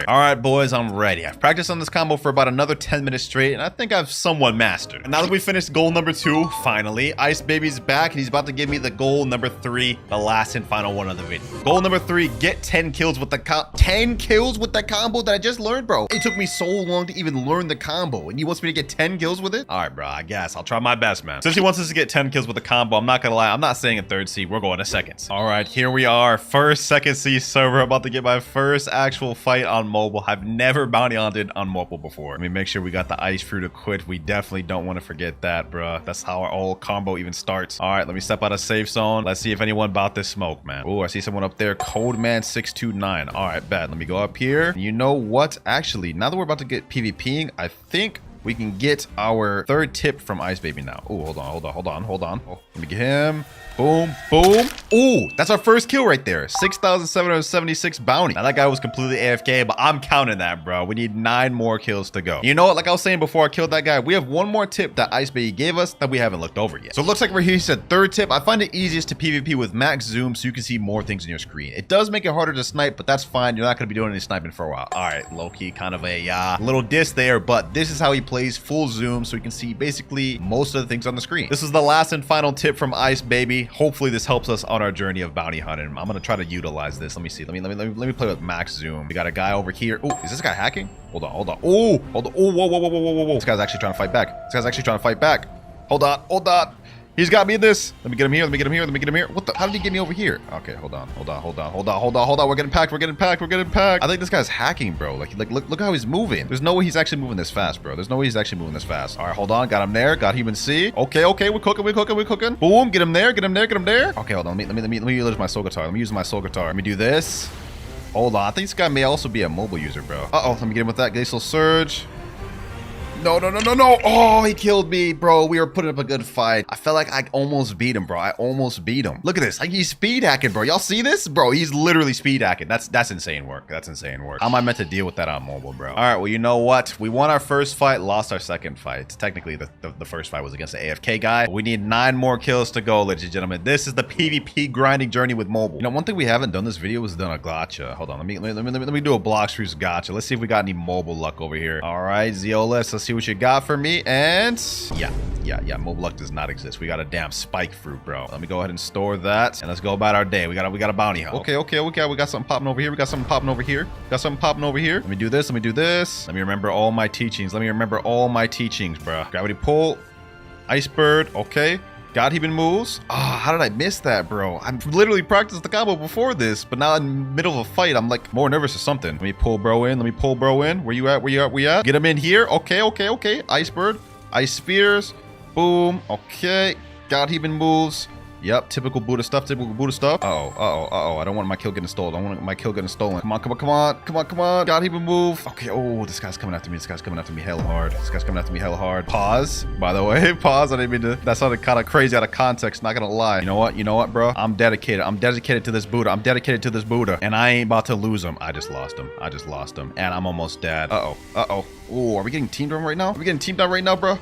All right, boys, I'm ready. I've practiced on this combo for about another 10 minutes straight, and I think I've somewhat mastered. And now that we finished goal number 2, finally, Ice Baby's back, and he's about to give me the goal number 3, the last and final one of the video. Goal number 3, get 10 kills with the 10 kills with the combo that I just learned, bro. It took me so long to even learn the combo, and he wants me to get 10 kills with it? All right, bro, I guess I'll try my best, man. Since he wants us to get 10 kills with the combo, I'm not gonna lie, I'm not saying a 3rd seed. We're going to 2nd seed. All right, here we are. First second C server. About to get my first actual fight on mobile. I've never bounty hunted on mobile before. Let me make sure we got the ice fruit equipped. We definitely don't want to forget that, bruh. That's how our whole combo even starts. All right, let me step out of safe zone. Let's see if anyone bought this smoke, man. Oh, I see someone up there. Codeman629. All right, bet. Let me go up here. You know what? Actually, now that we're about to get PvPing, I think we can get our third tip from Ice Baby now. Oh, hold on. Oh, let me get him. Boom, boom. Ooh, that's our first kill right there. 6,776 bounty. Now, that guy was completely AFK, but I'm counting that, bro. We need 9 more kills to go. You know what? Like I was saying before I killed that guy, we have one more tip that Ice Baby gave us that we haven't looked over yet. So it looks like right here he said third tip. I find it easiest to PvP with max zoom so you can see more things in your screen. It does make it harder to snipe, but that's fine. You're not going to be doing any sniping for a while. All right, low-key, kind of a little diss there, but this is how he plays full zoom so you can see basically most of the things on the screen. This is the last and final tip from Ice Baby. Hopefully this helps us on our journey of bounty hunting. I'm gonna try to utilize this. Let me see. Let me play with max zoom. We got a guy over here. Oh, is this guy hacking? Hold on. Oh, hold on. Oh, whoa. This guy's actually trying to fight back. Hold on. He's got me in this. Let me get him here. What the? How did he get me over here? Okay, hold on. We're getting packed. I think this guy's hacking, bro. Like look how he's moving. There's no way he's actually moving this fast, bro. All right, hold on. Got him there. Got him in C. Okay. We're cooking. Boom. Get him there. Okay, hold on. Let me use my soul guitar. Let me do this. Hold on. I think this guy may also be a mobile user, bro. Uh-oh. Let me get him with that glacial surge. No. Oh, he killed me, bro. We were putting up a good fight. I felt like I almost beat him, bro. Look at this. Like, he's speed hacking, bro. Y'all see this? Bro, he's literally speed hacking. That's insane work. How am I meant to deal with that on mobile, bro? All right, well, you know what? We won our first fight, lost our second fight. Technically, the first fight was against the AFK guy. We need 9 more kills to go, ladies and gentlemen. This is the PvP grinding journey with mobile. You know, one thing we haven't done this video was done a gotcha. Hold on. Let me do a Blox Fruits gotcha. Let's see if we got any mobile luck over here. All right, Zeolus. Let's see what you got for me. And yeah, mobile luck does not exist. We got a damn spike fruit, bro. Let me go ahead and store that, and let's go about our day. We got a bounty hunt. Okay. We got something popping over here. Let me do this. Let me remember all my teachings. Bro. Gravity pull, ice bird. Okay. God even moves. Oh, how did I miss that, bro? I'm literally practiced the combo before this, but now in the middle of a fight, I'm like more nervous or something. Let me pull bro in. Where you at? Get him in here. Okay. Ice bird. Ice spheres. Boom. Okay. God even moves. Yep, typical Buddha stuff. Uh-oh. I don't want my kill getting stolen. Come on. God even move. Okay, oh, this guy's coming after me hella hard. Pause. By the way, pause. I didn't mean to. That sounded kind of crazy out of context, not gonna lie. You know what, bro? I'm dedicated to this Buddha. And I ain't about to lose him. I just lost him. And I'm almost dead. Uh-oh. Ooh, are we getting teamed on right now? Bro?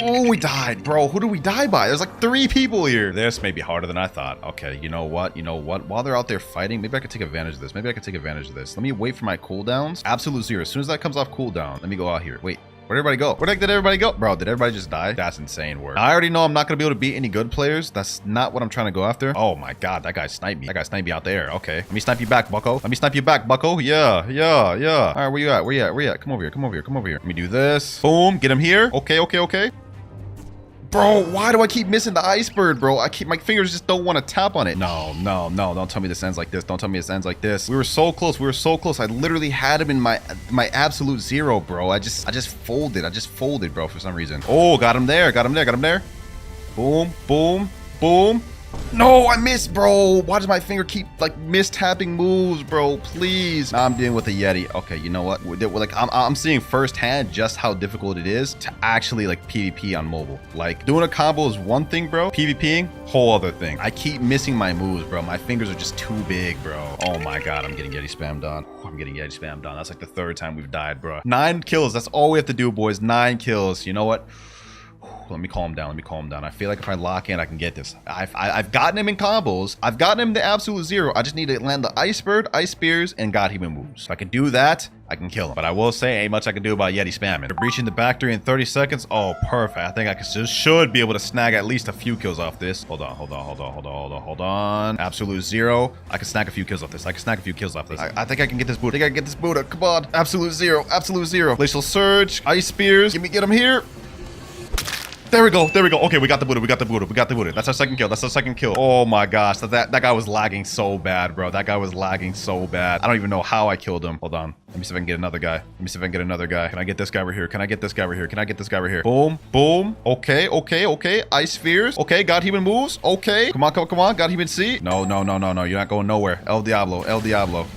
Oh, we died, bro. Who do we die by? There's like 3 people here. This may be harder than I thought. Okay, you know what? While they're out there fighting, maybe I could take advantage of this. Let me wait for my cooldowns. Absolute 0. As soon as that comes off cooldown, let me go out here. Wait, where'd everybody go? Where the heck did everybody go? Bro, did everybody just die? That's insane work. Now, I already know I'm not going to be able to beat any good players. That's not what I'm trying to go after. Oh my God, that guy sniped me. Out there. Okay. Let me snipe you back, bucko. Yeah. All right, where you at? Come over here. Let me do this. Boom. Get him here. Okay. Bro, why do I keep missing the ice bird, bro? My fingers just don't want to tap on it. No. Don't tell me this ends like this. We were so close. I literally had him in my absolute 0, bro. I just folded, bro, for some reason. Oh, got him there. Boom. No, I missed, bro. Why does my finger keep like mistapping moves, bro? Please. Now I'm dealing with a Yeti. Okay, you know what? Like I'm seeing firsthand just how difficult it is to actually like PvP on mobile. Like doing a combo is one thing, bro. PvPing, whole other thing. I keep missing my moves, bro. My fingers are just too big, bro. Oh my God, I'm getting Yeti spammed on. That's like the 3rd time we've died, bro. 9 kills. That's all we have to do, boys. 9 kills. You know what? Let me calm down. I feel like if I lock in, I can get this. I've gotten him in combos. I've gotten him to absolute 0. I just need to land the ice bird, ice spears, and God even moves. If I can do that, I can kill him. But I will say, ain't much I can do about Yeti spamming. We're breaching the back 3 in 30 seconds. Oh, perfect. I think I should be able to snag at least a few kills off this. Hold on. Absolute 0. I can snag a few kills off this. I think I can get this Buddha. Come on. Absolute 0. Glacial surge. Ice spears. Get him here. There we go. There we go. Okay, we got the Buddha. We got the Buddha. We got the Buddha. That's our second kill. That's our second kill. Oh my gosh. That guy was lagging so bad, bro. That guy was lagging so bad. I don't even know how I killed him. Hold on. Let me see if I can get another guy. Let me see if I can get another guy. Can I get this guy right here? Can I get this guy right here? Can I get this guy right here? Boom. Boom. Okay. Okay. Okay. Ice spheres. Okay. God human moves. Okay. Come on. Come on. Come on. God human C. No. No. No. No. No. You're not going nowhere. El Diablo. El Diablo.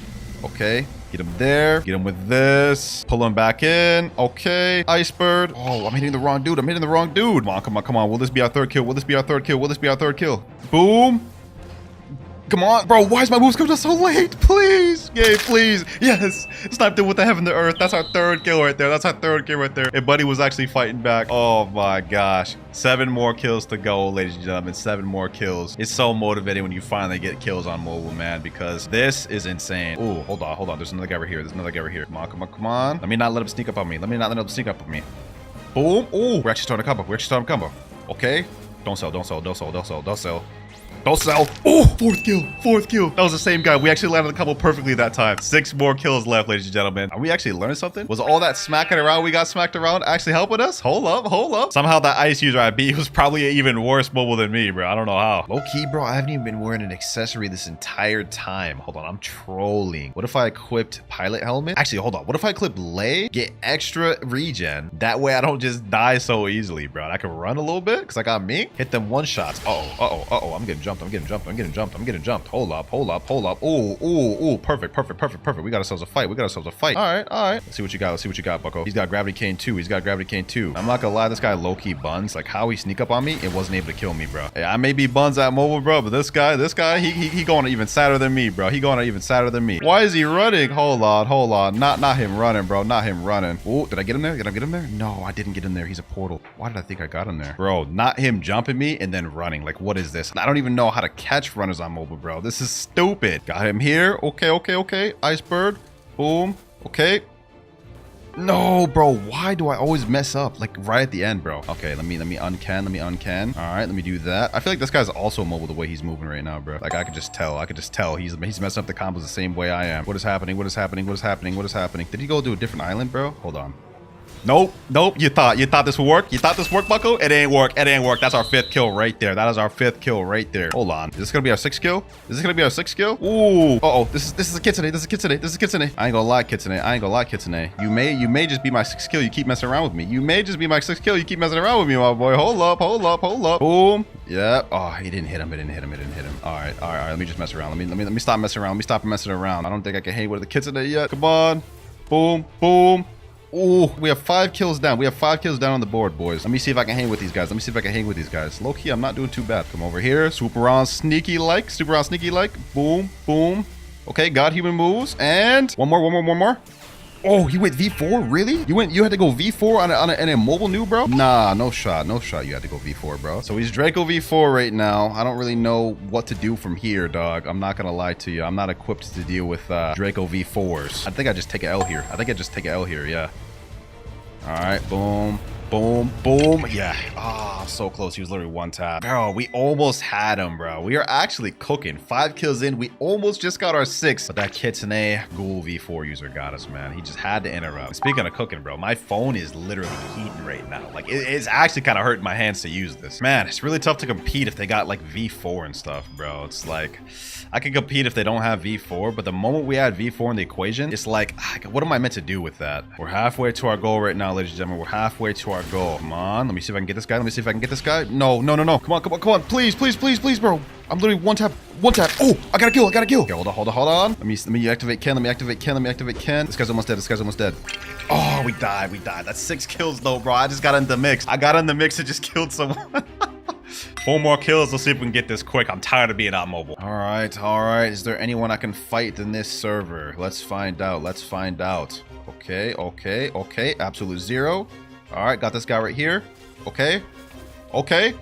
Okay. Get him there. Get him with this. Pull him back in. Okay. Ice bird. Oh, I'm hitting the wrong dude. I'm hitting the wrong dude. Come on, come on, come on. Will this be our third kill? Will this be our third kill? Will this be our third kill? Boom. Come on, bro. Why is my moves coming out so late? Please. Yay, please. Yes. Sniped him with the heaven to earth. That's our third kill right there. That's our third kill right there. And Buddy was actually fighting back. Oh my gosh. 7 more kills to go, ladies and gentlemen. 7 more kills. It's so motivating when you finally get kills on mobile, man, because this is insane. Oh, hold on, hold on. There's another guy right here. There's another guy right here. Come on, come on, come on. Let me not let him sneak up on me. Let me not let him sneak up on me. Boom. Oh, we're actually starting a combo. We're actually starting a combo. Okay. Don't sell, don't sell, don't sell, don't sell, don't sell. Don't sell. Oh, 4th kill. 4th kill. That was the same guy. We actually landed the couple perfectly that time. 6 more kills left, ladies and gentlemen. Are we actually learning something? Was all that smacking around we got smacked around actually helping us? Hold up, hold up. Somehow that ice user I beat was probably an even worse mobile than me, bro. I don't know how. Low key, bro, I haven't even been wearing an accessory this entire time. Hold on, I'm trolling. What if I equipped pilot helmet? Actually, hold on. What if I equipped lay? Get extra regen. That way I don't just die so easily, bro. I can run a little bit because I got me. Hit them one shots. Uh-oh, uh-oh, uh-oh. I'm getting jumped. I'm getting jumped. I'm getting jumped. I'm getting jumped. Hold up, hold up, hold up. Ooh, ooh, ooh. Perfect, perfect, perfect, perfect. We got ourselves a fight. We got ourselves a fight. All right, all right. Let's see what you got. Let's see what you got, bucko. He's got gravity cane 2. He's got gravity cane 2. I'm not gonna lie, this guy low-key buns. Like how he sneak up on me, it wasn't able to kill me, bro. Hey, I may be buns at mobile, bro, but this guy, he going even sadder than me, bro. He going even sadder than me. Why is he running? Hold on, hold on. Not him running, bro. Not him running. Oh, did I get him there? Did I get him there? No, I didn't get him there. He's a portal. Why did I think I got him there? Bro, not him jumping me and then running. Like, what is this? I don't even know how to catch runners on mobile, bro. This is stupid. Got him here. Okay, okay, okay. Ice bird. Boom. Okay. No, bro. Why do I always mess up? Like right at the end, bro. Okay, let me uncan. Let me uncan. All right, let me do that. I feel like this guy's also mobile the way he's moving right now, bro. Like I could just tell. I could just tell he's messing up the combos the same way I am. What is happening? What is happening? What is happening? What is happening? Did he go to a different island, bro? Hold on. Nope, nope. You thought this would work? You thought this worked, bucko? It ain't work. It ain't work. That's our 5th kill right there. That is our 5th kill right there. Hold on. Is this gonna be our 6th kill? Is this gonna be our 6th kill? Ooh. Uh-oh. This is a kitsune. This is a kitsune. This is a kitsune. I ain't gonna lie, kitsune. I ain't gonna lie, kitsune. You may just be my 6th kill. You keep messing around with me. You may just be my 6th kill. You keep messing around with me, my boy. Hold up, hold up, hold up. Boom. Yeah. Oh, he didn't hit him. It didn't hit him. It didn't hit him. All right, all right, all right. Let me just mess around. Let me stop messing around. Let me stop messing around. I don't think I can hang with the kitsune yet. Come on. Boom. Boom. Ooh, we have 5 kills down. We have 5 kills down on the board, boys. Let me see if I can hang with these guys. Let me see if I can hang with these guys. Low key, I'm not doing too bad. Come over here. Swoop around sneaky like. Swoop around sneaky like. Boom, boom. Okay, got human moves. And one more, one more, one more. Oh, he went V4? Really? You had to go V4 on a mobile new, bro? Nah, no shot. No shot. You had to go V4, bro. So he's Draco V4 right now. I don't really know what to do from here, dog. I'm not gonna lie to you. I'm not equipped to deal with Draco V4s. I think I just take an L here. I think I just take an L here, yeah. All right, boom, boom, boom. Yeah, ah, so close. He was literally one tap. Bro, we almost had him, bro. We are actually cooking. 5 kills in. We almost just got our 6th. But that Kitsune Ghoul V4 user got us, man. He just had to interrupt. Speaking of cooking, bro, my phone is literally heating right now. Like, it's actually kind of hurting my hands to use this. Man, it's really tough to compete if they got, like, V4 and stuff, bro. It's like, I can compete if they don't have V4, but the moment we add V4 in the equation, it's like, what am I meant to do with that? We're halfway to our goal right now, ladies and gentlemen. We're halfway to our goal. Come on. Let me see if I can get this guy. Let me see if I can get this guy. No, no, no, no. Come on, come on, come on. Please, please, please, please, bro. I'm literally one tap. Oh, I got a kill. I got a kill. Okay, hold on, hold on, hold on. Let me activate Ken. Let me activate Ken. Let me activate Ken. This guy's almost dead. This guy's almost dead. Oh, we died. We died. That's 6 kills, though, bro. I just got in the mix. I got in the mix and just killed someone. 4 more kills. Let's see if we can get this quick. I'm tired of being out mobile. All right, all right. Is there anyone I can fight in this server? Let's find out. Let's find out. Okay, okay, okay. Absolute 0. All right, got this guy right here. Okay, okay.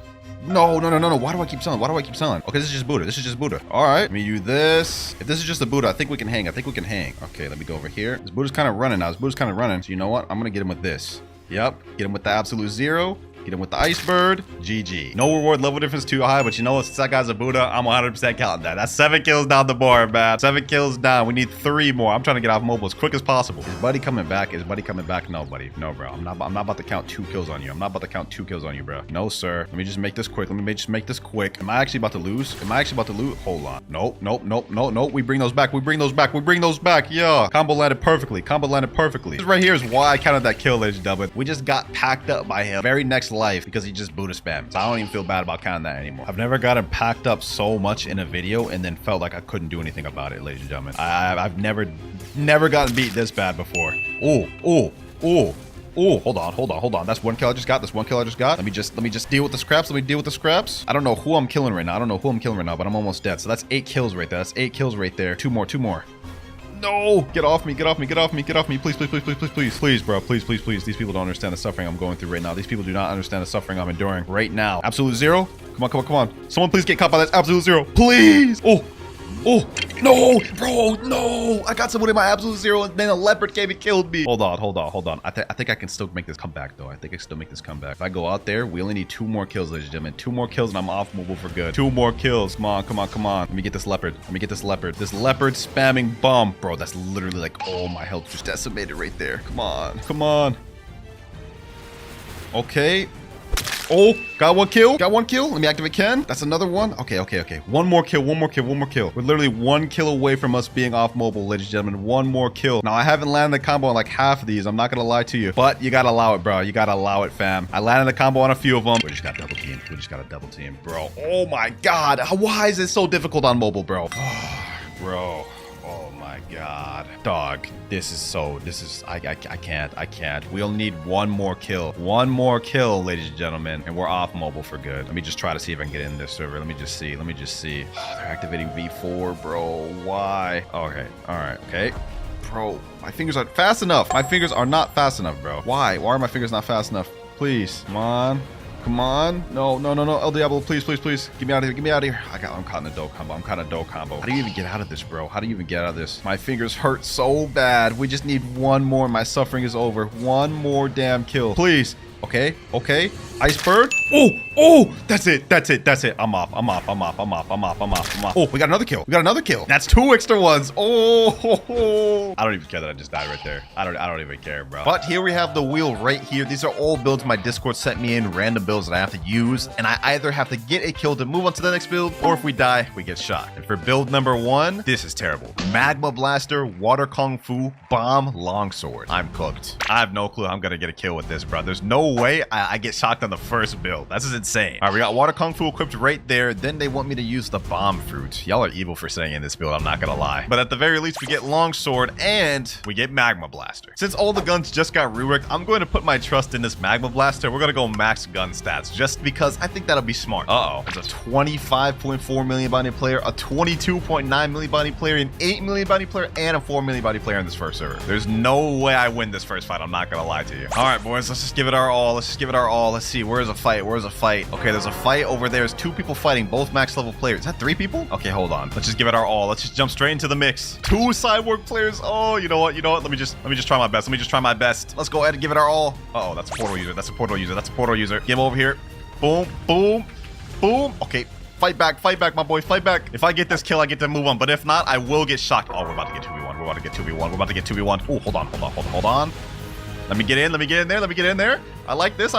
No, no, no, no, no. Why do I keep selling? Why do I keep selling? Okay, this is just Buddha. This is just Buddha. All right, let me do this. If this is just a Buddha, I think we can hang. I think we can hang. Okay, let me go over here. This Buddha's kind of running now. This Buddha's kind of running. So you know what? I'm going to get him with this. Yep, get him with the absolute 0. Get him with the ice bird. GG. No reward level difference too high, but you know what? Since that guy's a Buddha, I'm 100% counting that. That's 7 kills down the board, man. 7 kills down. We need 3 more. I'm trying to get off mobile as quick as possible. Is Buddy coming back? Is Buddy coming back? No, buddy. No, bro. I'm not about to count 2 kills on you. I'm not about to count 2 kills on you, bro. No, sir. Let me just make this quick. Let me just make this quick. Am I actually about to lose? Am I actually about to lose? Hold on. Nope, nope, nope, nope, nope. We bring those back. We bring those back. We bring those back. Yeah. Combo landed perfectly. Combo landed perfectly. This right here is why I counted that kill, ladies and gentlemen. We just got packed up by him very next life because he just Buddha spammed. So I don't even feel bad about counting that anymore. I've never gotten packed up so much in a video and then felt like I couldn't do anything about it, ladies and gentlemen. I've never gotten beat this bad before. Oh, hold on. That's 1 kill I just got. Let me just deal with the scraps. I don't know who I'm killing right now. But I'm almost dead. So that's 8 kills right there. 2 more. No! Get off me. Please, bro. Please. These people don't understand the suffering I'm going through right now. These people do not understand the suffering I'm enduring right now. Absolute zero. Come on. Someone please get caught by that absolute zero. Please! Oh, no, bro, no. I got someone in my absolute zero and then a leopard came and killed me. Hold on. I think I can still make this comeback, though. If I go out there, we only need 2 more kills, ladies and gentlemen. 2 more kills and I'm off mobile for good. 2 more kills. Come on. Let me get this leopard. This leopard spamming bomb. Bro, that's literally like, oh, my health just decimated right there. Come on. Okay. Oh, got 1 kill. Let me activate Ken. That's another one. Okay. 1 more kill. We're literally 1 kill away from us being off mobile, ladies and gentlemen. 1 more kill. Now, I haven't landed the combo on like half of these. I'm not going to lie to you. But you got to allow it, bro. You got to allow it, fam. I landed the combo on a few of them. We just got double team. Bro. Oh, my God. Why is it so difficult on mobile, bro? Bro. Oh, my God. Dog. I can't. We'll need 1 more kill. 1 more kill, ladies and gentlemen, and we're off mobile for good. Let me just try to see if I can get in this server. Let me just see. Oh, they're activating V4, bro. Why? Okay. All right. Okay. Bro, my fingers aren't fast enough. My fingers are not fast enough, bro. Why? Why are my fingers not fast enough? Please. Come on. No. El Diablo, please. Get me out of here. I'm caught in a dough combo. How do you even get out of this, bro? My fingers hurt so bad. We just need 1 more. My suffering is over. 1 more damn kill. Please. Okay. Ice bird. Oh, that's it. I'm off. Oh, we got another kill. That's 2 extra ones. Oh, I don't even care that I just died right there. I don't even care, bro. But here we have the wheel right here. These are all builds my Discord sent me in, random builds that I have to use, and I either have to get a kill to move on to the next build, or if we die, we get shot. And for build number 1, this is terrible. Magma Blaster, Water Kung Fu, Bomb, Longsword. I'm cooked. I have no clue how I'm gonna get a kill with this, bro. There's no way I get shocked on the first build. That's just insane. All right, we got Water Kung Fu equipped right there. Then they want me to use the Bomb Fruit. Y'all are evil for saying in this build, I'm not gonna lie. But at the very least, we get Longsword and we get Magma Blaster. Since all the guns just got reworked, I'm going to put my trust in this Magma Blaster. We're gonna go max gun stats just because I think that'll be smart. There's a 25.4 million body player, a 22.9 million body player, an 8 million body player, and a 4 million body player in this first server. There's no way I win this first fight. I'm not gonna lie to you. All right, boys, let's just give it our all. Let's see. Where's a fight? Okay, there's a fight over there. There's 2 people fighting, both max level players. Is that 3 people? Okay, hold on. Let's just give it our all. Let's just jump straight into the mix. 2 cyborg players. Oh, you know what? Let me just try my best. Let's go ahead and give it our all. That's a portal user. Get him over here. Boom. Okay. Fight back, my boy. Fight back. If I get this kill, I get to move on. But if not, I will get shocked. Oh, we're about to get 2v1. Oh, hold on. Let me get in there. I like this.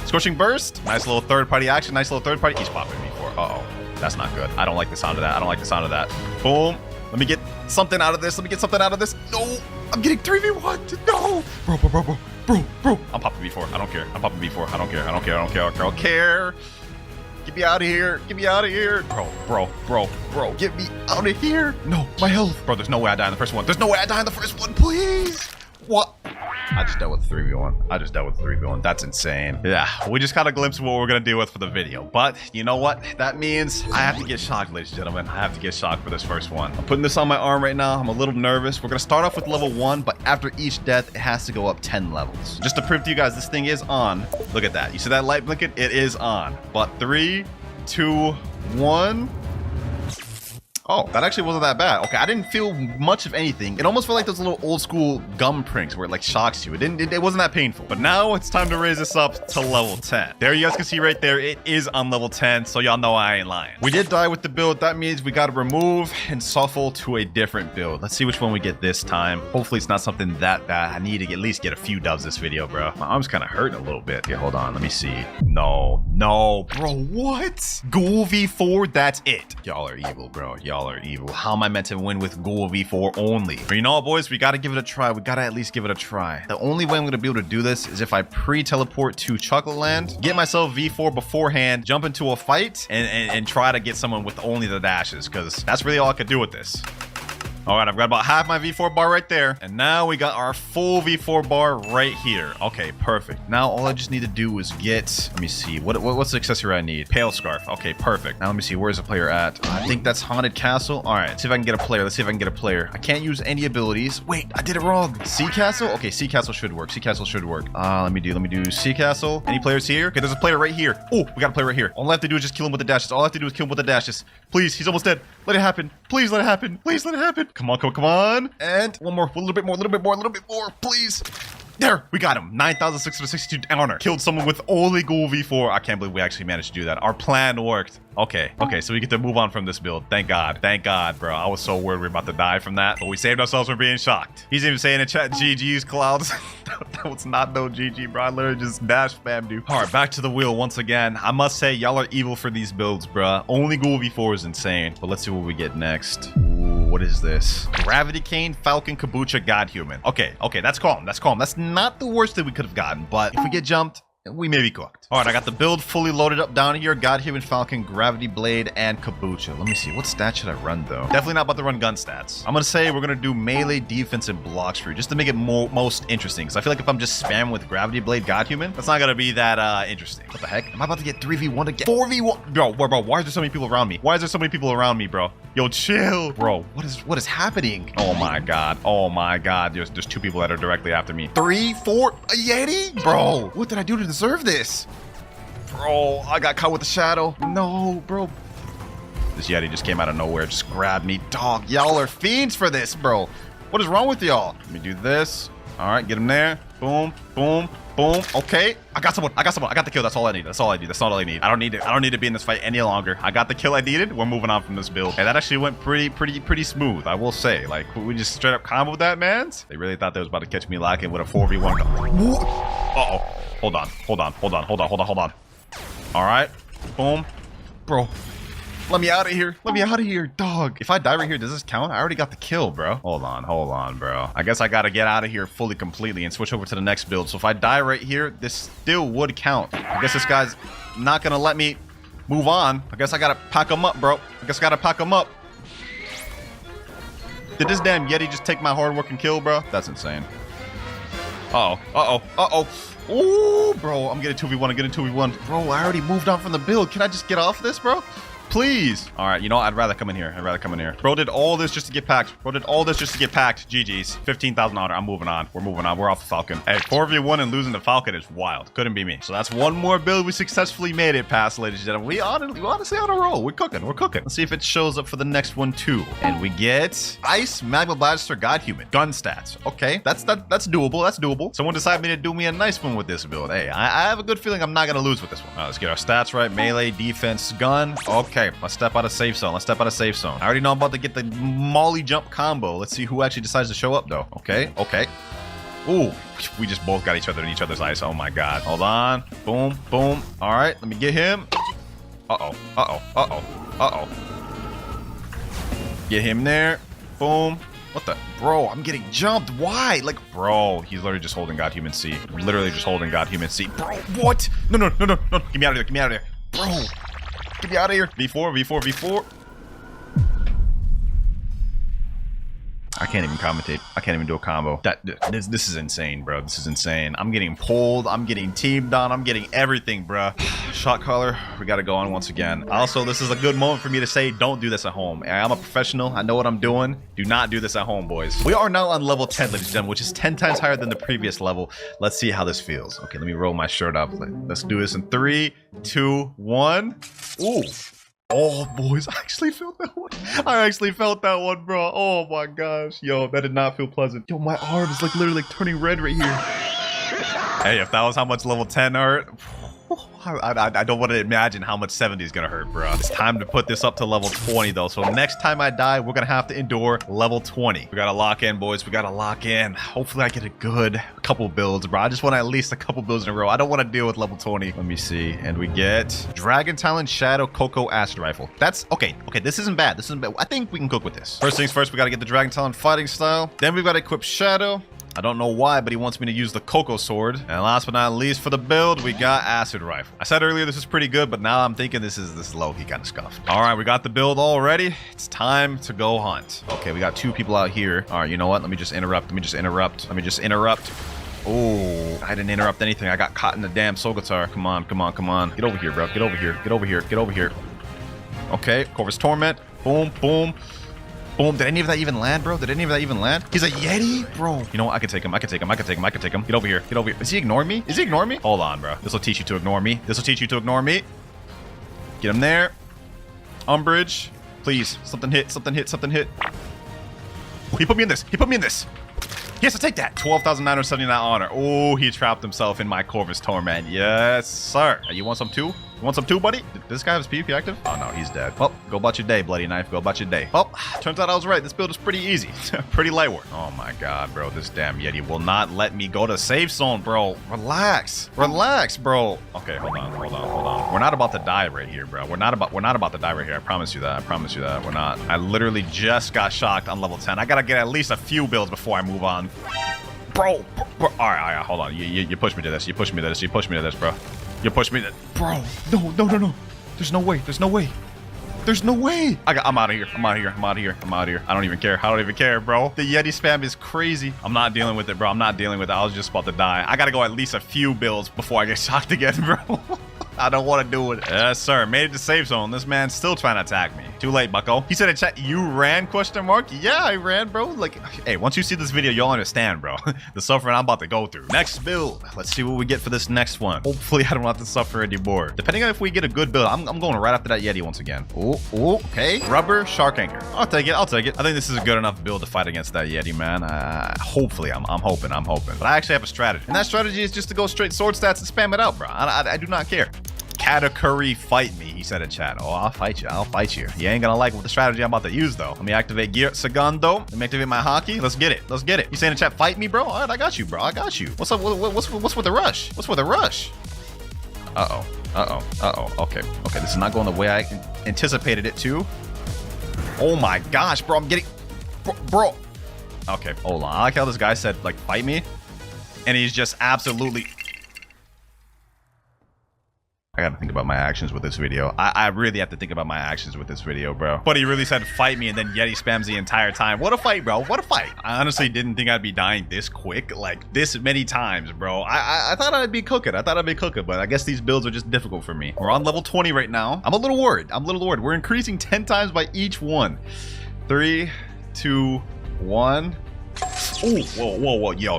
Scorching burst. Nice little third-party action. He's popping me for. Uh-oh. That's not good. I don't like the sound of that. Boom. Let me get something out of this. No. I'm getting 3v1. No. Bro. I'm popping B4. I don't care. I don't care. Get me out of here. Bro. Get me out of here. No, my health. Bro, there's no way I die in the first one. Please. What? I just dealt with 3v1. That's insane. Yeah, we just got a glimpse of what we're going to deal with for the video. But you know what? That means I have to get shocked, ladies and gentlemen. I have to get shocked for this first one. I'm putting this on my arm right now. I'm a little nervous. We're going to start off with level 1, but after each death, it has to go up 10 levels. Just to prove to you guys, this thing is on. Look at that. You see that light blinking? It is on. But 3, 2, 1... Oh, that actually wasn't that bad. Okay, I didn't feel much of anything. It almost felt like those little old school gum prinks where it like shocks you. It wasn't that painful. But now it's time to raise this up to level 10. There you guys can see right there, it is on level 10, so y'all know I ain't lying. We did die with the build. That means we gotta remove and shuffle to a different build. Let's see which one we get this time. Hopefully it's not something that bad. I need to at least get a few dubs this video, bro. My arm's kind of hurting a little bit. Okay, hold on. Let me see. No, bro, what? Ghoul V4, that's it. Y'all are evil, bro. Y'all are evil. How am I meant to win with Ghoul V4 only? But you know what, boys? We gotta give it a try. We gotta at least give it a try. The only way I'm gonna be able to do this is if I pre-teleport to Chocolate Land, get myself V4 beforehand, jump into a fight, and try to get someone with only the dashes, because that's really all I could do with this. All right, I've got about half my V4 bar right there. And now we got our full V4 bar right here. Okay, perfect. Now all I just need to do is get, let me see, what's the accessory I need? Pale Scarf. Okay, perfect. Now let me see, where's the player at? I think that's Haunted Castle. All right, let's see if I can get a player. Let's see if I can get a player. I can't use any abilities. Wait, I did it wrong. Sea Castle? Okay, Sea Castle should work. Sea Castle should work. Let me do Sea Castle. Any players here? Okay, there's a player right here. Oh, we got a player right here. All I have to do is just kill him with the dashes. All I have to do is kill him with the dashes. Please, he's almost dead. Let it happen. Please let it happen. Please let it happen. Come on, come on. And one more, a little bit more, please. There, we got him. 9,662 honor. Killed someone with only Ghoul V4. I can't believe we actually managed to do that. Our plan worked. Okay, so we get to move on from this build. Thank God, bro. I was so worried we were about to die from that, but we saved ourselves from being shocked. He's even saying in chat, GG's, Clouds. That was not no GG, bro. I literally just dash spammed you. All right, back to the wheel once again. I must say, y'all are evil for these builds, bro. Only Ghoul V4 is insane, but let's see what we get next. Ooh, what is this? Gravity Cane, Falcon, Kabucha, Godhuman. Okay, that's calm. That's not the worst that we could have gotten, but if we get jumped, we may be cooked. All right, I got the build fully loaded up down here. Godhuman, Falcon, Gravity Blade, and Kabucha. Let me see. What stats should I run, though? Definitely not about to run gun stats. I'm going to say we're going to do melee, defense, and Blox for you, just to make it most interesting. Because I feel like if I'm just spamming with Gravity Blade, Godhuman, that's not going to be that interesting. What the heck? Am I about to get 3v1 again? 4v1? Bro, why is there so many people around me? Bro? Yo, chill. Bro, what is happening? Oh my God. There's two people that are directly after me. 3, 4, a Yeti? Bro, what did I do to deserve this? Bro, I got caught with the shadow. No, bro. This Yeti just came out of nowhere, just grabbed me. Dog, y'all are fiends for this, bro. What is wrong with y'all? Let me do this. All right, get him there. Boom, boom, boom. Okay, I got someone. I got the kill. That's all I need. That's all I need. I don't need to be in this fight any longer. I got the kill I needed. We're moving on from this build. And that actually went pretty smooth, I will say. Like, we just straight up comboed that, man. They really thought they was about to catch me lacking with a 4v1. Uh-oh. Hold on. All right. Boom. Bro. Let me out of here. Dog. If I die right here, does this count? I already got the kill, bro. Hold on, bro. I guess I gotta get out of here fully, completely, and switch over to the next build. So if I die right here, this still would count. I guess this guy's not gonna let me move on. I guess I gotta pack him up, bro. Did this damn Yeti just take my hard work and kill, bro? That's insane. Uh-oh. Ooh, bro, I'm getting 2v1. Bro, I already moved on from the build. Can I just get off this, bro? Please. All right, you know, I'd rather come in here. Bro did all this just to get packed. GG's. 15,000 honor. I'm moving on. We're off the Falcon. Hey, 4v1 and losing the Falcon is wild. Couldn't be me. So that's one more build we successfully made it past, ladies and gentlemen. We honestly on a roll. We're cooking. Let's see if it shows up for the next one, too. And we get Ice, Magma Blaster, Godhuman. Gun stats. Okay, that's doable. Someone decided to do me a nice one with this build. Hey, I have a good feeling I'm not going to lose with this one. All right, let's get our stats right. Melee, defense, gun. Okay, let's step out of safe zone. I already know I'm about to get the molly jump combo. Let's see who actually decides to show up, though. Okay. Ooh, we just both got each other in each other's eyes. Oh, my God. Hold on. Boom. All right, let me get him. Uh-oh. Get him there. Boom. What the? Bro, I'm getting jumped. Why? Like, bro, he's literally just holding Godhuman C. Bro, what? No. Get me out of there. Bro. Get me out of here. V4. I can't even commentate. I can't even do a combo. This is insane, bro. I'm getting pulled. I'm getting teamed on. I'm getting everything, bro. Shot caller. We got to go on once again. Also, this is a good moment for me to say, don't do this at home. I'm a professional. I know what I'm doing. Do not do this at home, boys. We are now on level 10, ladies and gentlemen, which is 10 times higher than the previous level. Let's see how this feels. Okay, let me roll my shirt up. Let's do this in 3, 2, 1. Ooh. Oh, boys, I actually felt that one. I actually felt that one, bro. Oh, my gosh. Yo, that did not feel pleasant. Yo, my arm is like literally like turning red right here. Hey, if that was how much level 10 hurt, I don't want to imagine how much 70 is going to hurt, bro. It's time to put this up to level 20, though. So next time I die, we're going to have to endure level 20. We got to lock in, boys. We got to lock in. Hopefully, I get a couple builds, bro. I just want at least a couple builds in a row. I don't want to deal with level 20. Let me see. And we get Dragon Talon, Shadow, Coco, Acid Rifle. That's okay. Okay, this isn't bad. This isn't bad. I think we can cook with this. First things first, we got to get the Dragon Talon fighting style. Then we've got to equip Shadow. I don't know why, but he wants me to use the Coco Sword. And last but not least, for the build, we got Acid Rifle. I said earlier this is pretty good, but now I'm thinking this is low-key kind of scuffed. All right, we got the build all ready. It's time to go hunt. Okay, we got 2 people out here. All right, you know what? Let me just interrupt. Oh, I didn't interrupt anything. I got caught in the damn soul guitar. Come on. Get over here, bro. Get over here. Okay, Corvus Torment. Boom, boom. Boom. Did any of that even land, bro? He's a Yeti? Bro. You know what? I can take him. Get over here. Is he ignoring me? Hold on, bro. This will teach you to ignore me. Get him there. Umbrage. Please. Something hit. Oh, he put me in this. He has to take that. 12,979 honor. Oh, he trapped himself in my Corvus Torment. Yes, sir. You want some too? Buddy? Did this guy have his PvP active? Oh, no, he's dead. Well, go about your day, Bloody Knife. Well, turns out I was right. This build is pretty easy. Pretty light work. Oh, my God, bro. This damn Yeti will not let me go to safe zone, bro. Relax, bro. Okay, hold on. We're not about to die right here, bro. We're not about to die right here. I promise you that. We're not. I literally just got shocked on level 10. I gotta get at least a few builds before I move on. Bro. All right, hold on. You pushed me to this. bro. You pushed me to... Bro, no. There's no way. I'm out of here. I don't even care, bro. The Yeti spam is crazy. I'm not dealing with it, bro. I was just about to die. I gotta go at least a few builds before I get shocked again, bro. I don't want to do it. Yes, sir. Made it to safe zone. This man's still trying to attack me. Too late, bucko. He said in chat, you ran, ? Yeah, I ran, bro. Like, hey, once you see this video, you'll understand, bro. The suffering I'm about to go through. Next build. Let's see what we get for this next one. Hopefully, I don't have to suffer anymore. Depending on if we get a good build, I'm going right after that Yeti once again. Oh, okay. Rubber Shark Anchor. I'll take it. I think this is a good enough build to fight against that Yeti, man. Hopefully, I'm hoping. But I actually have a strategy. And that strategy is just to go straight sword stats and spam it out, bro. I do not care. Katakuri, fight me, he said in chat. Oh, I'll fight you. You ain't gonna like the strategy I'm about to use, though. Let me activate Gear Segundo. Let me activate my Haki. Let's get it. You saying in chat, fight me, bro? All right, I got you, bro. What's up? What's with the rush? Uh-oh. Okay. This is not going the way I anticipated it to. Oh, my gosh, bro. I'm getting... Bro. Okay, hold on. I like how this guy said, like, fight me. And he's just absolutely... I gotta think about my actions with this video. I really have to think about my actions with this video, bro. But he really said fight me and then Yeti spams the entire time. What a fight, bro. What a fight. I honestly didn't think I'd be dying this quick, like this many times, bro. I thought I'd be cooking. But I guess these builds are just difficult for me. We're on level 20 right now. I'm a little worried. We're increasing 10 times by each one. 3, 2, 1. Ooh, whoa, yo.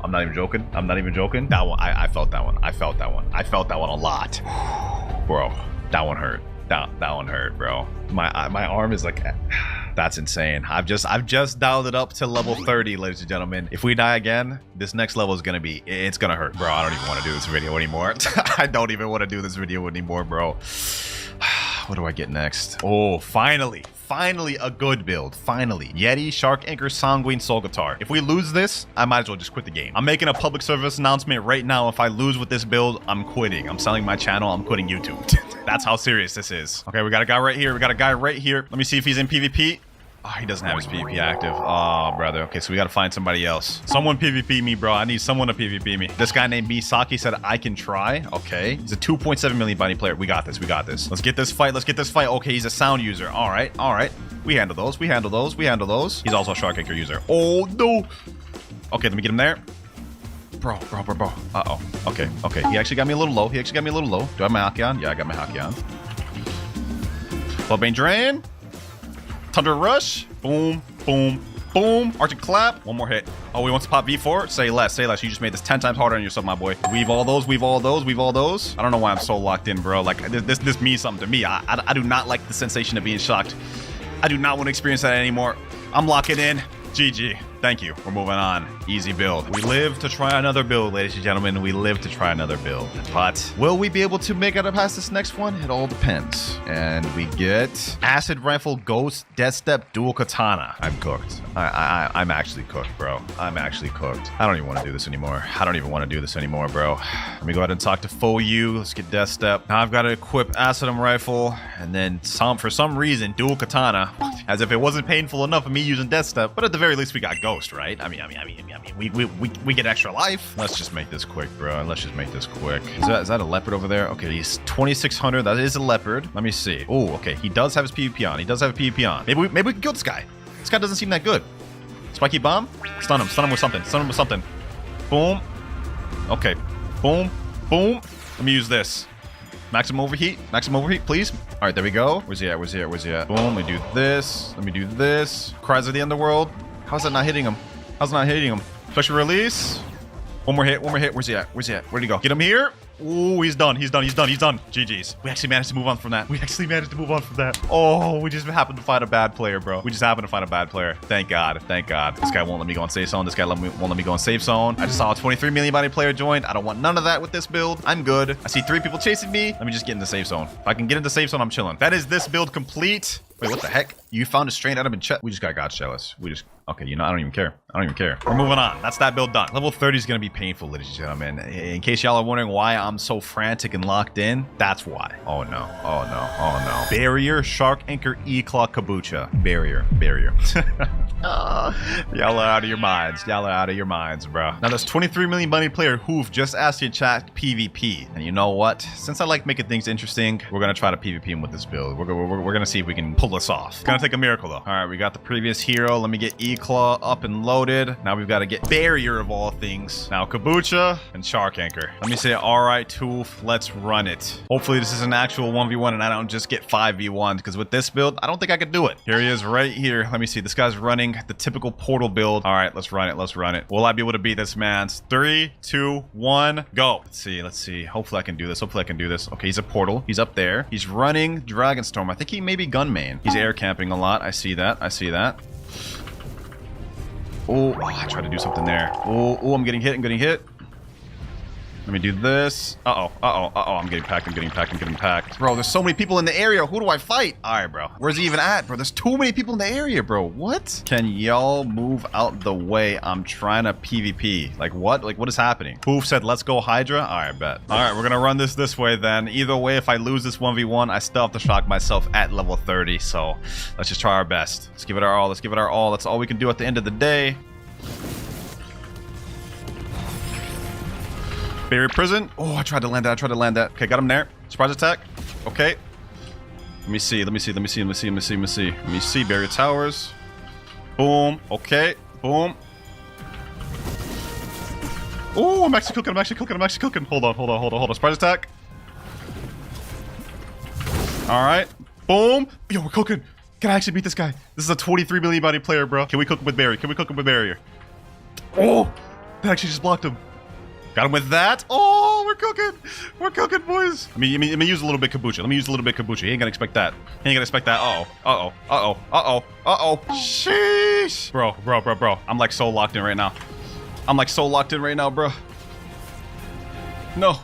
I'm not even joking. That one, I felt that one. I felt that one a lot. Bro, that one hurt. That one hurt, bro. My arm is like, that's insane. I've just dialed it up to level 30, ladies and gentlemen. If we die again, this next level is gonna be, it's gonna hurt. Bro, I don't even want to do this video anymore. I don't even want to do this video anymore, bro. What do I get next? Oh, finally a good build. Finally. Yeti, Shark Anchor, Sanguine, Soul Guitar. If we lose this, I might as well just quit the game. I'm making a public service announcement right now. If I lose with this build, I'm quitting. I'm selling my channel. I'm quitting YouTube. That's how serious this is. Okay, we got a guy right here. Let me see if he's in PvP. Oh, he doesn't have his PvP active. Oh, brother. Okay, so we got to find somebody else. Someone PvP me, bro. I need someone to PvP me. This guy named Misaki said I can try. Okay. He's a 2.7 million bounty player. We got this. Let's get this fight. Okay, he's a sound user. All right. We handle those. He's also a Shark Anchor user. Oh, no. Okay, let me get him there. Bro. Uh-oh. Okay. He actually got me a little low. Do I have my Haki on? Yeah, I got my Haki on. Bloodbane Drain. Thunder Rush. Boom. Boom. Arch and clap. One more hit. Oh, he wants to pop V4? Say less. Say less. You just made this 10 times harder on yourself, my boy. Weave all those. Weave all those. Weave all those. I don't know why I'm so locked in, bro. Like, this means something to me. I do not like the sensation of being shocked. I do not want to experience that anymore. I'm locking in. GG. Thank you. We're moving on. Easy build. We live to try another build, ladies and gentlemen. We live to try another build. But will we be able to make it past this next one? It all depends. And we get Acid Rifle, Ghost, Death Step, Dual Katana. I'm cooked. I'm actually cooked, bro. I'm actually cooked. I don't even want to do this anymore. I don't even want to do this anymore, bro. Let me go ahead and talk to Fo Yu. Let's get Death Step. Now I've got to equip Acid Rifle and then for some reason, Dual Katana. As if it wasn't painful enough of me using Death Step. But at the very least, we got Ghost, right? I mean, we get extra life. Let's just make this quick, bro. Let's just make this quick. Is that a leopard over there? Okay, he's 2600. That is a leopard. Let me see. Oh, okay. He does have his PvP on. He does have a PvP on. Maybe we can kill this guy. This guy doesn't seem that good. Spiky bomb. Stun him. Stun him with something. Stun him with something. Boom. Okay. Boom. Boom. Let me use this. Maximum overheat. Maximum overheat, please. All right, there we go. Where's he at? Where's he at? Where's he at? Boom. Let me do this. Let me do this. Cries of the Underworld. How's that not hitting him? How's it not hitting him? Special release. One more hit. One more hit. Where's he at? Where's he at? Where'd he go? Get him here. Ooh, he's done. He's done. He's done. He's done. GG's. We actually managed to move on from that. We actually managed to move on from that. Oh, we just happened to find a bad player, bro. We just happened to find a bad player. Thank God. Thank God. This guy won't let me go on safe zone. This guy won't let me go on safe zone. I just saw a 23 million body player joined. I don't want none of that with this build. I'm good. I see 3 people chasing me. Let me just get in the safe zone. If I can get into safe zone, I'm chilling. That is this build complete. Wait, what the heck? You found a strain item in chest. We just got God jealous. We just... Okay, you know, I don't even care. I don't even care. We're moving on. That's that build done. Level 30 is going to be painful, ladies and gentlemen. In case y'all are wondering why I'm so frantic and locked in, that's why. Oh, no. Oh, no. Oh, no. Barrier, Shark Anchor, E-Claw, Kabucha. Barrier. Barrier. Y'all are out of your minds. Y'all are out of your minds, bro. Now, there's 23 million money player who've just asked in chat PvP. And you know what? Since I like making things interesting, we're going to try to PvP him with this build. We're going to see if we can pull this off. It's going to take a miracle, though. All right, we got the previous hero. Let me get E-Claw up and loaded. Now we've got to get Barrier of all things. Now Kabucha and Shark Anchor. Let me say, all right, Toof, let's run it. Hopefully this is an actual 1v1 and I don't just get 5v1 because with this build, I don't think I could do it. Here he is right here. Let me see. This guy's running the typical portal build. All right, let's run it. Let's run it. Will I be able to beat this man's 3, 2, 1, go. Let's see. Let's see. Hopefully I can do this. Hopefully I can do this. Okay, he's a portal. He's up there. He's running Dragonstorm. I think he may be gun main. He's air camping a lot. I see that. I see that. Oh, I tried to do something there. Oh, I'm getting hit. I'm getting hit. Let me do this. Uh-oh. I'm getting packed. I'm getting packed. Bro, there's so many people in the area. Who do I fight? All right, bro. Where's he even at, bro? There's too many people in the area, bro. What? Can y'all move out the way? I'm trying to PvP. Like, what? Like, what is happening? Poof said, let's go Hydra. All right, bet. All right, we're going to run this way then. Either way, if I lose this 1v1, I still have to shock myself at level 30. So let's just try our best. Let's give it our all. Let's give it our all. That's all we can do at the end of the day. Barrier prison. Oh, I tried to land that. Okay, got him there. Surprise attack. Okay. Let me see. Let me see. Barrier towers. Boom. Okay. Boom. Oh, I'm actually cooking. Hold on. Surprise attack. All right. Boom. Yo, we're cooking. Can I actually beat this guy? This is a 23 million body player, bro. Can we cook him with barrier? Oh, that actually just blocked him. Got him with that. Oh, we're cooking, boys. Let me use a little bit Kabucha. He ain't gonna expect that. Uh-oh. Sheesh. Bro. I'm like so locked in right now. Bro. No.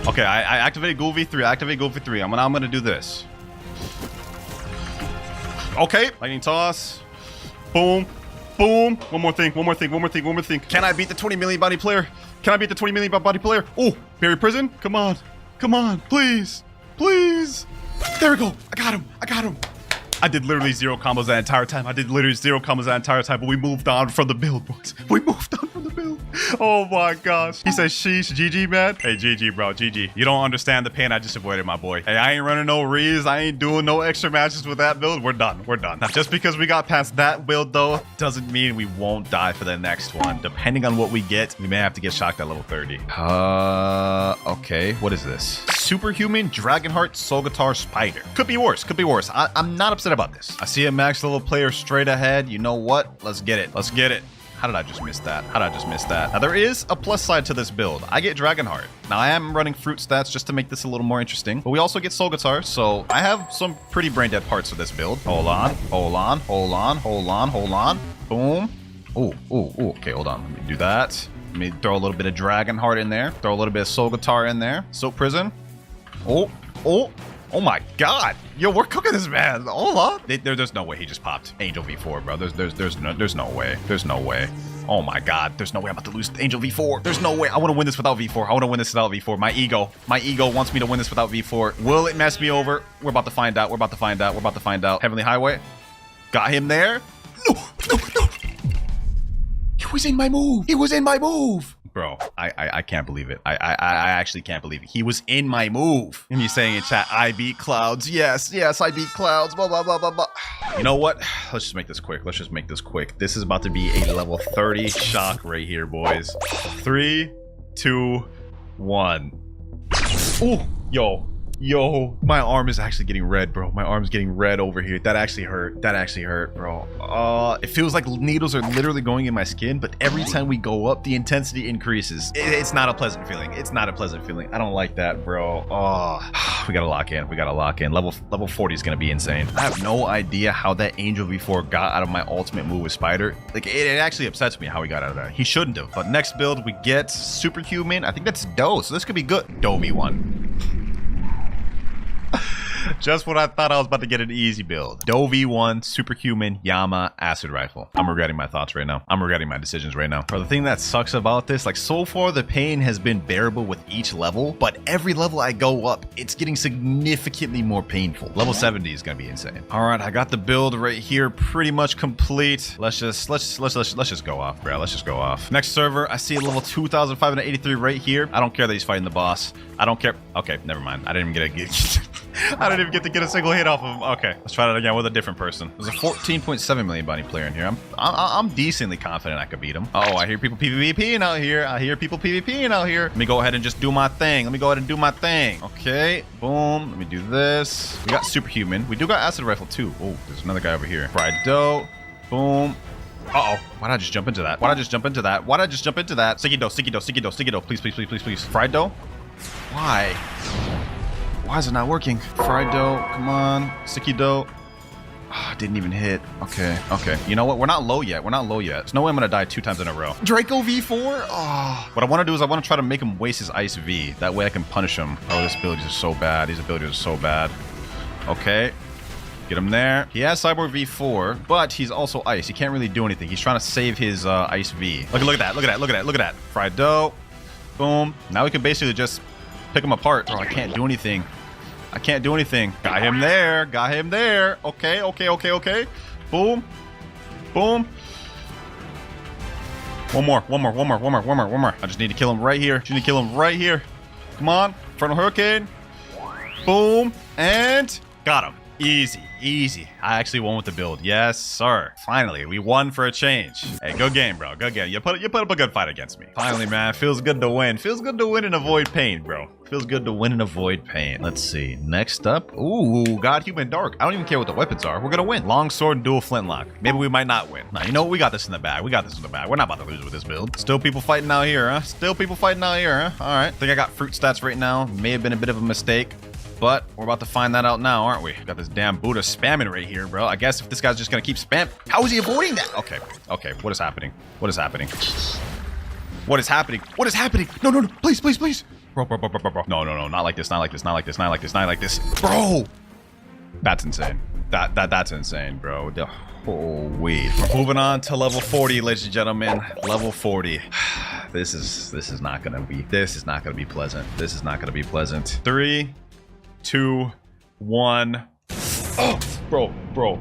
Okay, I activated Ghoul V3. I'm gonna do this. Okay, lightning toss. Boom. One more thing. Can I beat the 20 million body player? Oh, Barrier prison. Come on, please. There we go. I got him. I did literally 0 combos that entire time. But we moved on from the build, boys. Oh my gosh. He says, sheesh, GG, man. Hey, GG, bro, GG. You don't understand the pain I just avoided, my boy. Hey, I ain't running no rees. I ain't doing no extra matches with that build. We're done. Now, just because we got past that build, though, doesn't mean we won't die for the next one. Depending on what we get, we may have to get shocked at level 30. Okay. What is this? Superhuman, Dragonheart, Soul Guitar, Spider. Could be worse. I'm not upset confident about this. I see a max level player straight ahead. You know what? Let's get it. Let's get it. How did I just miss that? How did I just miss that? Now, there is a plus side to this build. I get Dragon Heart. Now, I am running fruit stats just to make this a little more interesting, but we also get Soul Guitar, so I have some pretty brain dead parts of this build. Hold on, hold on, hold on, hold on, hold on. Boom. Oh, oh, oh. Okay, hold on. Let me do that. Let me throw a little bit of Dragon Heart in there. Throw a little bit of Soul Guitar in there. Soap Prison. Oh, oh. Oh my God! Yo, we're cooking this, man. Hold on. There's no way he just popped Angel V4, bro. There's no way. There's no way. Oh my God. There's no way I'm about to lose Angel V4. There's no way. I want to win this without V4. I want to win this without V4. My ego wants me to win this without V4. Will it mess me over? We're about to find out. We're about to find out. We're about to find out. Heavenly Highway. Got him there. No, no, no. He was in my move. He was in my move. Bro, I can't believe it. I actually can't believe it. He was in my move. And he's saying in chat, I beat Clouds. Yes, yes, I beat Clouds. Blah, blah, blah, blah, blah. You know what? Let's just make this quick. Let's just make this quick. This is about to be a level 30 shock right here, boys. 3, 2, 1. Ooh, yo. Yo, my arm is actually getting red, bro. My arm's getting red over here. That actually hurt. That actually hurt, bro. It feels like needles are literally going in my skin, but every time we go up, the intensity increases. It's not a pleasant feeling. It's not a pleasant feeling. I don't like that, bro. Oh, we gotta lock in. We gotta lock in. Level 40 is gonna be insane. I have no idea how that Angel V4 got out of my ultimate move with Spider. Like, it actually upsets me how he got out of that. He shouldn't have. But next build, we get Superhuman. I think that's Doe, so this could be good. Doe V1. Just when I thought I was about to get an easy build. Doe V1, Superhuman, Yama, Acid Rifle. I'm regretting my thoughts right now. I'm regretting my decisions right now. Bro, the thing that sucks about this, like so far the pain has been bearable with each level, but every level I go up, it's getting significantly more painful. Level 70 is gonna be insane. All right, I got the build right here pretty much complete. Let's just go off, bro. Let's just go off. Next server, I see a level 2,583 right here. I don't care that he's fighting the boss. I don't care. Okay, never mind. I didn't even get a I didn't even get to get a single hit off of him. Okay, let's try that again with a different person. There's a 14.7 million bounty player in here. I'm decently confident I could beat him. Oh, I hear people PvPing out here. I hear people PvPing out here. Let me go ahead and just do my thing. Let me go ahead and do my thing. Okay, boom. Let me do this. We got Superhuman. We do got Acid Rifle too. Oh, there's another guy over here. Fried Dough. Boom. Uh-oh. Why'd I just jump into that? Why'd I just jump into that? Why'd I just jump into that? Sticky Dough, Sticky Dough, Sticky Dough, Sticky Dough. Please, please, please, please, please. Fried Dough? Why? Why is it not working? Fried Dough, come on. Sticky Dough. Oh, didn't even hit. Okay, okay. You know what? We're not low yet. We're not low yet. There's no way I'm gonna die 2 times in a row. Draco V4? Oh. What I want to do is I want to try to make him waste his Ice V. That way I can punish him. Oh, this ability is so bad. These abilities are so bad. Okay. Get him there. He has Cyborg V4, but he's also Ice. He can't really do anything. He's trying to save his Ice V. Look at that. Look at that. Look at that. Look at that. Fried Dough. Boom. Now we can basically just pick him apart. Oh, I can't do anything. I can't do anything. Got him there. Got him there. Okay, okay, okay, okay. Boom. Boom. One more. I just need to kill him right here. Just need to kill him right here. Come on. Infernal Hurricane. Boom. And got him. Easy, easy. I actually won with the build. Yes, sir. Finally, we won for a change. Hey, good game, bro. Good game. You put up a good fight against me. Finally, man. Feels good to win. Feels good to win and avoid pain, bro. Feels good to win and avoid pain. Let's see. Next up. Ooh, God, Human Dark. I don't even care what the weapons are. We're gonna win. Longsword and dual flintlock. Maybe we might not win. Nah, you know what? We got this in the bag. We got this in the bag. We're not about to lose with this build. Still people fighting out here, huh? Still people fighting out here, huh? All right. Think I got fruit stats right now. May have been a bit of a mistake. But we're about to find that out now, aren't we? Got this damn Buddha spamming right here, bro. I guess if this guy's just gonna keep spam. How is he avoiding that? Okay, okay. What is happening? What is happening? What is happening? What is happening? No, no, no. Please, please, please. Bro. No, no, no. Not like this. Not like this. Not like this. Not like this. Not like this. Bro. That's insane. That's insane, bro. Oh, wait. We're moving on to level 40, ladies and gentlemen. Level 40. This is not gonna be pleasant. This is not gonna be pleasant. 3, 2, 1. Oh, bro.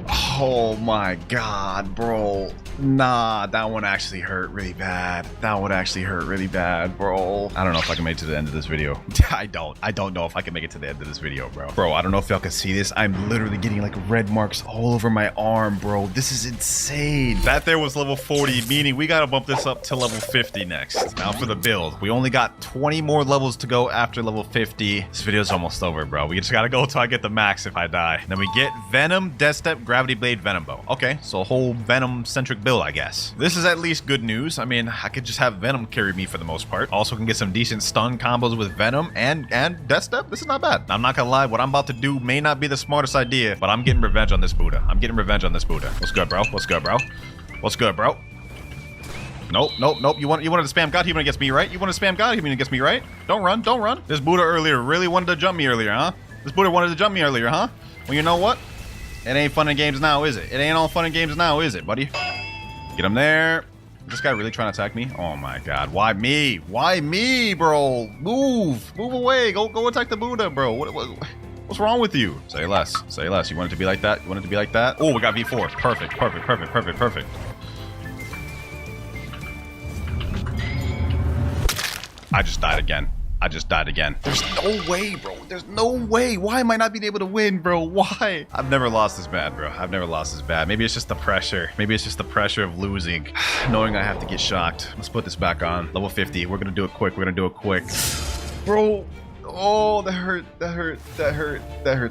Oh my God, bro. Nah, that one actually hurt really bad. That one actually hurt really bad, bro. I don't know if I can make it to the end of this video. I don't know if I can make it to the end of this video, bro. Bro, I don't know if y'all can see this. I'm literally getting like red marks all over my arm, bro. This is insane. That there was level 40, meaning we gotta bump this up to level 50 next. Now for the build. We only got 20 more levels to go after level 50. This video's almost over, bro. We just gotta go till I get the max if I die. Then we get Venom, Death Step, Gravity Blade, Venom Bow. Okay, so a whole Venom-centric build, I guess. This is at least good news. I mean, I could just have Venom carry me for the most part. Also can get some decent stun combos with Venom and Death Step. This is not bad. I'm not gonna lie, what I'm about to do may not be the smartest idea, but I'm getting revenge on this Buddha. I'm getting revenge on this Buddha. What's good, bro? What's good, bro? What's good, bro? Nope. You wanted to spam God Human against me, right? You wanted to spam God Human against me, right? Don't run. This Buddha earlier really wanted to jump me earlier, huh? This Buddha wanted to jump me earlier, huh? Well, you know what? It ain't fun and games now, is it? It ain't all fun and games now, is it, buddy? Get him there. Is this guy really trying to attack me? Oh my god. Why me? Why me, bro? Move away. Go attack the Buddha, bro. What's wrong with you? Say less. Say less. You want it to be like that? You want it to be like that? Oh, we got V4. Perfect. I just died again. There's no way, bro. There's no way. Why am I not being able to win, bro? Why? I've never lost this bad, bro. I've never lost this bad. Maybe it's just the pressure. Maybe it's just the pressure of losing. Knowing I have to get shocked. Let's put this back on. Level 50. We're gonna do it quick. Bro. Oh, that hurt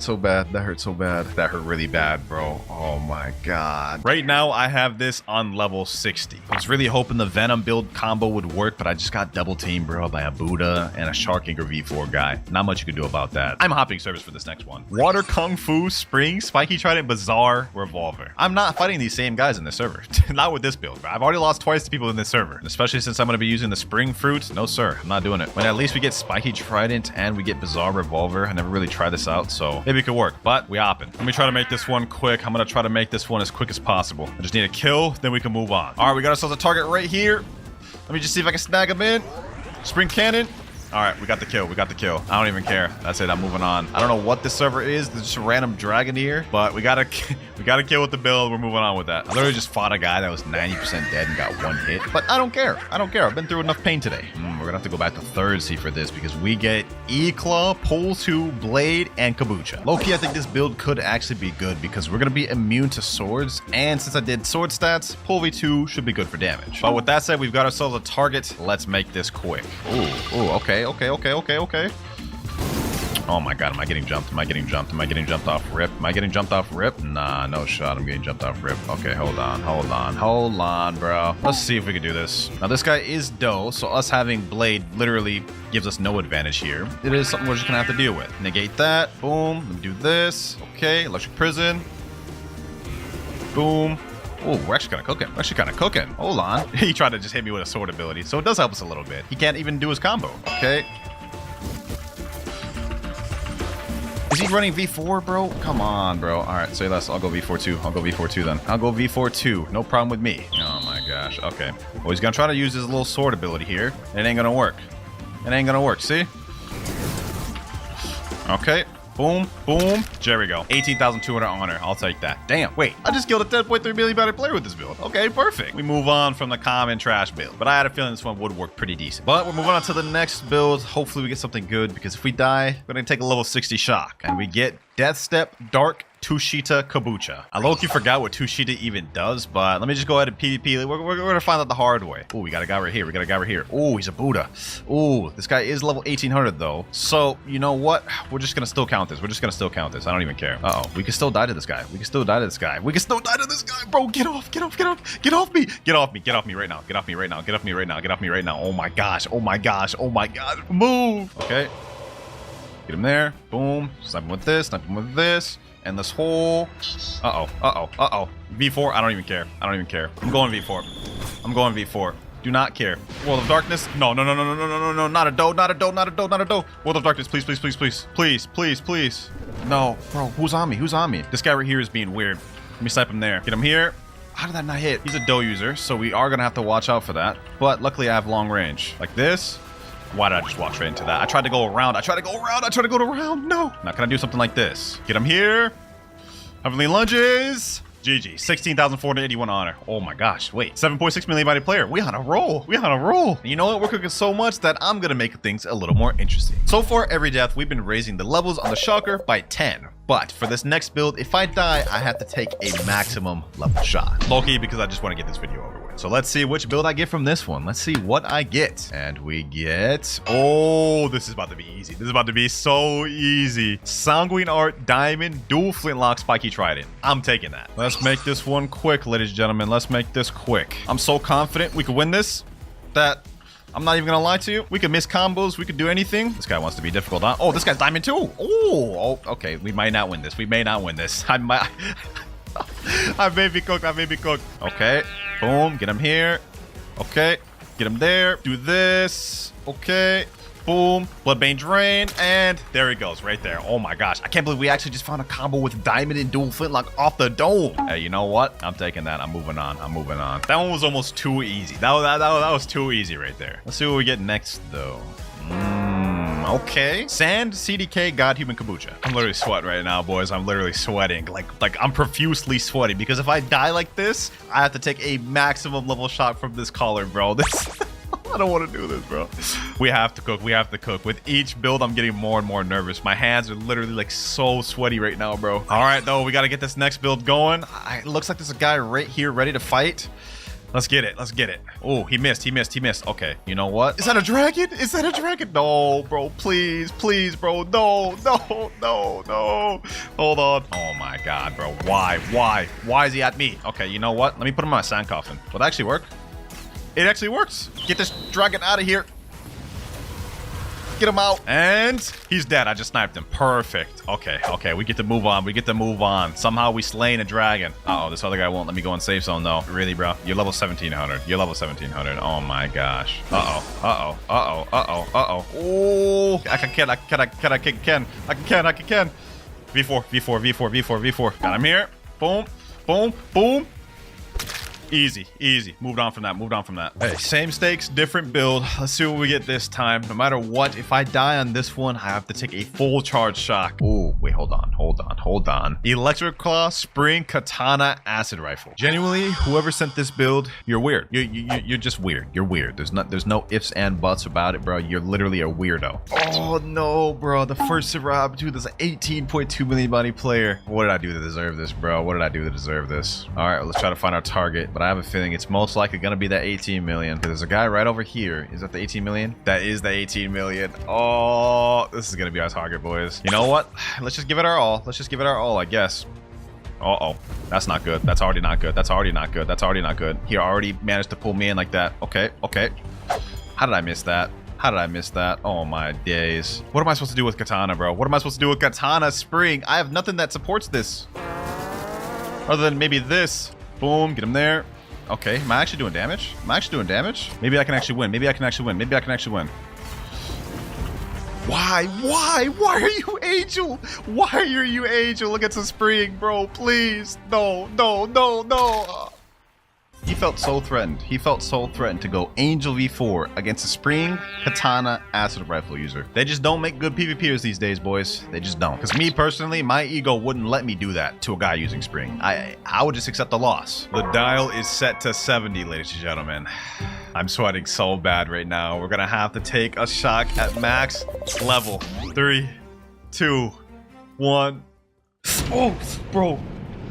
so bad. That hurt really bad, bro. Oh my god. Right now, I have this on level 60. I was really hoping the Venom build combo would work, but I just got double teamed, bro, by a Buddha and a Shark Anchor V4 guy. Not much you can do about that. I'm hopping service for this next one. Water Kung Fu, Spring, Spiky Trident, Bizarre, Revolver. I'm not fighting these same guys in this server. Not with this build, bro. I've already lost twice to people in this server, especially since I'm going to be using the Spring Fruit. No, sir. I'm not doing it. But at least we get Spiky Trident and we get Bizarre Revolver. I never really tried this out, so maybe it could work, but we hopping. Let me try to make this one quick. I'm gonna try to make this one as quick as possible. I just need a kill, then we can move on. All right, we got ourselves a target right here. Let me just see if I can snag him in. Spring Cannon. All right, we got the kill. I don't even care. That's it. I'm moving on. I don't know what this server is. There's just a random dragon here, but we got a kill with the build. We're moving on with that. I literally just fought a guy that was 90% dead and got one hit, but I don't care. I've been through enough pain today. We're gonna have to go back to third C for this because we get E-Claw, Pole 2, Blade, and Kabucha. Low-key, I think this build could actually be good because we're gonna be immune to swords, and since I did sword stats, Pole V2 should be good for damage. But with that said, we've got ourselves a target. Let's make this quick. Ooh, okay. Oh my god, am I getting jumped off rip? Nah, no shot. I'm getting jumped off rip. Okay, hold on, bro. Let's see if we can do this. Now, this guy is Doe, so us having Blade literally gives us no advantage here. It is something we're just gonna have to deal with. Negate that. Boom. Let me do this. Okay, Electric Prison. Boom. Oh, we're actually kind of cooking. Hold on. He tried to just hit me with a sword ability, so it does help us a little bit. He can't even do his combo. Okay. Is he running V4, bro? Come on, bro. All right, say less. I'll go V4 too. I'll go V4 too. No problem with me. Oh my gosh. Okay. Well, he's gonna try to use his little sword ability here. It ain't gonna work. See? Okay. Boom. There we go. 18,200 honor. I'll take that. Damn. Wait. I just killed a 10.3 million battery player with this build. Okay, perfect. We move on from the common trash build. But I had a feeling this one would work pretty decent. But we're moving on to the next build. Hopefully we get something good because if we die, we're going to take a level 60 shock. And we get Death Step, Dark, Tushita, Kabucha. I low-key forgot what Tushita even does, but let me just go ahead and PvP. We're gonna find out the hard way. Oh, we got a guy right here. Oh, he's a Buddha. Oh, this guy is level 1800 though. So, you know what? We're just gonna still count this. I don't even care. Uh-oh. We can still die to this guy. Bro, get off me. Get off me right now. Oh my gosh. Move. Okay. Get him there. Boom. Snipe him with this. And this whole... Uh-oh. V4, I don't even care. I'm going V4. Do not care. World of Darkness. No. Not a doe. World of Darkness, please. No, bro, who's on me? This guy right here is being weird. Let me snipe him there. Get him here. How did that not hit? He's a doe user, so we are going to have to watch out for that. But luckily I have long range. Like this. Why did I just walk straight into that? I tried to go around. No. Now, can I do something like this? Get him here. Heavenly lunges. GG. 16,481 honor. Oh my gosh. Wait. 7.6 million body player. We on a roll. We on a roll. And you know what? We're cooking so much that I'm going to make things a little more interesting. So far, every death, we've been raising the levels on the shocker by 10. But for this next build, if I die, I have to take a maximum level shot. Low-key, because I just want to get this video over with. So let's see which build I get from this one. Let's see what I get. And we get... Oh, this is about to be easy. This is about to be so easy. Sanguine Art, Diamond, Dual Flintlock, Spiky Trident. I'm taking that. Let's make this one quick, ladies and gentlemen. Let's make this quick. I'm so confident we could win this that... I'm not even gonna lie to you. We could miss combos. We could do anything. This guy wants to be difficult, huh? Oh, this guy's diamond too. Oh, okay. We might not win this. We may not win this. I might. I may be cooked. I may be cooked. Okay. Boom. Get him here. Okay. Get him there. Do this. Okay. Boom. Bloodbane Drain. And there he goes right there. Oh my gosh. I can't believe we actually just found a combo with Diamond and Dual Flintlock off the dome. Hey, you know what? I'm taking that. I'm moving on. I'm moving on. That one was almost too easy. That was too easy right there. Let's see what we get next though. Okay. Sand, CDK, God, Human Kombucha. I'm literally sweating right now, boys. I'm literally sweating. Like I'm profusely sweating because if I die like this, I have to take a maximum level shot from this collar, bro. This... I don't want to do this, bro. We have to cook. We have to cook. With each build, I'm getting more and more nervous. My hands are literally like so sweaty right now, bro. All right, though. We got to get this next build going. It looks like there's a guy right here ready to fight. Let's get it. Let's get it. Oh, he missed. He missed. He missed. Okay. You know what? Is that a dragon? Is that a dragon? No, bro. Please. Please, bro. No. No. No. No. Hold on. Oh, my God, bro. Why? Why? Why is he at me? Okay. You know what? Let me put him in my sand coffin. Will that actually work? It actually works. Get this dragon out of here. Get him out. And he's dead. I just sniped him. Perfect. Okay. Okay. We get to move on. We get to move on. Somehow we slain a dragon. Uh-oh. This other guy won't let me go in safe zone, though. Really, bro? You're level 1700. You're level 1700. Oh, my gosh. Uh-oh. Uh-oh. Uh-oh. Uh-oh. Uh-oh. Oh. I can Ken. I can Ken. V4. V4. V4. V4. V4. Got him here. Boom. Boom. Boom. Easy, easy. Moved on from that, moved on from that. Hey, same stakes, different build. Let's see what we get this time. No matter what, if I die on this one, I have to take a full charge shock. Oh, wait, hold on, hold on, hold on. Electric Claw, Spring, Katana, Acid Rifle. Genuinely, whoever sent this build, you're weird. You're just weird. You're weird. There's no ifs and buts about it, bro. You're literally a weirdo. Oh, no, bro. The first Rob, dude, there's an 18.2 million body player. What did I do to deserve this, bro? What did I do to deserve this? All right, let's try to find our target. But I have a feeling it's most likely gonna be that 18 million. There's a guy right over here. Is that the 18 million? That is the 18 million. Oh, this is gonna be our target, boys. You know what? Let's just give it our all. Let's just give it our all, I guess. Uh-oh. That's not good. That's already not good. That's already not good. That's already not good. He already managed to pull me in like that. Okay, okay. How did I miss that? How did I miss that? Oh my days. What am I supposed to do with Katana, bro? What am I supposed to do with Katana Spring? I have nothing that supports this. Other than maybe this. Boom, get him there. Okay, am I actually doing damage? Am I actually doing damage? Maybe I can actually win. Maybe I can actually win. Maybe I can actually win. Why? Why? Why are you Angel? Why are you Angel against a Spring, bro? Please. No, no, no, no. He felt so threatened. He felt so threatened to go Angel v4 against a Spring, Katana, Acid Rifle user. They just don't make good PvPers these days, boys. They just don't. Because me personally, my ego wouldn't let me do that to a guy using Spring. I would just accept the loss. The dial is set to 70, ladies and gentlemen. I'm sweating so bad right now. We're gonna have to take a shock at max level. 3, 2, 1. Oh, bro.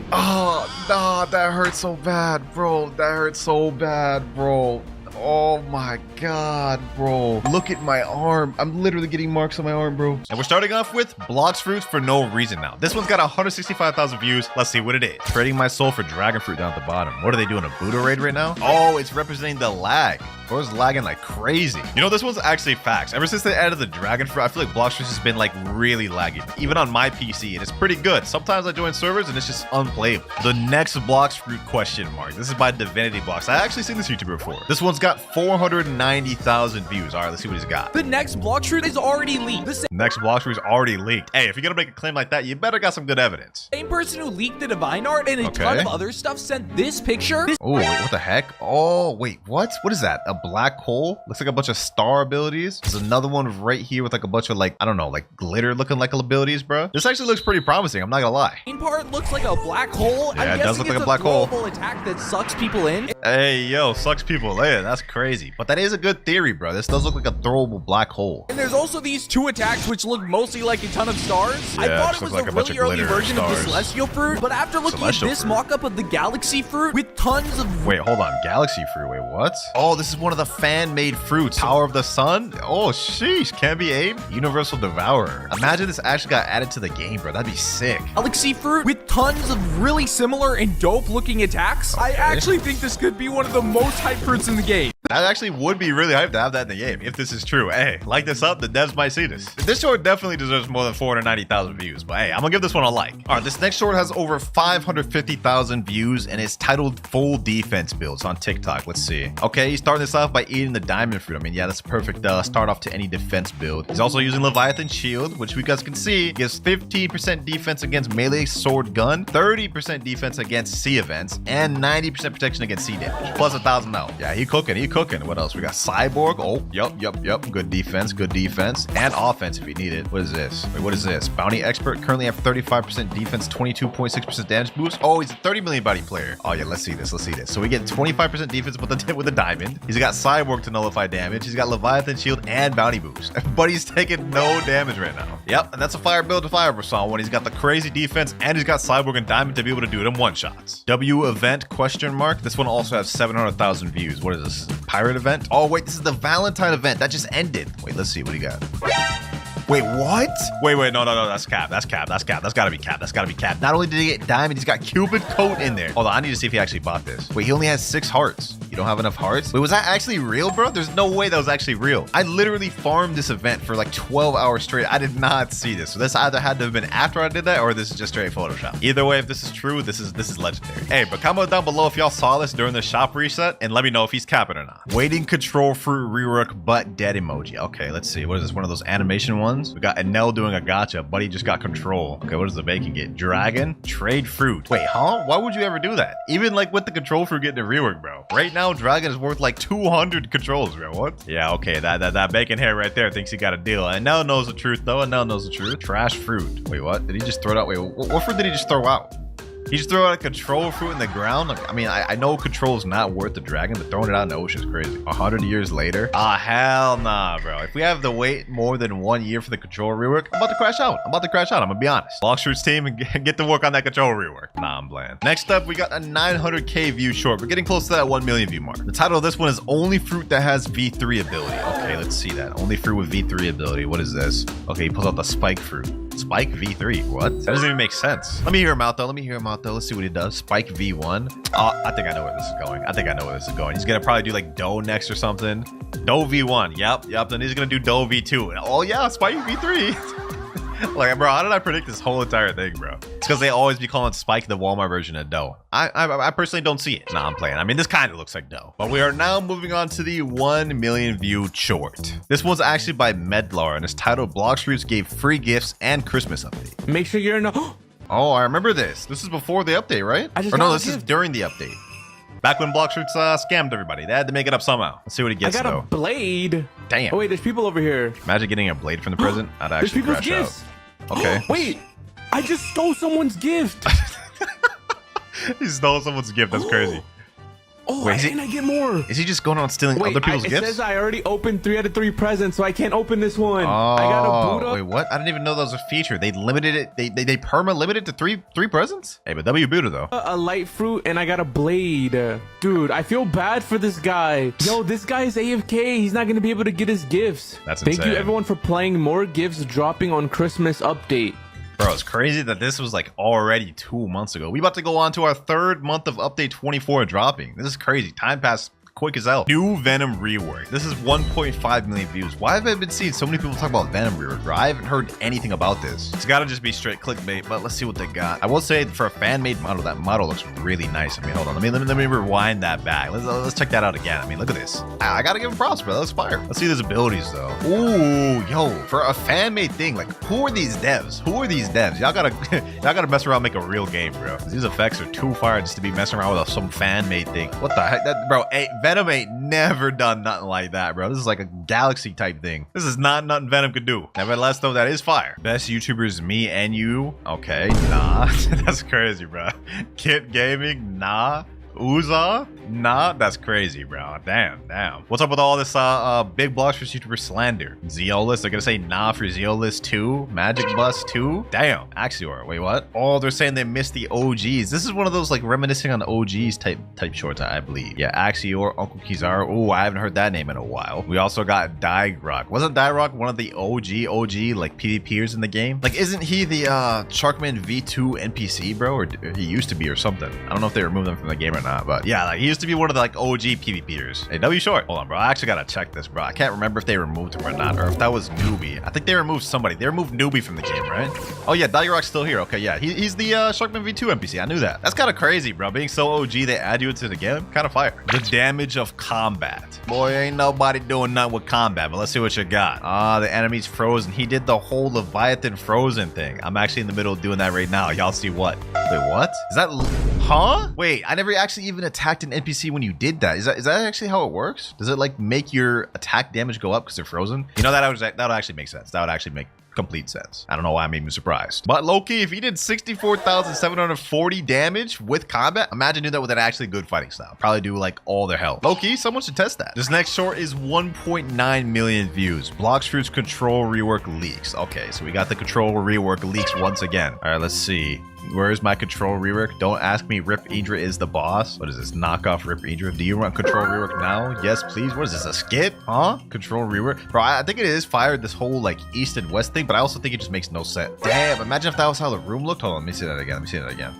Oh, nah, that hurts so bad, bro. That hurts so bad, bro. Oh my god, bro. Look at my arm. I'm literally getting marks on my arm, bro. And we're starting off with Blox Fruits for no reason now. This one's got 165,000 views. Let's see what it is. Trading my soul for dragon fruit down at the bottom. What are they doing, a Buddha raid right now? Oh, it's representing the lag. Bro's lagging like crazy. You know, this one's actually facts. Ever since they added the dragon fruit, I feel like Blox Fruits has been like really lagging. Even on my PC, and it's pretty good. Sometimes I join servers and it's just unplayable. The next Blox Fruit question mark. This is by Divinity Blox. I actually seen this YouTuber before. This one's got 490,000 views. All right, let's see what he's got. The next Blox Fruit is already leaked. The Next Blox Fruit is already leaked. Hey, if you're gonna make a claim like that, you better got some good evidence. same person who leaked the divine art and a ton of other stuff sent this picture. Oh, wait, what the heck? Oh, wait, what? What is that? A black hole. Looks like a bunch of star abilities. There's another one right here with like a bunch of like, I don't know, like glitter looking like abilities, bro. This actually looks pretty promising. I'm not gonna lie. Main part looks like a black hole. Yeah, it does look like a black hole. Attack that sucks people in. Hey, yo, sucks people in. That's crazy. But that is a good theory, bro. This does look like a throwable black hole. And there's also these 2 attacks which look mostly like a ton of stars. I Yeah, thought just it was look like a a bunch really of early glitter version of the stars. celestial fruit, but after looking Celestial at this fruit. mock-up of the galaxy fruit with tons of Wait, hold on. Galaxy fruit. Wait, what? Oh, this is one of the fan-made fruits. Power of the sun? Oh, sheesh. Can't be aimed? Universal Devourer. Imagine this actually got added to the game, bro. That'd be sick. galaxy fruit with tons of really similar and dope looking attacks. I actually think this could be one of the most hyped fruits in the game. That actually would be really hyped to have that in the game, if this is true. Hey, like this up, the devs might see this. This short definitely deserves more than 490,000 views, but hey, I'm gonna give this one a like. All right, this next short has over 550,000 views, and it's titled Full Defense Builds on TikTok. Let's see. Okay, he's starting this off by eating the diamond fruit. I mean, yeah, that's a perfect start off to any defense build. He's also using Leviathan Shield, which we guys can see gives 15% defense against melee sword gun, 30% defense against sea events, and 90% protection against sea damage, plus 1,000 health. Yeah, he cooking. What else? We got Cyborg. Oh, yep. Good defense, and offense if you need it. What is this? Wait, what is this? Bounty Expert currently have 35% defense, 22.6% damage boost. Oh, he's a 30 million body player. Oh yeah, let's see this. So we get 25% defense with the diamond. He's got Cyborg to nullify damage. He's got Leviathan Shield and bounty boost. But he's taking no damage right now. Yep, and that's a fire build to fire persona when he's got the crazy defense and he's got Cyborg and diamond to be able to do it in one shots. W event question mark. This one also has 700,000 views. What is this? Pirate event? Oh wait, this is the Valentine event that just ended. Wait, let's see what he got. Wait, what? Wait, no, that's cap. That's gotta be cap. Not only did he get diamond, he's got Cupid coat in there. Hold on, I need to see if he actually bought this. Wait, he only has 6 hearts. You don't have enough hearts? Wait, was that actually real, bro? There's no way that was actually real. I literally farmed this event for like 12 hours straight. I did not see this. So this either had to have been after I did that or this is just straight Photoshop. Either way, if this is true, this is legendary. Hey, but comment down below if y'all saw this during the shop reset and let me know if he's capping or not. Waiting control fruit rework but dead emoji. Okay, let's see. What is this? One of those animation ones? We got Enel doing a gacha. Buddy just got control. Okay, what does the bacon get? Dragon? Trade fruit. Wait, huh? Why would you ever do that? Even like with the control fruit getting a rework, bro. Right now, Dragon is worth like 200 controls, bro. What? Yeah, okay. That bacon hair right there thinks he got a deal. Enel knows the truth, though. Enel knows the truth. Trash fruit. Wait, what? Did he just throw it out? Wait, what fruit did he just throw out? He just threw out a control fruit in the ground. I mean, I know control is not worth the dragon, but throwing it out in the ocean is crazy. 100 years later? Ah, hell nah, bro. If we have to wait more than 1 year for the control rework, I'm about to crash out. I'm gonna be honest. Blox Fruit's team and get to work on that control rework. Nah, I'm bland. Next up, we got a 900k view short. We're getting close to that 1 million view mark. The title of this one is Only Fruit That Has V3 Ability. Okay, let's see that. Only fruit with V3 ability. What is this? Okay, he pulls out the spike fruit. Spike V3. What? That doesn't even make sense. Let me hear him out though. Let's see what he does. Spike V1. I think I know where this is going. He's gonna probably do like Doe next or something. Doe V1. Yep. Then he's gonna do Doe V2. Oh yeah, Spike V3. Like, bro, how did I predict this whole entire thing, bro? It's because they always be calling Spike the Walmart version of Doe. I personally don't see it. Nah, I'm playing. I mean, this kind of looks like Doe. But we are now moving on to the 1 million view short. This one's actually by Medlar, and it's titled Blox Fruits Gave Free Gifts and Christmas Update. Make sure you're in Oh, I remember this. This is before the update, right? Or no, this is during the update. Back when Blox Fruits scammed everybody. They had to make it up somehow. Let's see what he gets, I got a blade. Damn. Oh, wait, there's people over here. Imagine getting a blade from the present. I'd There's actually people's crash gifts. out. Okay. Wait, I just stole someone's gift. He stole someone's gift. That's crazy. Oh, Wait, and I get more. Is he just going on stealing Wait, other people's it gifts? says I already opened 3 out of 3 presents, so I can't open this one. Oh, I got a boot up. wait, what? I didn't even know that was a feature. They limited it. They perma limited to three presents. Hey, but W Buddha though. A light fruit, and I got a blade. Dude, I feel bad for this guy. Yo, this guy is AFK. He's not gonna be able to get his gifts. That's Thank insane. you everyone for playing. More gifts dropping on Christmas update. Bro, it's crazy that this was like already 2 months ago. We about to go on to our 3rd month of update 24 dropping. This is crazy. Time passed quick as hell. New Venom rework. This is 1.5 million views. Why have I been seeing so many people talk about Venom rework, bro? I haven't heard anything about this. It's gotta just be straight clickbait, but let's see what they got. I will say for a fan-made model, that model looks really nice. I mean, hold on. Let me rewind that back. Let's check that out again. I mean, look at this. I gotta give him props, bro. That looks fire. Let's see his abilities though. Ooh, yo, for a fan-made thing, like who are these devs? Y'all gotta mess around and make a real game, bro. These effects are too fire just to be messing around with some fan-made thing. What the heck? Bro, hey, Venom ain't never done nothing like that, bro. This is like a galaxy type thing. This is not nothing Venom could do. Nevertheless, though, that is fire. Best YouTubers, me and you. Okay, nah. That's crazy, bro. Kit Gaming, nah. Uzoth? Nah, that's crazy, bro. Damn. What's up with all this big Blox for YouTuber slander? Zeolus, they're gonna say nah for Zeolus 2? Magic Bus 2? Damn. Axior, wait, what? Oh, they're saying they missed the OGs. This is one of those like reminiscing on OGs type shorts, I believe. Yeah, Axior, Uncle Kizaru. Oh, I haven't heard that name in a while. We also got Digrock. Wasn't Digrock one of the OG like PvPers in the game? Like, isn't he the Sharkman V2 NPC, bro? Or he used to be or something. I don't know if they removed him from the game or not, but yeah, like he used to be one of the like OG PvPers. Hey, W Short. Hold on, bro. I actually gotta check this, bro. I can't remember if they removed him or not, or if that was Newbie. I think they removed somebody. They removed Newbie from the game, right? Oh yeah, Digrock's still here. Okay, yeah. He's the Sharkman V2 NPC. I knew that. That's kind of crazy, bro. Being so OG, they add you into the game. Kind of fire. The damage of combat. Boy, ain't nobody doing nothing with combat, but let's see what you got. Ah, the enemy's frozen. He did the whole Leviathan frozen thing. I'm actually in the middle of doing that right now. Y'all see what? Wait, what? Is that... Huh? Wait, I never actually even attacked an NPC when you did that. Is that actually how it works? Does it like make your attack damage go up because they're frozen? You know, that would actually make sense. That would actually make complete sense. I don't know why I'm even surprised. But low-key, if he did 64,740 damage with combat, imagine doing that with an actually good fighting style. Probably do like all their health. Low-key, someone should test that. This next short is 1.9 million views. Blox Fruit's control rework leaks. Okay, so we got the control rework leaks once again. All right, let's see. Where's my control rework? Don't ask me. Rip Idra is the boss. What is this? Knockoff Rip Idra. Do you want control rework now? Yes, please. What is this? A skit? Huh? Control rework? Bro, I think it is fired, this whole like east and west thing, but I also think it just makes no sense. Damn, imagine if that was how the room looked. Hold on, let me see that again.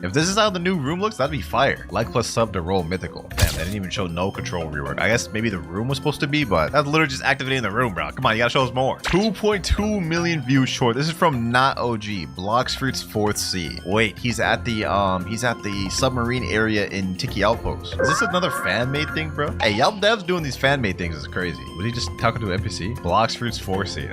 If this is how the new room looks, that'd be fire. Like plus sub to roll mythical. Damn, they didn't even show no control rework. I guess maybe the room was supposed to be, but that's literally just activating the room, bro. Come on, you gotta show us more. 2.2 million views short. This is from Not OG. Blox Fruit's 4th Sea. Wait, he's at the submarine area in Tiki Outpost. Is this another fan-made thing, bro? Hey, y'all devs doing these fan-made things is crazy. Was he just talking to an NPC? Blox Fruit's 4th Sea.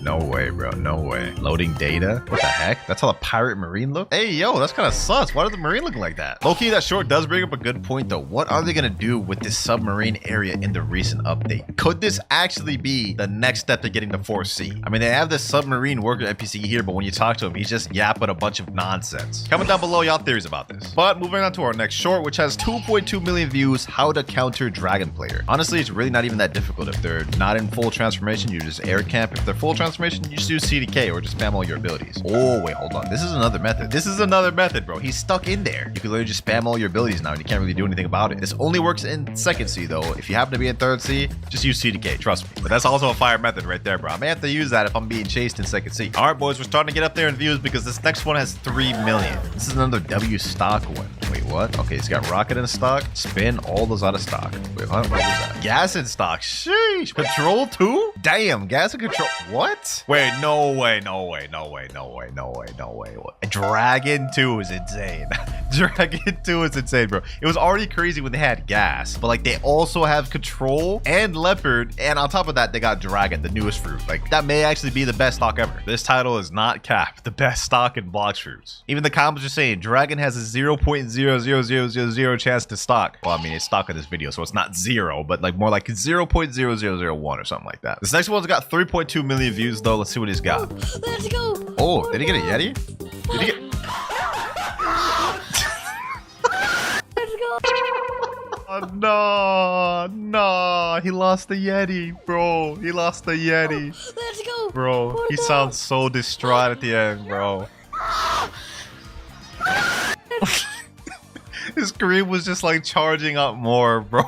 No way, bro. No way. Loading data? What the heck? That's how the pirate marine look? Hey, yo, that's kind of sus. Why does the marine look like that? Low-key, that short does bring up a good point, though. What are they gonna do with this submarine area in the recent update? Could this actually be the next step to getting the 4th Sea? I mean, they have this submarine worker NPC here, but when you talk to him, he's just yapping a bunch of nonsense. Comment down below y'all theories about this. But moving on to our next short, which has 2.2 million views, how to counter dragon player. Honestly, it's really not even that difficult. If they're not in full transformation, you just air camp. If they're full transformation, you just use CDK or just spam all your abilities. Oh, wait, hold on. This is another method. This is another method, bro. He's stuck in there. You can literally just spam all your abilities now and you can't really do anything about it. This only works in 2nd Sea, though. If you happen to be in 3rd Sea, just use CDK. Trust me. But that's also a fire method right there, bro. I may have to use that if I'm being chased in 2nd Sea. All right, boys, we're starting to get up there in views because this next one has 3 million. This is another W stock one. Wait, what? Okay, it's got rocket in stock. Spin all those out of stock. Wait, what was that? Gas in stock. Sheesh. Control 2? Damn, gas and control. What? Wait, no way. What? Dragon 2 is insane. Dragon 2 is insane, bro. It was already crazy when they had gas, but like they also have control and leopard, and on top of that, they got dragon, the newest fruit. Like that may actually be the best stock ever. This title is not capped. The best stock in Blox Fruits. Even the comments are saying dragon has a 0.00000 chance to stock. Well, I mean, it's stock in this video, so it's not 0, but like more like 0.0001 or something like that. This next one's got 3.2 million views, though. Let's see what he's got. Let's go. Oh, did he get a yeti? Did he get? Let's go. Oh, no, he lost the yeti, bro. He lost the yeti, Let's go. bro. He sounds so distraught at the end, bro. His screen was just like charging up more, bro.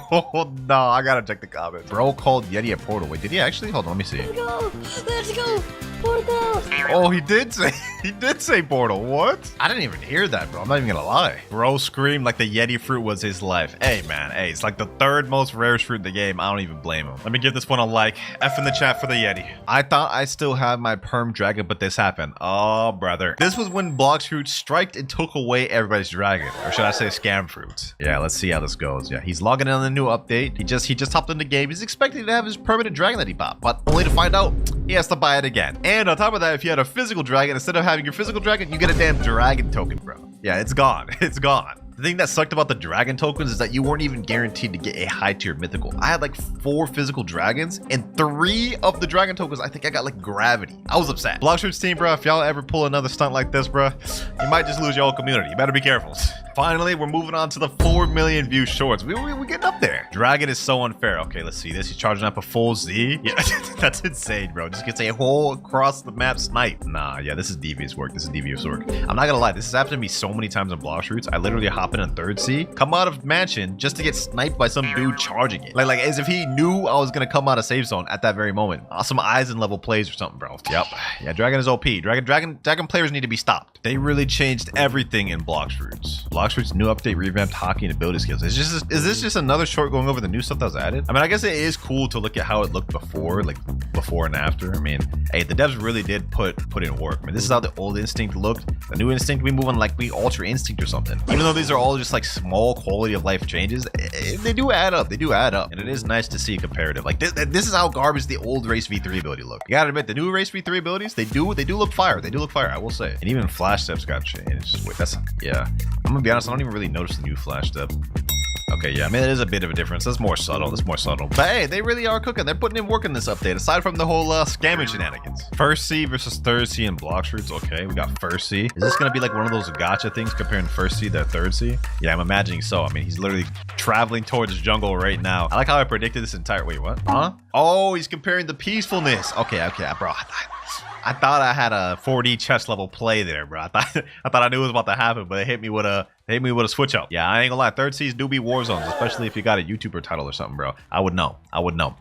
No, I gotta check the comments. Bro called Yeti a portal. Wait, did he actually? Hold on, let me see. Let's go. Let's go. Portal. Oh, he did say portal. What? I didn't even hear that, bro. I'm not even gonna lie. Bro screamed like the Yeti fruit was his life. Hey, man. Hey, it's like the 3rd most rarest fruit in the game. I don't even blame him. Let me give this one a like. F in the chat for the Yeti. I thought I still had my perm dragon, but this happened. Oh, brother. This was when Blox Fruit striked and took away everybody's dragon. Or should I say scam fruits? Yeah, let's see how this goes. Yeah, he's logging in on the new update. He just hopped in the game. He's expecting to have his permanent dragon that he popped, but only to find out he has to buy it again. And on top of that, if you had a physical dragon, instead of having your physical dragon, you get a damn dragon token, bro. Yeah, it's gone. It's gone. thing that sucked about the dragon tokens is that you weren't even guaranteed to get a high tier mythical. I had like 4 physical dragons, and 3 of the dragon tokens, I think I got like gravity. I was upset. Blox team, bro, if y'all ever pull another stunt like this, bro, you might just lose your whole community. You better be careful. Finally, we're moving on to the 4 million view shorts. We're getting up there. Dragon is so unfair. Okay, let's see this. He's charging up a full Z. Yeah, that's insane, bro. Just gets a whole across the map snipe. Nah, yeah, this is devious work. This is devious work. I'm not gonna lie. This has happened to me so many times on Blox routes. I literally hop in on 3rd C, come out of mansion just to get sniped by some dude charging it. Like as if he knew I was gonna come out of safe zone at that very moment. Some Eisen level plays or something, bro. Yep. Yeah, Dragon is OP. Dragon players need to be stopped. They really changed everything in Blox routes. Blox routes new update revamped hockey and ability skills. Is this just another short going over the new stuff that was added? I mean, I guess it is cool to look at how it looked before, like before and after. I mean, hey, the devs really did put in work. I mean, this is how the old instinct looked. The new instinct, we move on like we ultra instinct or something. Even though these are all just like small quality of life changes, they do add up. They do add up, and it is nice to see comparative. Like this is how garbage the old race v3 ability looked. You gotta admit, the new race v3 abilities, they do look fire. They do look fire, I will say. And even flash steps got changed. Wait, that's, yeah. I'm gonna be honest, I don't even really notice the new flash step. Okay, yeah, I mean, it is a bit of a difference. That's more subtle. That's more subtle. But hey, they really are cooking. They're putting in work in this update, aside from the whole scamming shenanigans. 1st C versus 3rd C in Blox routes. Okay, we got 1st C. Is this going to be like one of those gacha things comparing 1st C to 3rd C? Yeah, I'm imagining so. I mean, he's literally traveling towards jungle right now. I like how I predicted this entire... Wait, what? Huh? Oh, he's comparing the peacefulness. Okay, bro. I thought I had a 4D chess level play there, bro. I thought I knew it was about to happen, but it hit me with a switch up. Yeah, I ain't gonna lie. 3rd C's do be war zones, especially if you got a YouTuber title or something, bro. I would know.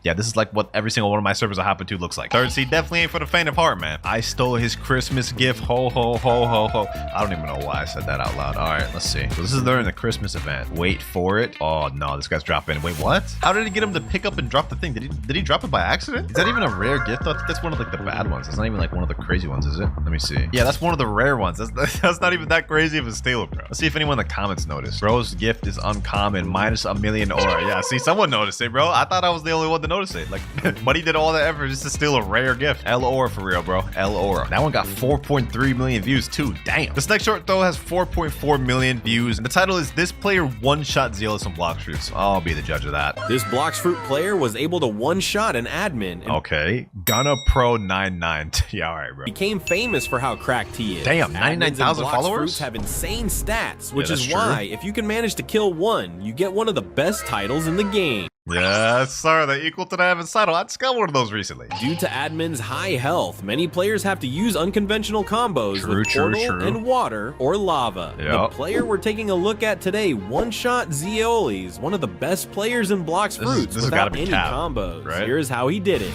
Yeah, this is like what every single one of my servers I happen to looks like. 3rd C definitely ain't for the faint of heart, man. I stole his Christmas gift. Ho, ho, ho, ho, ho. I don't even know why I said that out loud. All right, let's see. So this is during the Christmas event. Wait for it. Oh, no, this guy's dropping. Wait, what? How did he get him to pick up and drop the thing? Did he drop it by accident? Is that even a rare gift? I think that's one of like the bad ones. It's not even like one of the crazy ones, is it? Let me see. Yeah, that's one of the rare ones. That's not even that crazy of a steal, bro. Let's see if anyone in the comments noticed. Bro's gift is uncommon, minus a million aura. Yeah, see, someone noticed it, bro. I thought I was the only one to notice it. Like, but he did all that effort just to steal a rare gift. L aura for real, bro. L aura. That one got 4.3 million views too. Damn. This next short though has 4.4 million views, and the title is "This Player One-Shot Zealous on Blox routes." I'll be the judge of that. This Blox fruit player was able to one-shot an admin. And okay, Gunna Pro 99. Yeah, all right, bro. Became famous for how cracked he is. Damn, 99,000 followers. Fruits have insane stats, which Yeah, is that's why if you can manage to kill one, you get one of the best titles in the game. Yes, sir. They equal to the Evan Saddle. I just got one of those recently. Due to admin's high health, many players have to use unconventional combos with portal and water or lava. The player we're taking a look at today, One-Shot Zeolis, one of the best players in Blox fruits without any combos. Right? Here's how he did it.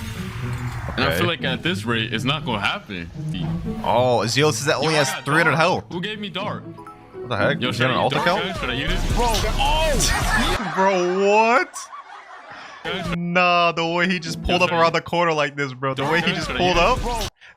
And I feel like at this rate, it's not gonna happen. Oh, Zealous that only has 300 health. Who gave me dart? What the heck? Yo, Is he on an altar count? Should I use it? Bro, what? Nah, the way he just pulled up around the corner like this, bro. The way he just pulled up.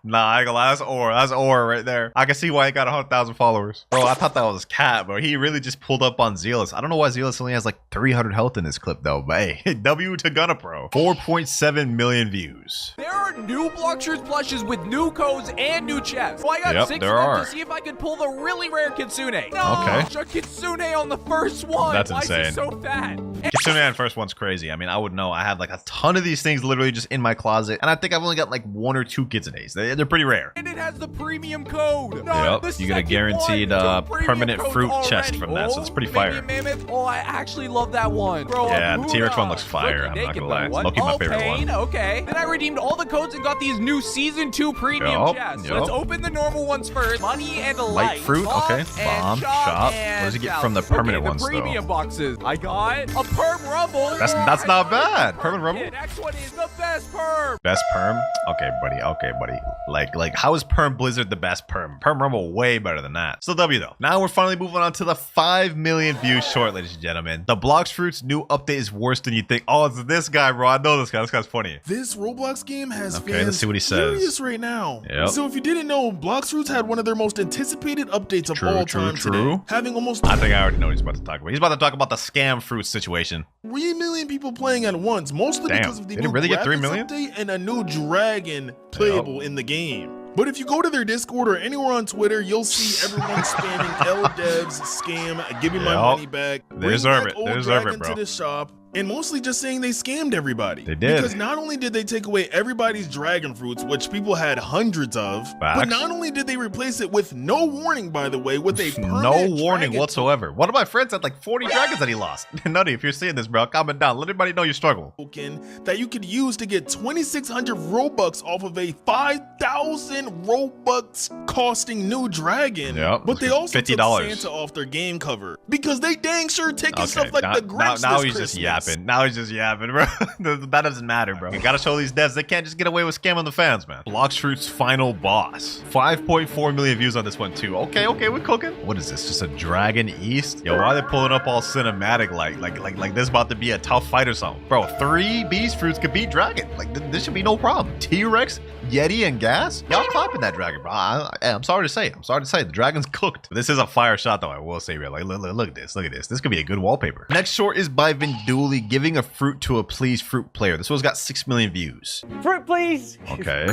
Nah, I ain't gonna lie. That's aura. That's aura right there. I can see why he got 100,000 followers. Bro, I thought that was cat, bro. He really just pulled up on Zealous. I don't know why Zealous only has like 300 health in this clip, though. But hey, W to Gunna Pro. 4.7 million views. There are new Bloxers plushes with new codes and new chests. So I got 6 of there them are. to see if I could pull the really rare Kitsune. No, Okay. a Kitsune on the first one. That's Why insane. is it so fat? Kitsune and first one's crazy. I mean, I would know. I have like a ton of these things literally just in my closet. And I think I've only got like 1 or 2 Kitsunes. They're pretty rare. And it has the premium code. Yep, you get a guaranteed permanent fruit chest from that, so it's pretty fire. Mammoth. Oh, I actually love that one. Bro, Yeah, the T-Rex one looks fire. I'm not gonna lie. It's low-key my favorite one. Okay. Then I redeemed all the codes and got these new Season 2 premium chests. Let's open the normal ones first. Money and Light fruit, okay. Bomb, shop. What does he get from the permanent ones, the premium boxes. I got a perm rumble. That's not bad. Permanent rumble. The next one is the best perm. Best perm? Okay, buddy. Okay, buddy. Like, how is Perm Blizzard the best perm? Perm Rumble way better than that. Still W though. Now we're finally moving on to the 5 million views short, ladies and gentlemen. The Blox Fruits new update is worse than you think. Oh, it's this guy, bro. I know this guy. This guy's funny. This Roblox game has Okay, let's see what he says. furious right now. Yep. So if you didn't know, Blox Fruits had one of their most anticipated updates of all time today, having almost I think I already know what he's about to talk about. He's about to talk about the scam fruit situation. 3 million people playing at once, mostly because of the Did new it really get 3 graphics million? update and a new dragon playable in the game. But if you go to their Discord or anywhere on Twitter, you'll see everyone spamming LDevs, scam, give me my money back, They deserve it. old They deserve dragon it, bro. to the shop, and mostly just saying they scammed everybody. They did. Because not only did they take away everybody's dragon fruits, which people had hundreds of, but Facts. not only did they replace it with no warning, by the way, with a No permanent warning dragon. whatsoever. One of my friends had like 40 dragons that he lost. Nutty, if you're seeing this, bro, comment down. Let everybody know your struggle. Token that you could use to get 2,600 Robux off of a 5,000 Robux costing new dragon. Yep. But they also $50. took Santa off their game cover because they dang sure taking stuff like the Grinch now this he's Christmas. just yapping. Now he's just yapping, bro. That doesn't matter, bro. You gotta show these devs they can't just get away with scamming the fans, man. Blox Fruit's final boss. 5.4 million views on this one too. Okay, we're cooking. What is this? Just a Dragon East? Yo, why are they pulling up all cinematic like this about to be a tough fight or something? Bro, 3 beast fruits could beat Dragon. Like this should be no problem. T-Rex, Yeti, and Gas? Y'all clapping that dragon, bro. I'm sorry to say. The dragon's cooked. This is a fire shot, though, I will say, real. Like, look at this. Look at this. This could be a good wallpaper. Next short is by Vinduli, giving a fruit to a please fruit player. This one's got 6 million views. Fruit, please. Okay.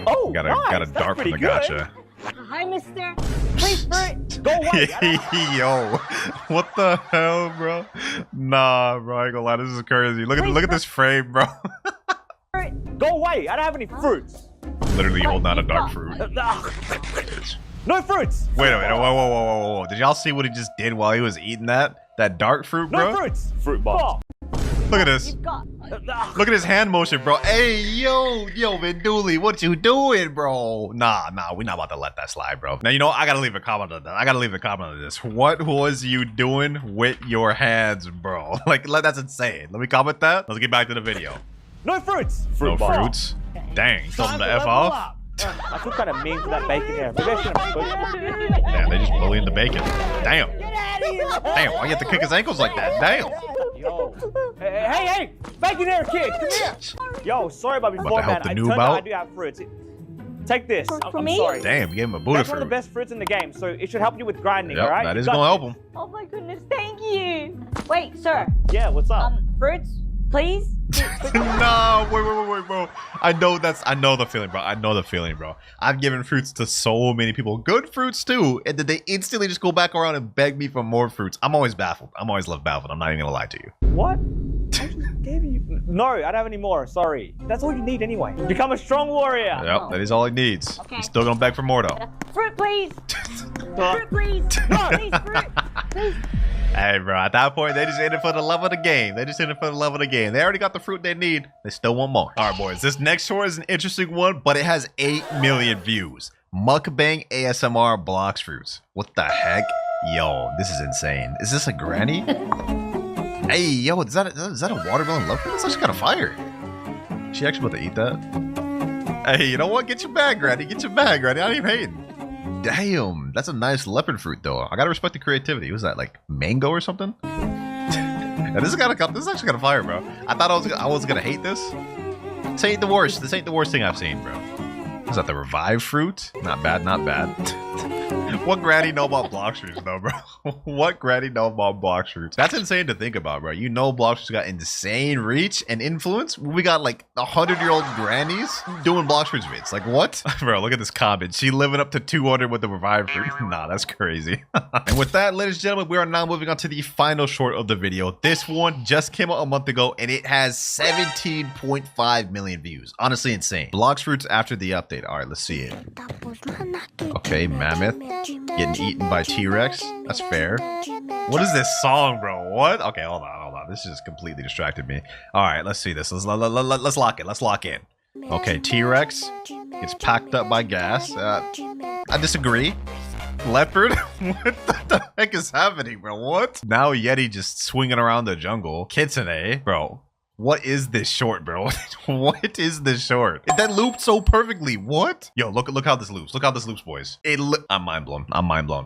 Oh, got nice. a dart from the gotcha. Hi, mister. Please, fruit. Go away. Yo, what the hell, bro? Nah, bro, I ain't gonna lie. This is crazy. Look at this frame, bro. Go away. I don't have any fruits. Literally holding out a dark fruit. No fruits. Wait a minute. Whoa. Did y'all see what he just did while he was eating that dark fruit, bro? No fruits. Fruit box. Look at this. Look at his hand motion, bro. Hey, yo, Vinduli, what you doing, bro? Nah, we're not about to let that slide, bro. Now, you know, I gotta leave a comment on this. What was you doing with your hands, bro? Like, that's insane. Let me comment that. Let's get back to the video. No fruits. No fruits. Dang, told him to F off. I feel kind of mean for that bacon there. Maybe I shouldn't have put- Damn, they just bullying the bacon. Damn. Damn, why you have to kick his ankles like that? Damn. Yo. Hey, bacon there, kid. Come here. Yo, sorry about before, help man. the I noob turned out I out? do have fruits. Take this. For I'm me? sorry. Damn, you gave him a Buddha That's one of the fruit. best fruits in the game, so it should help you with grinding, Yep, alright? that You is got gonna help this. him. Oh my goodness, thank you. Wait, sir. Yeah, what's up? Fruits, please. No, wait, bro. I know the feeling, bro. I've given fruits to so many people, good fruits too, and then they instantly just go back around and beg me for more fruits. I'm always baffled. I'm always left baffled. I'm not even gonna lie to you. What? I just gave you... No, I don't have any more. Sorry. That's all you need anyway. Become a strong warrior. Yep, that is all he needs. Okay. He's still gonna beg for more though. Fruit, please. Fruit, please. No. Please, fruit. Please. Hey, bro, at that point, they just in it for the love of the game. They already got the fruit they need. They still want more. All right, boys, this next short is an interesting one, but it has 8 million views. Mukbang ASMR Blox Fruits. What the heck? Yo, this is insane. Is this a granny? Hey, yo, is that a watermelon love fruit? That's actually kind of fire. Is she actually about to eat that? Hey, you know what? Get your bag, granny. I ain't even hating. Damn, that's a nice leopard fruit though. I gotta respect the creativity. Was that like mango or something? Yeah, this is actually kind of fire, bro. I thought I was gonna hate this. This ain't the worst thing I've seen, bro. Was that the revived fruit? Not bad. What granny know about Blox Fruits though, bro? What granny know about Blox Fruits? That's insane to think about, bro. You know Blox Fruits got insane reach and influence. We got like 100-year-old grannies doing Blox Fruits vids. Like what? Bro, look at this comment. She living up to 200 with the revived fruit. Nah, that's crazy. And with that, ladies and gentlemen, we are now moving on to the final short of the video. This one just came out a month ago and it has 17.5 million views. Honestly insane. Blox Fruits after the update. All right, let's see it. Okay, Mammoth getting eaten by T-Rex. That's fair. What is this song, bro? What? Okay, hold on. This just completely distracted me. All right, let's see this. Let's lock in. Okay, T-Rex gets packed up by gas. I disagree. Leopard? What the heck is happening, bro? What? Now Yeti just swinging around the jungle. Kitsune, bro. What is this short, bro? What is this short? That looped so perfectly. What? Yo, look how this loops. Look how this loops, boys. I'm mind blown.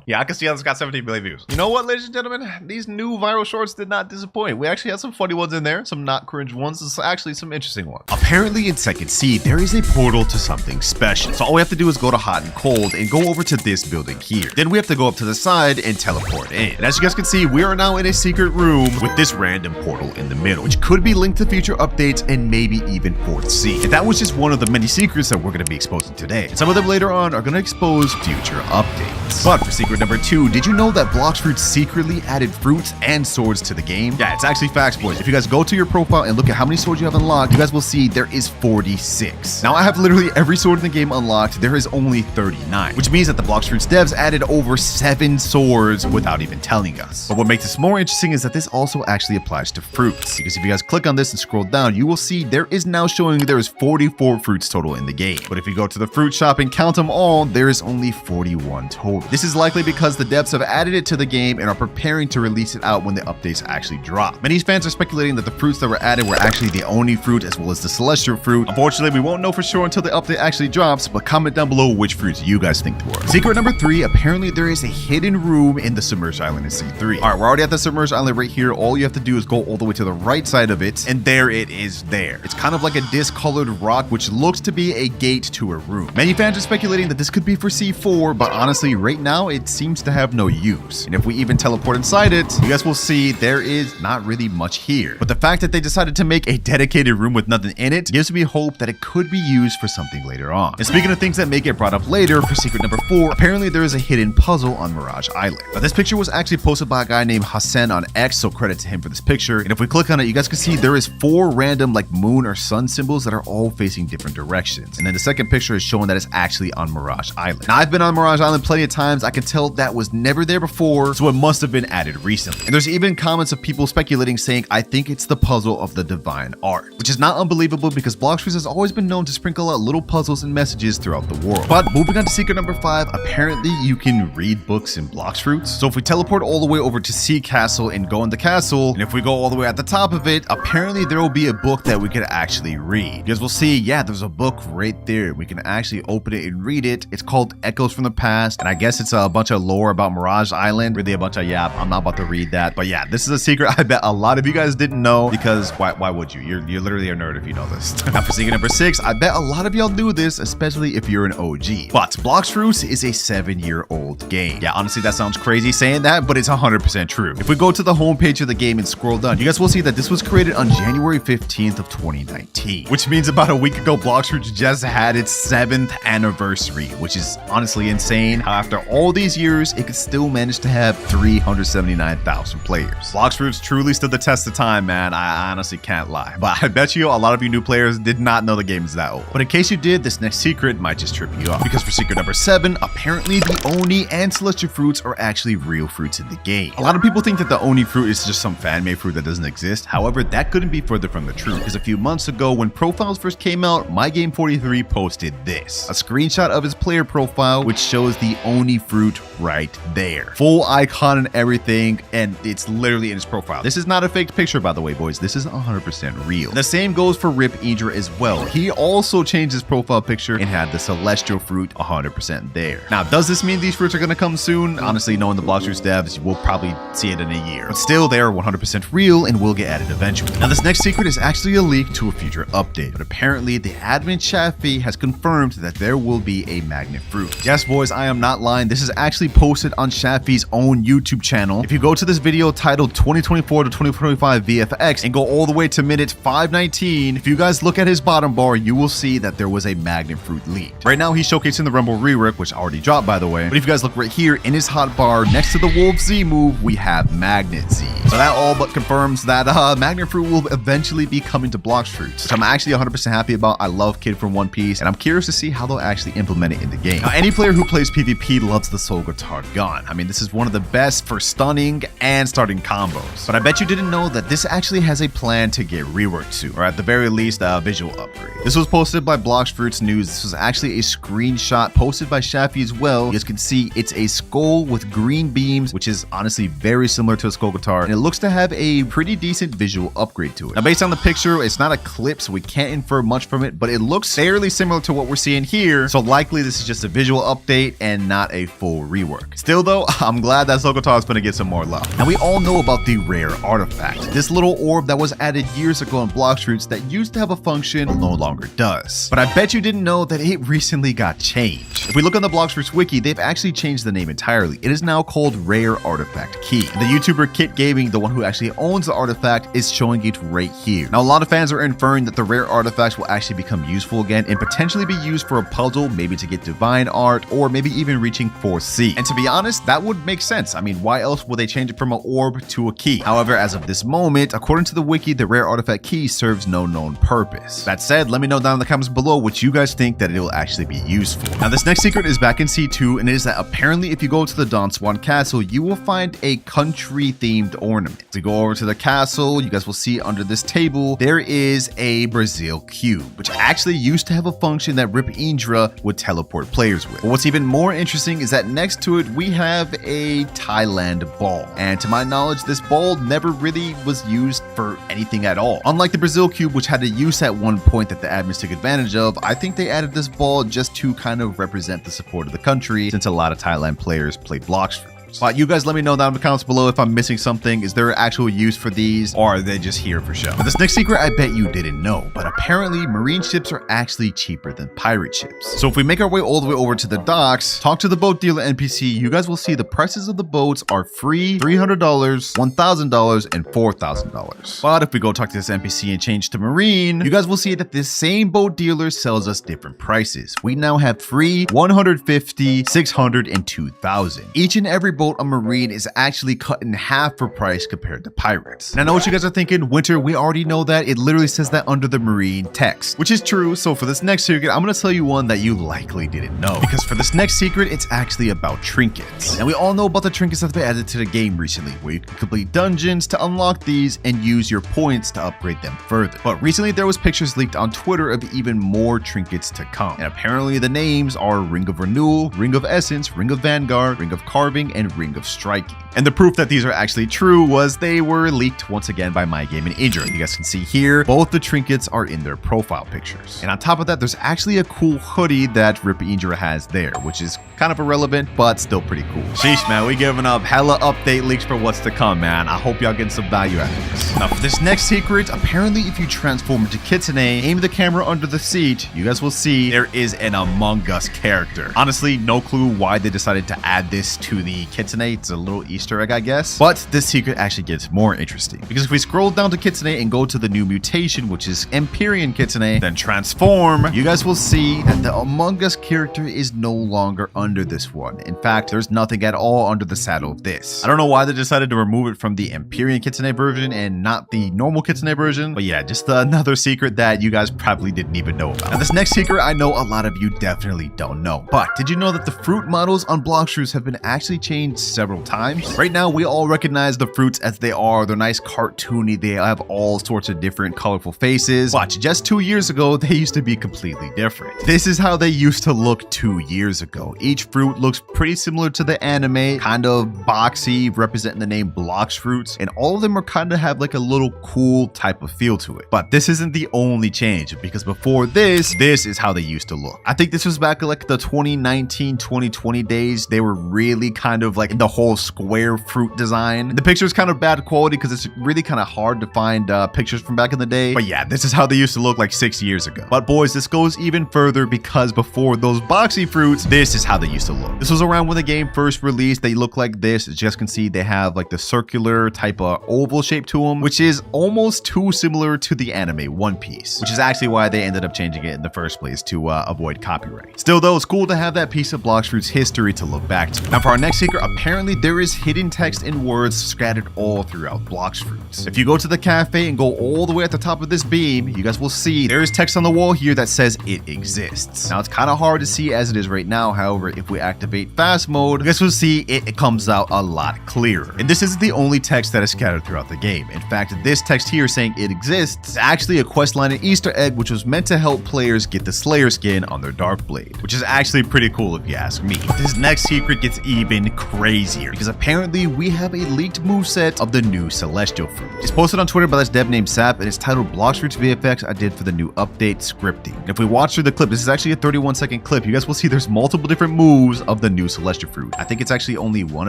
Yeah, I can see how this got 17 million views. You know what, ladies and gentlemen? These new viral shorts did not disappoint. We actually had some funny ones in there, some not cringe ones. There's actually some interesting ones. Apparently in Second Seed, there is a portal to something special. So all we have to do is go to Hot and Cold and go over to this building here. Then we have to go up to the side and teleport in. And as you guys can see, we are now in a secret room with this random portal in the middle, which could be linked to future updates and maybe even 4th seed. And that was just one of the many secrets that we're going to be exposing today. And some of them later on are going to expose future updates. But for secret number 2, did you know that Blox Fruit secretly added fruits and swords to the game? Yeah, it's actually facts, boys. If you guys go to your profile and look at how many swords you have unlocked, you guys will see there is 46. Now I have literally every sword in the game unlocked. There is only 39, which means that the Blox Fruit's devs added over 7 swords without even telling us. But what makes this more interesting is that this also actually applies to fruits, because if you guys click on this and scroll down, you will see there is now showing there is 44 fruits total in the game. But if you go to the fruit shop and count them all, there is only 41 total. This is likely because the devs have added it to the game and are preparing to release it out when the updates actually drop. Many fans are speculating that the fruits that were added were actually the Oni fruit as well as the celestial fruit. Unfortunately, we won't know for sure until the update actually drops, but comment down below which fruits you guys think they were. Secret number 3, apparently there is a hidden room in the submerged island in C3. All right, we're already at the submerged island right here. All you have to do is go all the way to the right side of it, and there it is there. It's kind of like a discolored rock, which looks to be a gate to a room. Many fans are speculating that this could be for C4, but honestly, right now, it seems to have no use. And if we even teleport inside it, you guys will see there is not really much here. But the fact that they decided to make a dedicated room with nothing in it gives me hope that it could be used for something later on. And speaking of things that may get brought up later, for secret number 4, apparently there is a hidden puzzle on Mirage Island. Now, this picture was actually posted by a guy named Hassan on X, so credit to him for this picture. And if we click on it, you guys can see there is 4 random like moon or sun symbols that are all facing different directions. And then the second picture is showing that it's actually on Mirage Island. Now, I've been on Mirage Island plenty of times. I can tell that was never there before, so it must have been added recently. And there's even comments of people speculating saying, I think it's the puzzle of the divine art, which is not unbelievable because Blox Fruit has always been known to sprinkle out little puzzles and messages throughout the world. But moving on to secret number 5, apparently you can read books in Blox Fruits. So if we teleport all the way over to Sea Castle and go in the castle, and if we go all the way at the top of it, apparently there will be a book that we can actually read. You guys will see, yeah, there's a book right there. We can actually open it and read it. It's called Echoes from the Past, and I guess it's a bunch of lore about Mirage Island. Really a bunch of yap. I'm not about to read that, but yeah, this is a secret I bet a lot of you guys didn't know, because why would you? You're literally a nerd if you know this. Now for secret number 6, I bet a lot of y'all knew this, especially if you're an OG. But Blox Fruits is a 7-year-old game. Yeah, honestly, that sounds crazy saying that, but it's 100% true. If we go to the homepage of the game and scroll down, you guys will see that this was created on January 15th of 2019, which means about a week ago, Blox Fruits just had its 7th anniversary, which is honestly insane. How after all these years, it could still manage to have 379,000 players. Blox Fruits truly stood the test of time, man. I honestly can't lie. But I bet you a lot of you new players did not know the game is that old. But in case you did, this next secret might just trip you up. Because for secret number 7, apparently the Oni and Celestial fruits are actually real fruits in the game. A lot of people think that the Oni fruit is just some fan-made fruit that doesn't exist. However, that couldn't be further from the truth, because a few months ago when profiles first came out, MyGame43 posted this, a screenshot of his player profile, which shows the Oni fruit right there. Full icon and everything, and it's literally in his profile. This is not a faked picture, by the way, boys. This is 100% real. The same goes for Rip Idra as well. He also changed his profile picture and had the Celestial fruit 100% there. Now, does this mean these fruits are going to come soon? Honestly, knowing the Blox Fruits devs, we'll probably see it in a year. But still, they are 100% real and will get added eventually. Now, this next secret is actually a leak to a future update, but apparently the admin Shafi has confirmed that there will be a magnet fruit. Yes, boys, I am not lying. This is actually posted on Shafi's own YouTube channel. If you go to this video titled 2024 to 2025 VFX and go all the way to minute 519, if you guys look at his bottom bar, you will see that there was a magnet fruit leaked. Right now, he's showcasing the Rumble rework, which already dropped, by the way. But if you guys look right here in his hotbar next to the Wolf Z move, we have Magnet Z. So that all but confirms that magnet fruit will eventually be coming to Blox Fruits, which I'm actually 100% happy about. I love Kid from One Piece, and I'm curious to see how they'll actually implement it in the game. Now, any player who plays PvP loves the Soul Guitar gun. I mean, this is one of the best for stunning and starting combos. But I bet you didn't know that this actually has a plan to get reworked soon, or at the very least, a visual upgrade. This was posted by Blox Fruits News. This was actually a screenshot posted by Shafi as well. You guys can see it's a skull with green beams, which is honestly very similar to a Skull Guitar, and it looks to have a pretty decent visual upgrade to it. Now, based on the picture, it's not a clip, so we can't infer much from it, but it looks fairly similar to what we're seeing here, so likely this is just a visual update and not a full rework. Still though, I'm glad that Skull Guitar is going to get some more love. Now, we all know about the rare artifact, this little orb that was added years ago in Blox Fruits that used to have a function but no longer does. But I bet you didn't know that it recently got changed. If we look on the Blox Fruits wiki, they've actually changed the name entirely. It is now called Rare Artifact Key. The YouTuber Kit Gaming, the one who actually owns the artifact, is showing it right here. Now, a lot of fans are inferring that the rare artifacts will actually become useful again and potentially be used for a puzzle, maybe to get divine art, or maybe even reaching 4C. And to be honest, that would make sense. I mean, why else would they change it from an orb to a key? However, as of this moment, according to the wiki, the rare artifact key serves no known purpose. That said, let me know down in the comments below what you guys think that it will actually be useful. Now, this next secret is back in C2, and it is that apparently if you go to the Don Swan Castle, you will find a country-themed ornament. To go over to the castle, you guys will see under this table, there is a Brazil cube, which actually used to have a function that Rip Indra would teleport players with. But what's even more interesting is that next to it, we have a Thailand ball. And to my knowledge, this ball never really was used for anything at all. Unlike the Brazil cube, which had a use at one point that the admins took advantage of, I think they added this ball just to kind of represent the support of the country, since a lot of Thailand players play Blox. But you guys let me know down in the comments below if I'm missing something. Is there actual use for these, or are they just here for show? Now, this next secret I bet you didn't know, but apparently marine ships are actually cheaper than pirate ships. So if we make our way all the way over to the docks, talk to the boat dealer NPC, you guys will see the prices of the boats are free, $300, $1,000, and $4,000. But if we go talk to this NPC and change to marine, you guys will see that this same boat dealer sells us different prices. We now have free, 150, 600, and 2,000. Each and every boat on marine is actually cut in half for price compared to pirates. And I know what you guys are thinking, Winter, we already know that. It literally says that under the marine text, which is true. So for this next secret, I'm going to tell you one that you likely didn't know, because for this next secret, it's actually about trinkets. And we all know about the trinkets that have been added to the game recently, where you can complete dungeons to unlock these and use your points to upgrade them further. But recently there was pictures leaked on Twitter of even more trinkets to come. And apparently the names are Ring of Renewal, Ring of Essence, Ring of Vanguard, Ring of Carving, and Ring of Striking. And the proof that these are actually true was they were leaked once again by My Game and Indra. You guys can see here, both the trinkets are in their profile pictures. And on top of that, there's actually a cool hoodie that Rip Indra has there, which is kind of irrelevant, but still pretty cool. Sheesh, man, we giving up hella update leaks for what's to come, man. I hope y'all getting some value out of this. Now, for this next secret, apparently if you transform into Kitsune, aim the camera under the seat, you guys will see there is an Among Us character. Honestly, no clue why they decided to add this to the Kitsune. It's a little Easter egg, I guess. But this secret actually gets more interesting, because if we scroll down to Kitsune and go to the new mutation, which is Empyrean Kitsune, then transform, you guys will see that the Among Us character is no longer under this one. In fact, there's nothing at all under the saddle of this. I don't know why they decided to remove it from the Empyrean Kitsune version and not the normal Kitsune version, but yeah, just another secret that you guys probably didn't even know about. Now, this next secret I know a lot of you definitely don't know, but did you know that the fruit models on Blox have been actually changed several times? Right now, we all recognize the fruits as they are. They're nice, cartoony. They have all sorts of different colorful faces. Watch, just 2 years ago, they used to be completely different. This is how they used to look 2 years ago. Each fruit looks pretty similar to the anime, kind of boxy, representing the name Blox fruits, and all of them are kind of have like a little cool type of feel to it. But this isn't the only change, because before this is how they used to look. I think this was back in like the 2019, 2020 days. They were really kind of like in the whole square fruit design. The picture is kind of bad quality because it's really kind of hard to find pictures from back in the day. But yeah, this is how they used to look like 6 years ago. But boys, this goes even further, because before those boxy fruits, this is how they used to look. This was around when the game first released. They look like this. As you guys can see, they have like the circular type of oval shape to them, which is almost too similar to the anime One Piece, which is actually why they ended up changing it in the first place, to avoid copyright. Still though, it's cool to have that piece of Blox fruit's history to look back to. Now for our next secret, apparently there is hidden text and words scattered all throughout Blox fruits. If you go to the cafe and go all the way at the top of this beam, you guys will see there is text on the wall here that says it exists. Now it's kind of hard to see as it is right now. However, if we activate fast mode, you guys will see it comes out a lot clearer. And this isn't the only text that is scattered throughout the game. In fact, this text here saying it exists is actually a quest line and Easter egg, which was meant to help players get the Slayer skin on their Dark Blade, which is actually pretty cool if you ask me. This next secret gets even crazier, because apparently we have a leaked moveset of the new Celestial Fruit. It's posted on Twitter by this dev named Sap, and it's titled Blox Fruits VFX I did for the new update scripting. And if we watch through the clip, this is actually a 31-second clip, you guys will see there's multiple different moves of the new Celestial Fruit. I think it's actually only one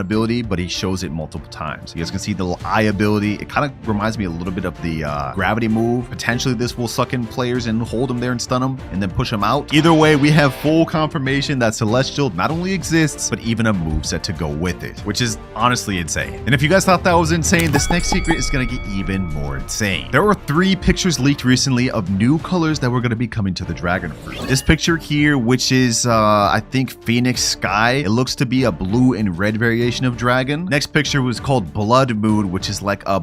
ability, but he shows it multiple times. You guys can see the eye ability. It kind of reminds me a little bit of the gravity move. Potentially this will suck in players and hold them there and stun them and then push them out. Either way, we have full confirmation that Celestial not only exists, but even a moveset to go with it, which is honestly insane. And if you guys thought that was insane, this next secret is gonna get even more insane. There were 3 pictures leaked recently of new colors that were gonna be coming to the dragon fruit. This picture here, which is I think Phoenix Sky, it looks to be a blue and red variation of dragon. Next picture was called Blood Moon, which is like a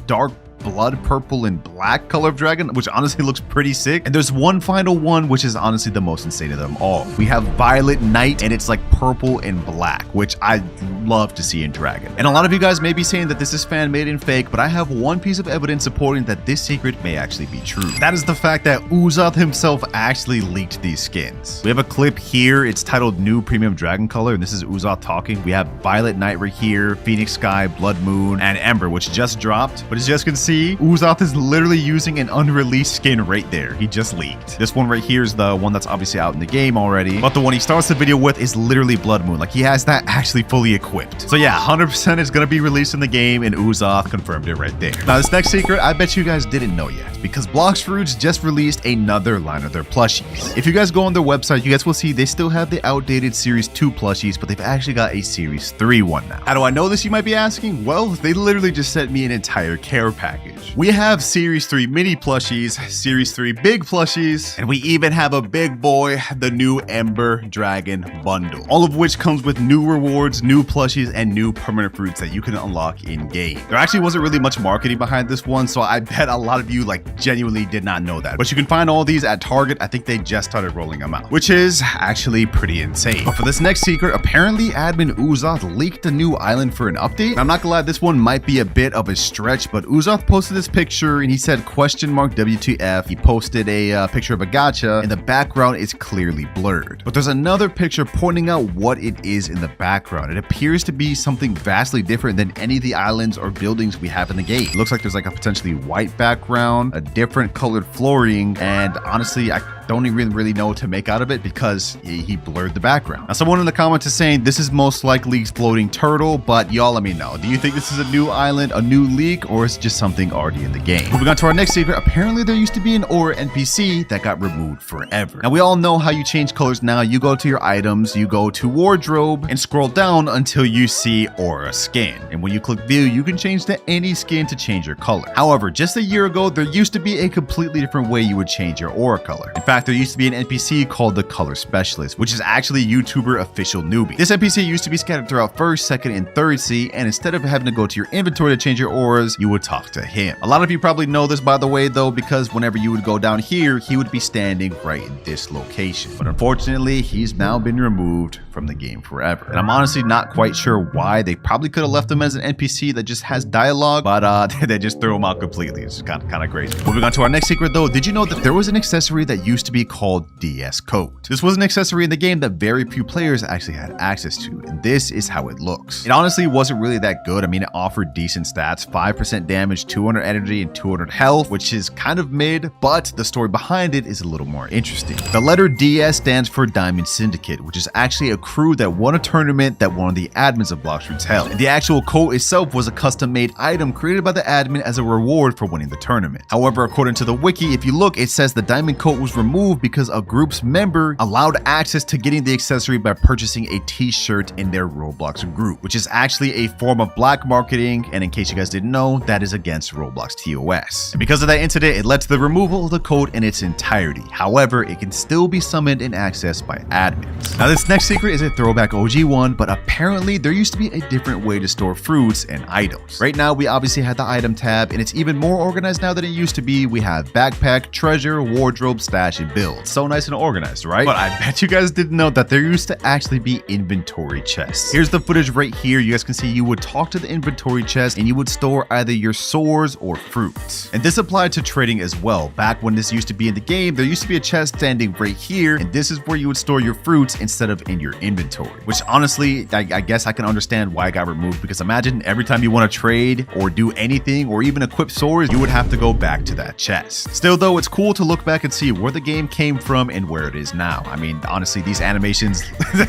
dark blood purple and black color of dragon, which honestly looks pretty sick. And there's one final one, which is honestly the most insane of them all. We have Violet Night, and it's like purple and black, which I love to see in dragon. And a lot of you guys may be saying that this is fan made and fake, but I have one piece of evidence supporting that this secret may actually be true. That is the fact that Uzoth himself actually leaked these skins. We have a clip here. It's titled New Premium Dragon Color, and this is Uzoth talking. We have Violet Night right here, Phoenix Sky, Blood Moon, and Ember, which just dropped. But as you guys can see, Uzoth is literally using an unreleased skin right there. He just leaked. This one right here is the one that's obviously out in the game already, but the one he starts the video with is literally Blood Moon. Like, he has that actually fully equipped. So yeah, 100% is gonna be released in the game, and Uzoth confirmed it right there. Now this next secret, I bet you guys didn't know yet, because Blox Fruits just released another line of their plushies. If you guys go on their website, you guys will see they still have the outdated Series 2 plushies, but they've actually got a Series 3 one now. How do I know this, you might be asking? Well, they literally just sent me an entire care package. We have Series 3 mini plushies, Series 3 big plushies, and we even have a big boy, the new Ember Dragon bundle, all of which comes with new rewards, new plushies, and new permanent fruits that you can unlock in game. There actually wasn't really much marketing behind this one, so I bet a lot of you like genuinely did not know that. But you can find all these at Target. I think they just started rolling them out, which is actually pretty insane. But for this next secret, apparently admin Uzoth leaked a new island for an update. And I'm not gonna lie, this one might be a bit of a stretch, but Uzoth posted this picture and he said WTF. He posted a picture of a gacha, and the background is clearly blurred. But there's another picture pointing out what it is in the background. It appears to be something vastly different than any of the islands or buildings we have in the game. It looks like there's like a potentially white background, a different colored flooring, and honestly, I don't even really know what to make out of it because he blurred the background. Now, someone in the comments is saying this is most likely floating turtle, but y'all let me know. Do you think this is a new island, a new leak, or is it just something already in the game? Moving on to our next secret, apparently there used to be an aura NPC that got removed forever. Now, we all know how you change colors now. You go to your items, you go to wardrobe, and scroll down until you see aura skin. And when you click view, you can change to any skin to change your color. However, just a year ago, there used to be a completely different way you would change your aura color. In fact, there used to be an NPC called the Color Specialist, which is actually YouTuber official newbie. This NPC used to be scattered throughout 1st, 2nd, and 3rd sea, and instead of having to go to your inventory to change your auras, you would talk to him. A lot of you probably know this, by the way, though, because whenever you would go down here, he would be standing right in this location. But unfortunately, he's now been removed from the game forever. And I'm honestly not quite sure why. They probably could have left him as an NPC that just has dialogue, but they just threw him out completely. It's kind of crazy. Moving on to our next secret, though, did you know that there was an accessory that used to be called DS Coat? This was an accessory in the game that very few players actually had access to, and this is how it looks. It honestly wasn't really that good. I mean, it offered decent stats, 5% damage, 200 energy, and 200 health, which is kind of mid, but the story behind it is a little more interesting. The letter DS stands for Diamond Syndicate, which is actually a crew that won a tournament that one of the admins of Blox Fruits held. And the actual coat itself was a custom-made item created by the admin as a reward for winning the tournament. However, according to the wiki, if you look, it says the diamond coat was removed because a group's member allowed access to getting the accessory by purchasing a t-shirt in their Roblox group, which is actually a form of black marketing, and in case you guys didn't know, that is against Roblox TOS. And because of that incident, it led to the removal of the code in its entirety. However, it can still be summoned and accessed by admins. Now, this next secret is a throwback OG one, but apparently there used to be a different way to store fruits and items. Right now, we obviously have the item tab, and it's even more organized now than it used to be. We have backpack, treasure, wardrobe, stash, and build. So nice and organized, right? But I bet you guys didn't know that there used to actually be inventory chests. Here's the footage right here. You guys can see you would talk to the inventory chest and you would store either your swords or fruits. And this applied to trading as well. Back when this used to be in the game, there used to be a chest standing right here, and this is where you would store your fruits instead of in your inventory. Which honestly, I guess I can understand why it got removed, because imagine every time you want to trade or do anything or even equip swords, you would have to go back to that chest. Still though, it's cool to look back and see where the game game came from and where it is now. I mean, honestly, these animations,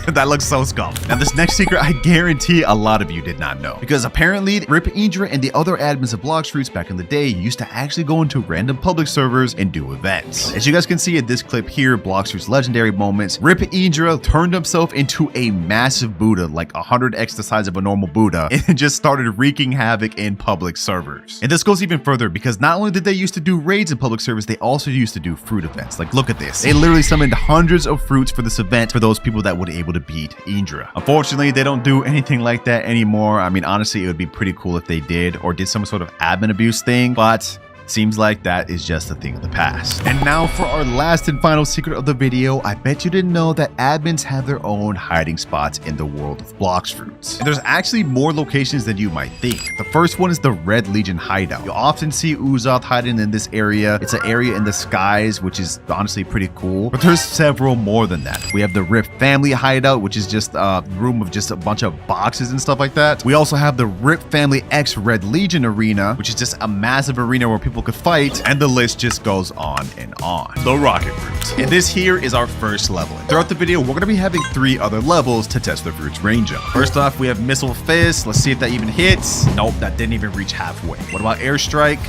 that looks so scuffed. Now, this next secret, I guarantee a lot of you did not know. Because apparently, Rip Indra and the other admins of Blox Fruits back in the day used to actually go into random public servers and do events. As you guys can see in this clip here, Blox Fruits legendary moments, Rip Indra turned himself into a massive Buddha, like 100x the size of a normal Buddha, and just started wreaking havoc in public servers. And this goes even further because not only did they used to do raids in public servers, they also used to do fruit events. Like, look at this. They literally summoned hundreds of fruits for this event for those people that would be able to beat Indra. Unfortunately, they don't do anything like that anymore. I mean, honestly, it would be pretty cool if they did or did some sort of admin abuse thing, but seems like that is just a thing of the past. And now for our last and final secret of the video, I bet you didn't know that admins have their own hiding spots in the world of Blox Fruits. And there's actually more locations than you might think. The first one is the Red Legion hideout. You'll often see Uzoth hiding in this area. It's an area in the skies, which is honestly pretty cool. But there's several more than that. We have the Rip family hideout, which is just a room of just a bunch of boxes and stuff like that. We also have the Rip family X Red Legion arena, which is just a massive arena where people could fight, and the list just goes on and on. The Rocket Fruit. And this here is our first level. Throughout the video, we're going to be having 3 other levels to test the fruit's range up. First off, we have Missile Fist. Let's see if that even hits. Nope, that didn't even reach halfway. What about Airstrike?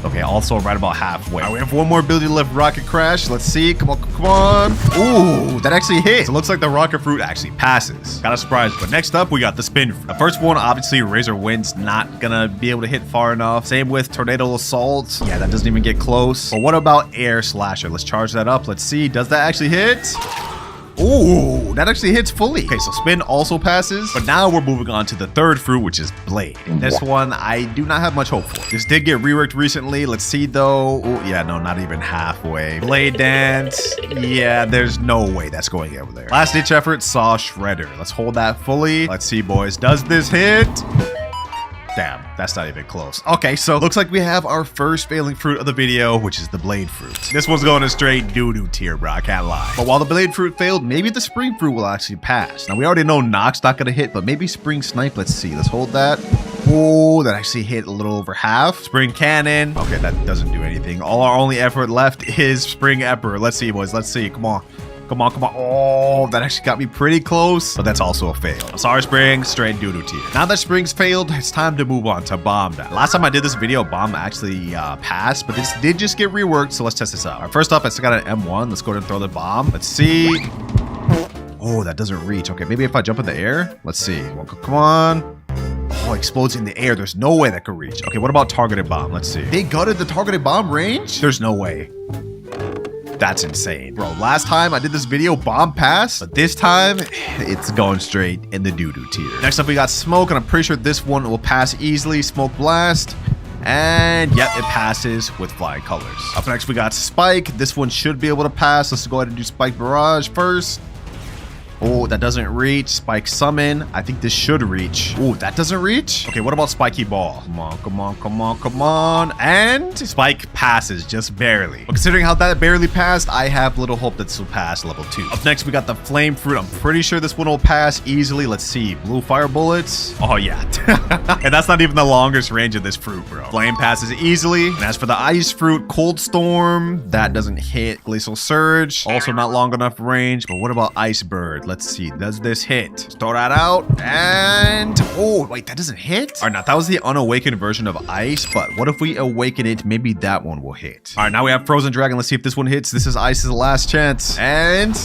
Okay, also right about halfway. Right, we have one more ability left, Rocket Crash. Let's see. Come on, come on. Ooh, that actually hits. It looks like the Rocket Fruit actually passes. Kind of surprised. But next up, we got the Spin Fruit. The first one, obviously, Razor Wind's not gonna be able to hit far enough. Same with Tornado Assault. Yeah, that doesn't even get close. But what about Air Slasher? Let's charge that up. Let's see. Does that actually hit? Ooh, that actually hits fully. Okay, so Spin also passes, but now we're moving on to the third fruit, which is Blade. This one, I do not have much hope for. This did get reworked recently. Let's see though. Ooh, yeah, no, not even halfway. Blade Dance. Yeah, there's no way that's going over there. Last ditch effort, Saw Shredder. Let's hold that fully. Let's see, boys. Does this hit? Damn, that's not even close. Okay, so looks like we have our first failing fruit of the video, which is the Blade Fruit. This one's going a straight doo-doo tier, bro. I can't lie. But while the Blade Fruit failed, maybe the Spring Fruit will actually pass. Now, we already know Nock's not gonna hit, but maybe Spring Snipe. Let's see. Let's hold that. Oh, that actually hit a little over half. Spring Cannon. Okay, that doesn't do anything. All our only effort left is Spring Emperor. Let's see, boys. Let's see. Come on. Come on, come on. Oh, that actually got me pretty close, but that's also a fail. I'm sorry, Spring. Straight doo-doo tier. Now that Spring's failed, it's time to move on to Bomb. Last time I did this video, Bomb actually passed, but this did just get reworked, so let's test this out. All right, first off, I still got an M1. Let's go ahead and throw the bomb. Let's see. Oh, that doesn't reach. Okay, maybe if I jump in the air. Let's see. Well, come on. Oh, explodes in the air. There's no way that could reach. Okay, what about targeted bomb? Let's see. They gutted the targeted bomb range? There's no way. That's insane. Bro, last time I did this video, bomb passed, but this time it's going straight in the doo-doo tier. Next up, we got Smoke, and I'm pretty sure this one will pass easily. Smoke Blast. And yep, it passes with flying colors. Up next, we got Spike. This one should be able to pass. Let's go ahead and do Spike Barrage first. Oh, that doesn't reach. Spike Summon. I think this should reach. Oh, that doesn't reach? Okay, what about Spiky Ball? Come on, come on, come on, come on. And Spike passes just barely. But considering how that barely passed, I have little hope that this will pass level 2. Up next, we got the Flame Fruit. I'm pretty sure this one will pass easily. Let's see. Blue Fire Bullets. Oh, yeah. And that's not even the longest range of this fruit, bro. Flame passes easily. And as for the Ice Fruit, Cold Storm, that doesn't hit. Glacial Surge, also not long enough range. But what about Ice Bird? Let's see. Does this hit? Let's throw that out. And oh, wait, that doesn't hit? All right, now that was the unawakened version of Ice, but what if we awaken it? Maybe that one will hit. All right, now we have Frozen Dragon. Let's see if this one hits. This is Ice's last chance. And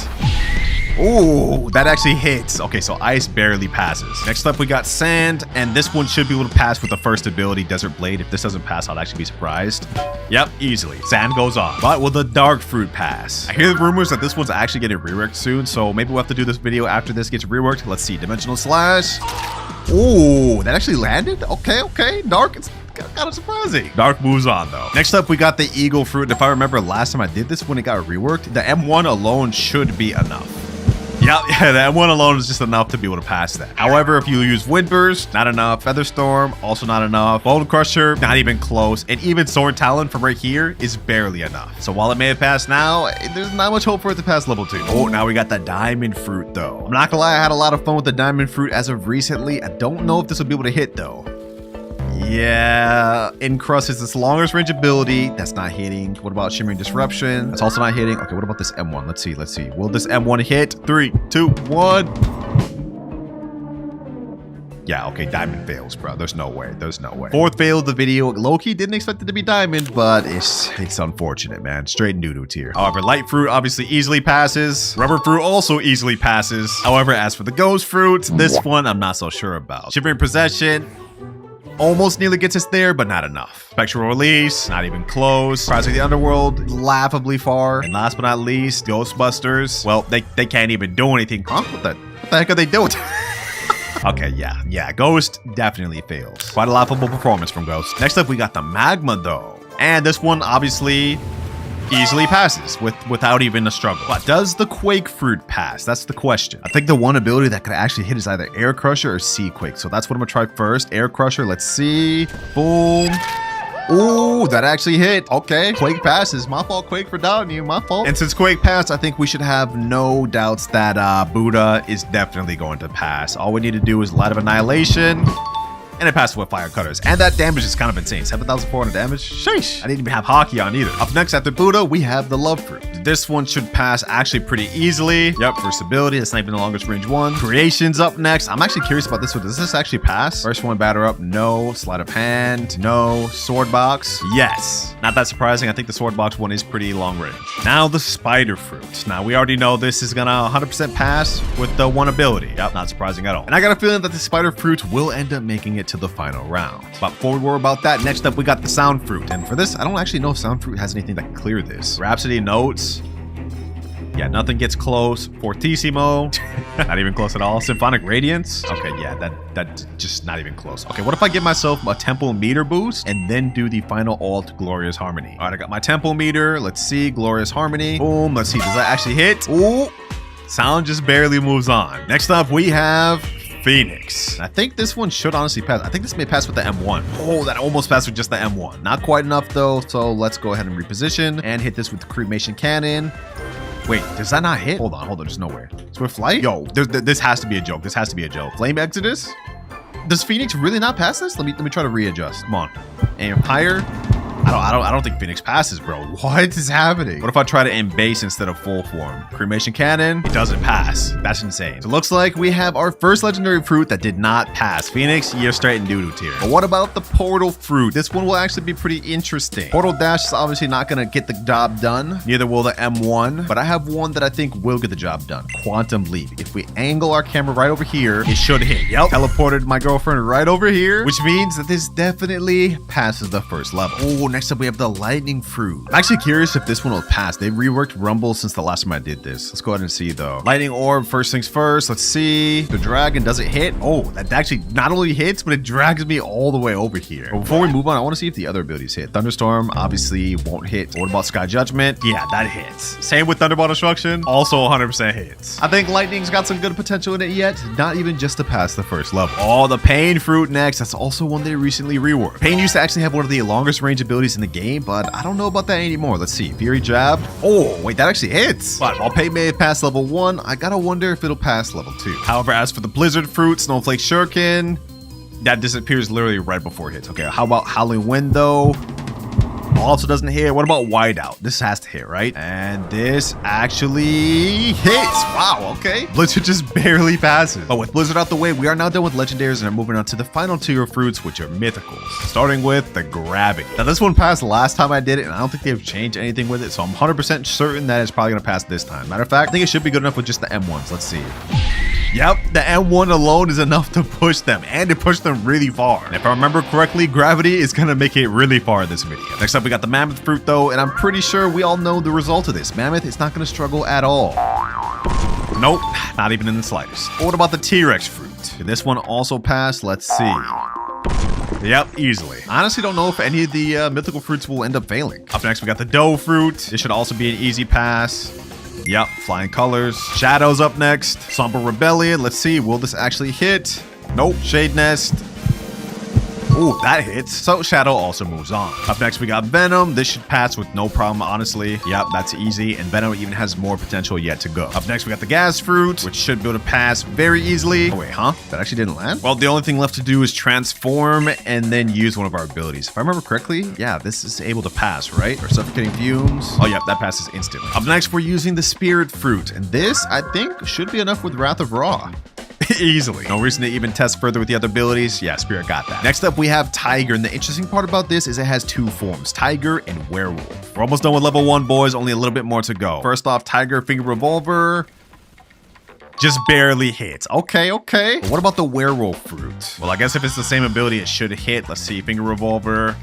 oh, that actually hits. Okay, so Ice barely passes. Next up, we got Sand, and this one should be able to pass with the first ability, Desert Blade. If this doesn't pass, I'll actually be surprised. Yep, easily. Sand goes off. But will the Dark Fruit pass? I hear the rumors that this one's actually getting reworked soon, so maybe we'll have to do this video after this gets reworked. Let's see. Dimensional Slash. Oh, that actually landed? Okay, okay. Dark, it's kind of surprising. Dark moves on though. Next up, we got the Eagle Fruit. If I remember last time I did this when it got reworked, the M1 alone should be enough. Yeah, that one alone is just enough to be able to pass that. However, if you use Wind Burst, not enough. Featherstorm, also not enough. Bone Crusher, not even close. And even Sword Talon from right here is barely enough. So while it may have passed now, there's not much hope for it to pass level 2. Oh, now we got the Diamond Fruit though. I'm not gonna lie, I had a lot of fun with the Diamond Fruit as of recently. I don't know if this will be able to hit though. Yeah, Encrust is its longest range ability. That's not hitting. What about Shimmering Disruption? That's also not hitting. Okay, what about this M1? Let's see. Will this M1 hit? 3, 2, 1. Yeah, okay, diamond fails, bro. There's no way. Fourth fail of the video. Low-key didn't expect it to be diamond, but it's unfortunate, man. Straight doo-doo tier. However, light fruit obviously easily passes. Rubber fruit also easily passes. However, as for the ghost fruit, this one I'm not so sure about. Shivering Possession almost nearly gets us there, but not enough. Spectral Release, not even close. Surprise of the Underworld, laughably far. And last but not least, Ghostbusters. Well, they can't even do anything. Huh? What the heck are they doing? Okay, yeah, Ghost definitely fails. Quite a laughable performance from Ghost. Next up, we got the Magma, though. And this one, obviously, easily passes without even a struggle. But does the Quake Fruit pass? That's the question. I think the one ability that could actually hit is either Air Crusher or Sea Quake. So that's what I'm gonna try first. Air Crusher, let's see. Boom. Ooh, that actually hit. Okay, Quake passes. My fault, Quake, for doubting you. My fault. And since Quake passed, I think we should have no doubts that Buddha is definitely going to pass. All we need to do is Light of Annihilation. And it passes with Fire Cutters. And that damage is kind of insane. 7,400 damage. Sheesh. I didn't even have Hockey on either. Up next after Buddha, we have the Love Fruit. This one should pass actually pretty easily. Yep, Versatility. That's not even the longest range one. Creation's up next. I'm actually curious about this one. Does this actually pass? First one, Batter Up. No. Sleight of Hand. No. Sword Box. Yes. Not that surprising. I think the Sword Box one is pretty long range. Now the Spider Fruit. Now we already know this is gonna 100% pass with the one ability. Yep, not surprising at all. And I got a feeling that the Spider Fruit will end up making it to the final round. But before we worry about that, next up we got the Sound Fruit. And for this, I don't actually know if Sound Fruit has anything that can clear this. Rhapsody Notes. Yeah, nothing gets close. Fortissimo. Not even close at all. Symphonic Radiance. Okay, yeah, that just not even close. Okay, what if I give myself a tempo meter boost and then do the final alt Glorious Harmony? All right, I got my tempo meter. Let's see, Glorious Harmony. Boom, let's see, does that actually hit? Ooh, sound just barely moves on. Next up, we have Phoenix. I think this one should honestly pass. I think this may pass with the M1. Oh, that almost passed with just the M1. Not quite enough though, so let's go ahead and reposition and hit this with the Cremation Cannon. Wait, does that not hit? Hold on, there's nowhere. Swift Flight? Yo, this has to be a joke. This has to be a joke. Flame Exodus? Does Phoenix really not pass this? Let me try to readjust. Come on. Aim higher. I don't think Phoenix passes, bro. What is happening? What if I try to aim base instead of full form? Cremation Cannon. It doesn't pass. That's insane. So it looks like we have our first legendary fruit that did not pass. Phoenix, you're straight in doo-doo tier. But what about the Portal Fruit? This one will actually be pretty interesting. Portal Dash is obviously not going to get the job done. Neither will the M1. But I have one that I think will get the job done. Quantum Leap. If we angle our camera right over here, it should hit. Yep. Teleported my girlfriend right over here, which means that this definitely passes the first level. Oh, next up we have the Lightning Fruit. I'm actually curious if this one will pass. They reworked Rumble since the last time I did this. Let's go ahead and see though. Lightning Orb, first things first. Let's see. The dragon, does it hit? Oh, that actually not only hits, but it drags me all the way over here. But before we move on, I want to see if the other abilities hit. Thunderstorm obviously won't hit. What about Sky Judgment? Yeah, that hits. Same with Thunderbolt Destruction. Also 100% hits. I think Lightning's got some good potential in it yet. Not even just to pass the first level. Oh, the Pain Fruit next. That's also one they recently reworked. Pain used to actually have one of the longest range abilities in the game, but I don't know about that anymore. Let's see. Fury Jab. Oh, wait, that actually hits. But while Pain may have passed level 1, I gotta wonder if it'll pass level 2. However, as for the Blizzard Fruit, Snowflake Shuriken, that disappears literally right before it hits. Okay, how about Howling Wind though? Also doesn't hit. What about Whiteout? This has to hit, right? And this actually hits. Wow, okay. Blizzard just barely passes. But with Blizzard out the way, we are now done with legendaries and are moving on to the final tier of fruits, which are mythicals. Starting with the Gravity. Now this one passed last time I did it, and I don't think they've changed anything with it, so I'm 100% certain that it's probably gonna pass this time. Matter of fact, I think it should be good enough with just the M1s. Let's see. Yep, the M1 alone is enough to push them, and to push them really far. And if I remember correctly, Gravity is gonna make it really far in this video. Next up, we got the Mammoth Fruit though, and I'm pretty sure we all know the result of this. Mammoth is not gonna struggle at all. Nope, not even in the slightest. But what about the T-Rex Fruit? Did this one also pass? Let's see. Yep, easily. I honestly don't know if any of the mythical fruits will end up failing. Up next, we got the Doe Fruit. This should also be an easy pass. Yep, Flying Colors. Shadows up next. Somber Rebellion. Let's see, will this actually hit? Nope. Shade Nest. Ooh, that hits. So Shadow also moves on. Up next, we got Venom. This should pass with no problem, honestly. Yep, that's easy. And Venom even has more potential yet to go. Up next, we got the Gas Fruit, which should be able to pass very easily. Oh, wait, huh? That actually didn't land? Well, the only thing left to do is transform and then use one of our abilities. If I remember correctly, yeah, this is able to pass, right? Or suffocating fumes. Oh, yeah, that passes instantly. Up next, we're using the Spirit Fruit. And this, I think, should be enough with Wrath of Ra. Easily. No reason to even test further with the other abilities. Yeah, Spirit got that. Next up, we have Tiger. And the interesting part about this is it has two forms, Tiger and Werewolf. We're almost done with level 1, boys. Only a little bit more to go. First off, Tiger Finger Revolver. Just barely hits. Okay, okay. But what about the Werewolf Fruit? Well, I guess if it's the same ability, it should hit. Let's see. Finger Revolver.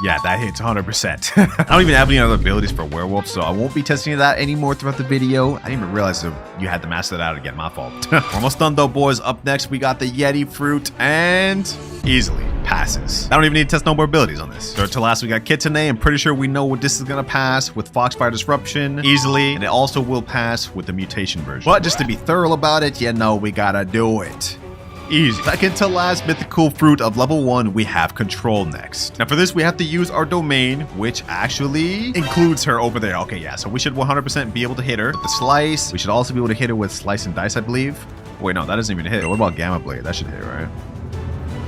Yeah, that hits 100%. I don't even have any other abilities for Werewolf, so I won't be testing that anymore throughout the video. I didn't even realize that you had to master that out again. My fault. We're almost done though, boys. Up next, we got the Yeti Fruit, and easily passes. I don't even need to test no more abilities on this. Third to last, we got Kitsune. I'm pretty sure we know what this is gonna pass with Foxfire Disruption easily, and it also will pass with the mutation version. But just to be thorough about it, you know we gotta do it. Easy. Second to last mythical fruit of level 1, we have Control next. Now for this, we have to use our domain, which actually includes her over there. Okay, yeah, so we should 100% be able to hit her with the Slice. We should also be able to hit her with Slice and Dice, I believe. Wait, no, that doesn't even hit. What about Gamma Blade? That should hit, right?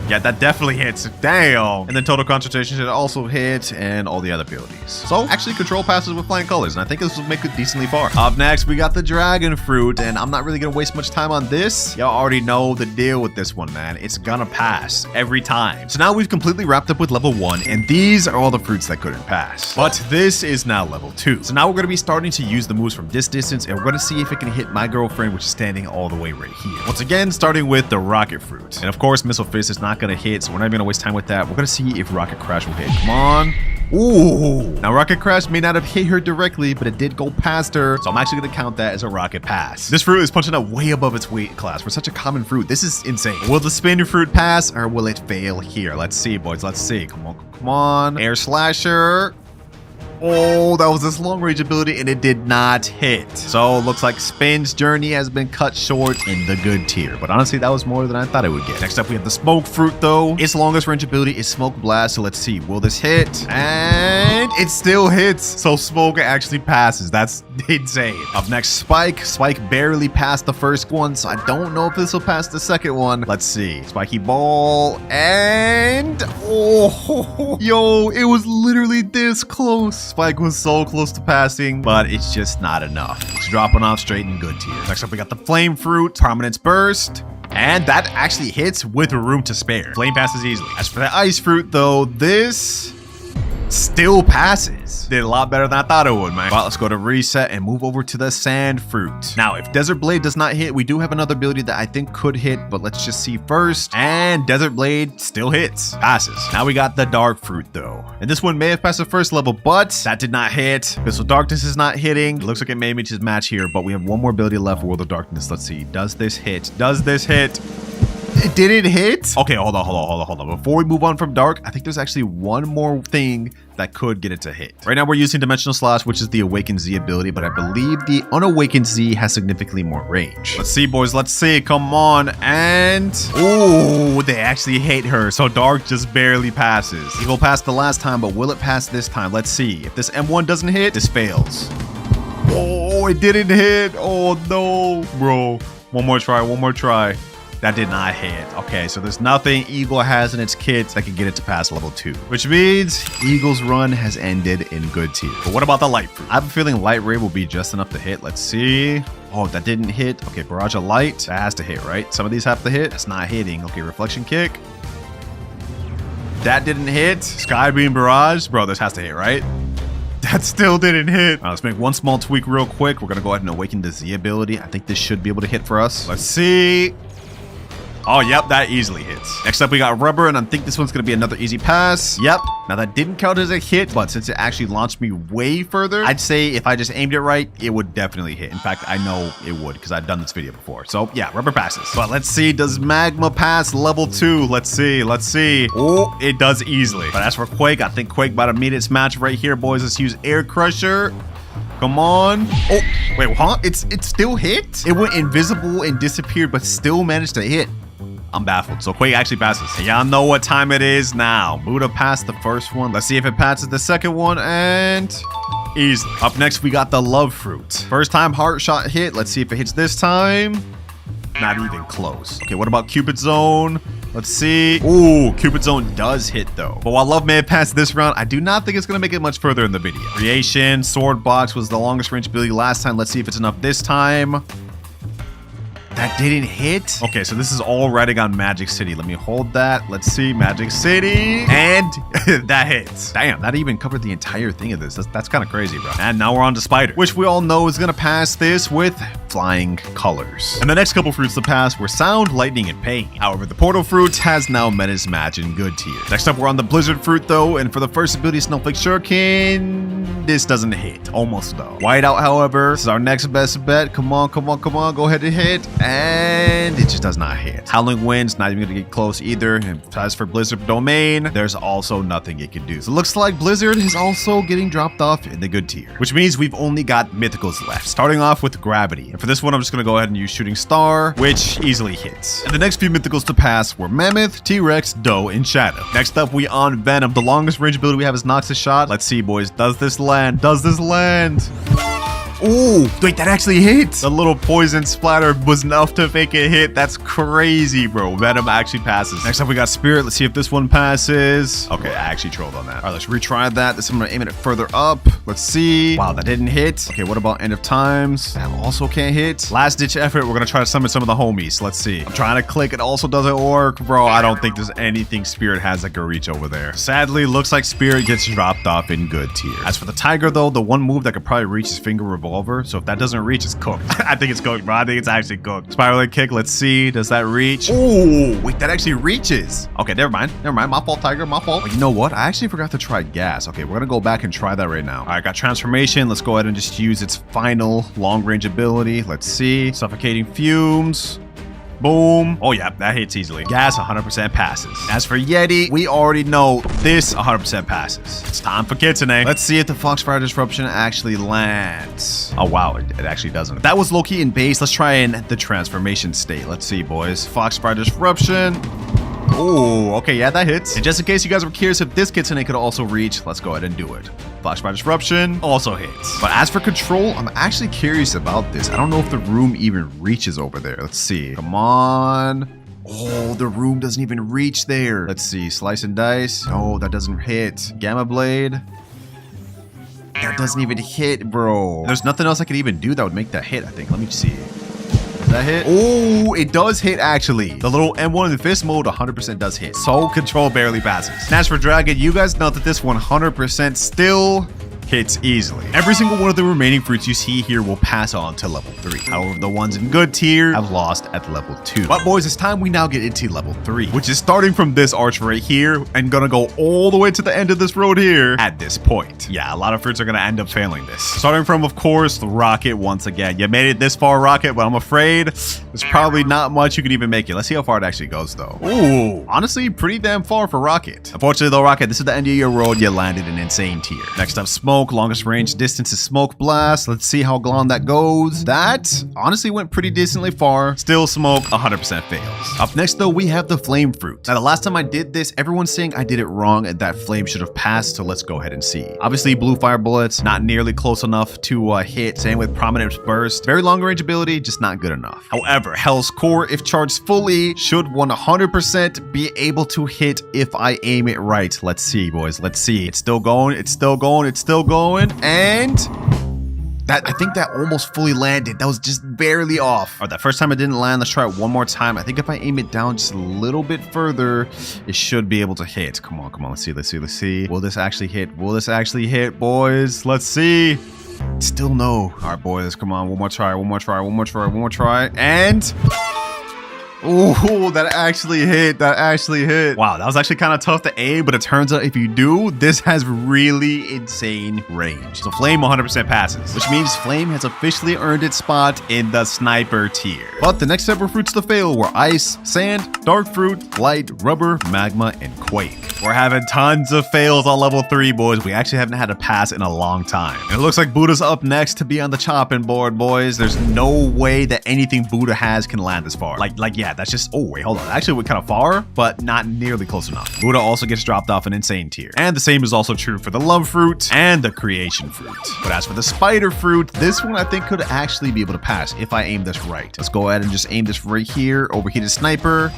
Yeah, that definitely hits. Damn. And then Total Concentration should also hit, and all the other abilities. So actually, Control passes with flying colors, and I think this will make it decently far. Up next, we got the Dragon Fruit, and I'm not really gonna waste much time on this. Y'all already know the deal with this one, man. It's gonna pass every time. So now we've completely wrapped up with level 1, and these are all the fruits that couldn't pass. But this is now level 2. So now we're gonna be starting to use the moves from this distance, and we're gonna see if it can hit my girlfriend, which is standing all the way right here. Once again, starting with the Rocket Fruit. And of course, Missile Fist is not gonna hit, so we're not even gonna waste time with that. We're gonna see if Rocket Crash will hit. Come on. Ooh. Now Rocket Crash may not have hit her directly, but it did go past her, so I'm actually gonna count that as a Rocket Pass. This fruit is punching up way above its weight class for such a common fruit. This is insane. Will the Spin Fruit pass, or will it fail here? Let's see, boys. Let's see. Come on, come on. Air Slasher. Oh, that was this long range ability and it did not hit. So looks like Spin's journey has been cut short in the good tier. But honestly, that was more than I thought it would get. Next up, we have the Smoke Fruit though. Its longest range ability is Smoke Blast. So let's see, will this hit? And it still hits. So Smoke actually passes. That's insane. Up next, Spike. Spike barely passed the first one, so I don't know if this will pass the second one. Let's see. Spiky Ball and oh, yo, it was literally this close. Spike was so close to passing, but it's just not enough. It's dropping off straight in good tier. Next up, we got the Flame Fruit, Prominence Burst, and that actually hits with room to spare. Flame passes easily. As for the Ice Fruit, though, this still passes. Did a lot better than I thought it would, man. Well, let's go to reset and move over to the Sand Fruit. Now, if Desert Blade does not hit, we do have another ability that I think could hit, but let's just see first. And Desert Blade still hits. Passes. Now we got the Dark Fruit, though. And this one may have passed the first level, but that did not hit. Crystal Darkness is not hitting. It looks like it may meet his match here, but we have one more ability left, World of Darkness. Let's see. Does this hit? Does this hit? It didn't hit? Okay, hold on. Before we move on from Dark, I think there's actually one more thing that could get it to hit. Right now, we're using Dimensional Slash, which is the Awakened Z ability, but I believe the Unawakened Z has significantly more range. Let's see, boys. Let's see. Come on. And oh, they actually hit her. So Dark just barely passes. Eagle passed the last time, but will it pass this time? Let's see. If this M1 doesn't hit, this fails. Oh, it didn't hit. Oh, no. Bro, one more try. That did not hit. Okay, so there's nothing Eagle has in its kit that can get it to pass level 2, which means Eagle's run has ended in good tier. But what about the Light Fruit? I have a feeling Light Ray will be just enough to hit. Let's see. Oh, that didn't hit. Okay, Barrage of Light. That has to hit, right? Some of these have to hit. That's not hitting. Okay, Reflection Kick. That didn't hit. Skybeam Barrage. Bro, this has to hit, right? That still didn't hit. All right, let's make one small tweak real quick. We're going to go ahead and awaken the Z ability. I think this should be able to hit for us. Let's see. Oh, yep, that easily hits. Next up, we got Rubber, and I think this one's going to be another easy pass. Yep. Now, that didn't count as a hit, but since it actually launched me way further, I'd say if I just aimed it right, it would definitely hit. In fact, I know it would because I've done this video before. So, yeah, Rubber passes. But let's see, does Magma pass level 2? Let's see. Oh, it does easily. But as for Quake, I think Quake about to meet its match right here, boys. Let's use Air Crusher. Come on. Oh, wait, huh? It still hit? It went invisible and disappeared, but still managed to hit. I'm baffled. So Quake actually passes. Y'all know what time it is now. Buddha passed the first one. Let's see if it passes the second one, and easily. Up next, we got the love fruit. First time heart shot hit. Let's see if it hits this time. Not even close. Okay, what about Cupid Zone? Let's see. Ooh, Cupid Zone does hit though. But while love may have passed this round, I do not think it's gonna make it much further in the video. Creation, sword box was the longest range ability last time. Let's see if it's enough this time. That didn't hit. Okay, so this is all riding on Magic City. Let me hold that. Let's see, Magic City. And that hits. Damn, that even covered the entire thing of this. That's kind of crazy, bro. And now we're on to Spider, which we all know is gonna pass this with flying colors. And the next couple fruits to pass were Sound, Lightning, and Pain. However, the Portal fruit has now met its match in good tier. Next up, we're on the Blizzard fruit though, and for the first ability, Snowflake Shuriken, this doesn't hit. Almost though. Whiteout, however, this is our next best bet. Come on, come on, come on. Go ahead and hit. And it just does not hit. Howling Wind's not even gonna get close either. And as for Blizzard Domain, there's also nothing it can do. So it looks like Blizzard is also getting dropped off in the good tier, which means we've only got mythicals left. Starting off with Gravity. And for this one, I'm just gonna go ahead and use Shooting Star, which easily hits. And the next few mythicals to pass were Mammoth, T-Rex, Doe, and Shadow. Next up, we on Venom. The longest range ability we have is Noxus Shot. Let's see, boys. Does this land? Does this land? Ooh, wait, that actually hit. The little poison splatter was enough to make it hit. That's crazy, bro. Venom actually passes. Next up, we got Spirit. Let's see if this one passes. Okay, I actually trolled on that. All right, let's retry that. This time I'm gonna aim it further up. Let's see. Wow, that didn't hit. Okay, what about End of Times? That also can't hit. Last ditch effort. We're gonna try to summon some of the homies. Let's see. I'm trying to click. It also doesn't work, bro. I don't think there's anything Spirit has that can reach over there. Sadly, looks like Spirit gets dropped off in good tier. As for the Tiger, though, the one move that could probably reach is Finger Revolver. So if that doesn't reach, it's cooked. I think it's cooked, bro. I think it's actually cooked. Spiraling Kick. Let's see. Does that reach? Ooh, wait, that actually reaches. Okay, never mind. Never mind. My fault, Tiger. My fault. Oh, you know what? I actually forgot to try Gas. Okay, we're gonna go back and try that right now. All right, got Transformation. Let's go ahead and just use its final long range ability. Let's see. Suffocating Fumes. Boom. Oh, yeah, that hits easily. Gas 100% passes. As for Yeti, we already know this 100% passes. It's time for Kitsune. Let's see if the Foxfire Disruption actually lands. Oh, wow, it actually doesn't. If that was low-key in base, let's try in the transformation state. Let's see, boys. Foxfire Disruption. Oh, okay, yeah, that hits. And just in case you guys were curious if this Kitsune could also reach, let's go ahead and do it. Foxfire Disruption also hits. But as for control, I'm actually curious about this. I don't know if the room even reaches over there. Let's see. Come on. Oh, the room doesn't even reach there. Let's see. Slice and Dice. No, that doesn't hit. Gamma Blade. That doesn't even hit, bro. There's nothing else I could even do that would make that hit, I think. Let me see. That hit? Oh, it does hit actually. The little M1 in fist mode 100% does hit. So control barely passes. And as for Dragon, you guys know that this 100% still hits easily. Every single one of the remaining fruits you see here will pass on to level 3. However, the ones in good tier have lost at level 2. But boys, it's time we now get into level 3, which is starting from this arch right here and gonna go all the way to the end of this road here at this point. Yeah, a lot of fruits are gonna end up failing this. Starting from, of course, the Rocket once again. You made it this far, Rocket, but I'm afraid there's probably not much you can even make it. Let's see how far it actually goes, though. Ooh, honestly, pretty damn far for Rocket. Unfortunately, though, Rocket, this is the end of your road. You landed an insane tier. Next up, Smoke. Longest range distance is Smoke Blast. Let's see how long that goes. That honestly went pretty decently far. Still Smoke 100% fails. Up next though, we have the Flame Fruit. Now the last time I did this, everyone's saying I did it wrong and that Flame should have passed, so let's go ahead and see. Obviously Blue Fire Bullets, not nearly close enough to hit. Same with Prominent Burst. Very long range ability, just not good enough. However, Hell's Core, if charged fully, should 100% be able to hit if I aim it right. Let's see, boys. Let's see. It's still going. It's still going. It's still going. And that, I think that almost fully landed. That was just barely off. All right, that first time it didn't land. Let's try it one more time. I think if I aim it down just a little bit further, it should be able to hit. Come on, come on. Let's see, let's see, let's see. Will this actually hit? Will this actually hit, boys? Let's see. Still no. All right, boys, come on. One more try, one more try, one more try, one more try. And oh, that actually hit. That actually hit. Wow, that was actually kind of tough to aim, but it turns out if you do, this has really insane range. So Flame 100% passes, which means Flame has officially earned its spot in the Sniper tier. But the next several fruits to fail were Ice, Sand, Dark Fruit, Light, Rubber, Magma, and Quake. We're having tons of fails on level 3, boys. We actually haven't had a pass in a long time. And it looks like Buddha's up next to be on the chopping board, boys. There's no way that anything Buddha has can land this far. Like, yeah. Yeah, that's just, oh wait, hold on. Actually went kind of far, but not nearly close enough. Buddha also gets dropped off an insane tier. And the same is also true for the love fruit and the creation fruit. But as for the spider fruit, this one I think could actually be able to pass if I aim this right. Let's go ahead and just aim this right here, overheated sniper.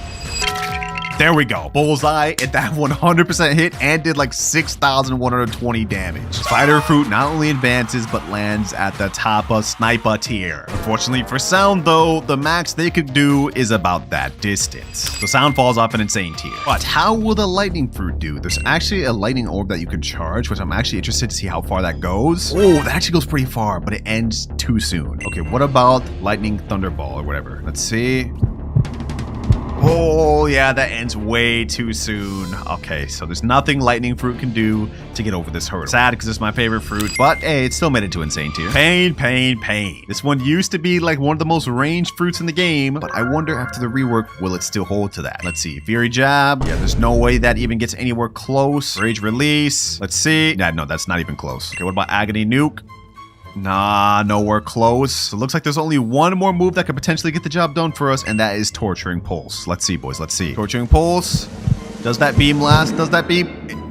There we go. Bullseye at that 100% hit and did like 6,120 damage. Spider fruit not only advances, but lands at the top of sniper tier. Unfortunately for sound though, the max they could do is about that distance. So sound falls off an insane tier. But how will the lightning fruit do? There's actually a lightning orb that you can charge, which I'm actually interested to see how far that goes. Oh, that actually goes pretty far, but it ends too soon. Okay, what about lightning thunderball or whatever? Let's see. Oh, yeah, that ends way too soon. Okay, so there's nothing lightning fruit can do to get over this hurdle. Sad because it's my favorite fruit, but hey, it still made it to insane tier. Pain, pain, pain. This one used to be like one of the most ranged fruits in the game, but I wonder after the rework, will it still hold to that? Let's see. Fury Jab. Yeah, there's no way that even gets anywhere close. Rage Release. Let's see. Yeah, no, that's not even close. Okay, what about Agony Nuke? Nah, nowhere close. So it looks like there's only one more move that could potentially get the job done for us, and that is Torturing Pulse. Let's see, boys. Let's see. Torturing Pulse. Does that beam last? Does that beam?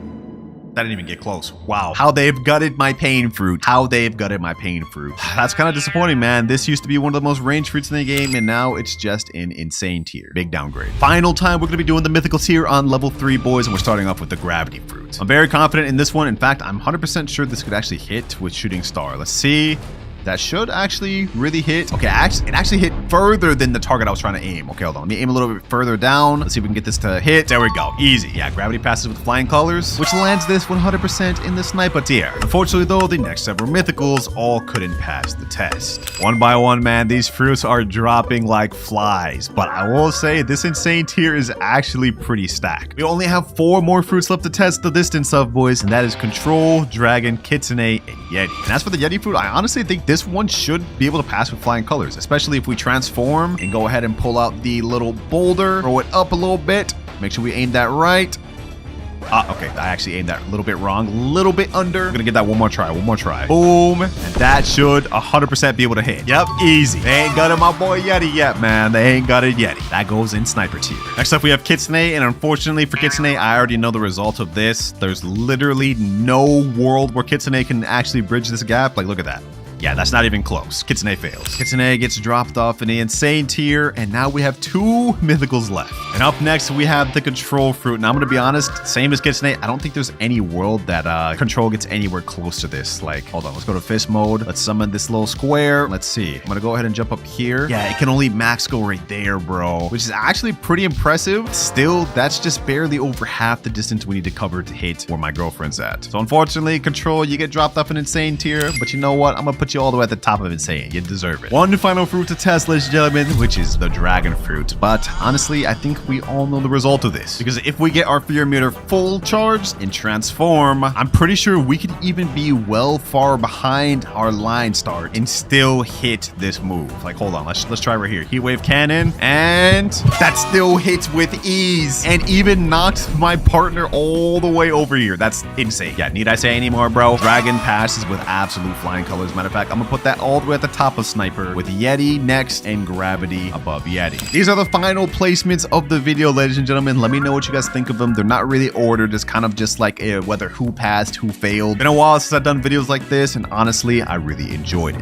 That didn't even get close. Wow. How they've gutted my pain fruit. How they've gutted my pain fruit. That's kind of disappointing, man. This used to be one of the most ranged fruits in the game, and now it's just in insane tier. Big downgrade. Final time, we're going to be doing the mythical tier on level 3, boys, and we're starting off with the gravity fruit. I'm very confident in this one. In fact, I'm 100% sure this could actually hit with Shooting Star. Let's see. That should actually really hit. Okay, it actually hit further than the target I was trying to aim. Okay, hold on. Let me aim a little bit further down. Let's see if we can get this to hit. There we go. Easy. Yeah, gravity passes with flying colors, which lands this 100% in the sniper tier. Unfortunately, though, the next several mythicals all couldn't pass the test. One by one, man, these fruits are dropping like flies. But I will say this insane tier is actually pretty stacked. We only have 4 more fruits left to test the distance of, boys, and that is Control, Dragon, Kitsune, and Yeti. And as for the Yeti fruit, I honestly think this one should be able to pass with flying colors, especially if we transform and go ahead and pull out the little boulder, throw it up a little bit, make sure we aim that right. Okay, I actually aimed that a little bit wrong, a little bit under. I'm gonna get that one more try. Boom, and that should 100% be able to hit. Yep, easy. They ain't got it, my boy Yeti yet, man. They ain't got it Yeti. That goes in sniper tier. Next up, we have Kitsune, and unfortunately for Kitsune, I already know the result of this. There's literally no world where Kitsune can actually bridge this gap. Like, look at that. Yeah, that's not even close. Kitsune fails. Kitsune gets dropped off in the insane tier, and now we have 2 mythicals left. And up next, we have the Control fruit. Now, I'm going to be honest, same as Kitsune, I don't think there's any world that Control gets anywhere close to this. Like, hold on, let's go to fist mode. Let's summon this little square. Let's see. I'm going to go ahead and jump up here. Yeah, it can only max go right there, bro, which is actually pretty impressive. Still, that's just barely over half the distance we need to cover to hit where my girlfriend's at. So unfortunately, Control, you get dropped off in insane tier, but you know what? I'm going to put you all the way at the top of insane. You deserve it. One final fruit to test, ladies and gentlemen, which is the dragon fruit. But honestly, I think we all know the result of this, because if we get our fear meter full charged and transform, I'm pretty sure we could even be well far behind our line start and still hit this move. Like, hold on, let's try right here. Heat wave cannon, and that still hits with ease and even knocked my partner all the way over here. That's insane. Yeah, need I say any more, bro? Dragon passes with absolute flying colors. Matter of fact, I'm gonna put that all the way at the top of sniper with Yeti next and gravity above Yeti. These are the final placements of the video, ladies and gentlemen. Let me know what you guys think of them. They're not really ordered. It's kind of just like whether who passed, who failed. Been a while since I've done videos like this, and honestly, I really enjoyed it.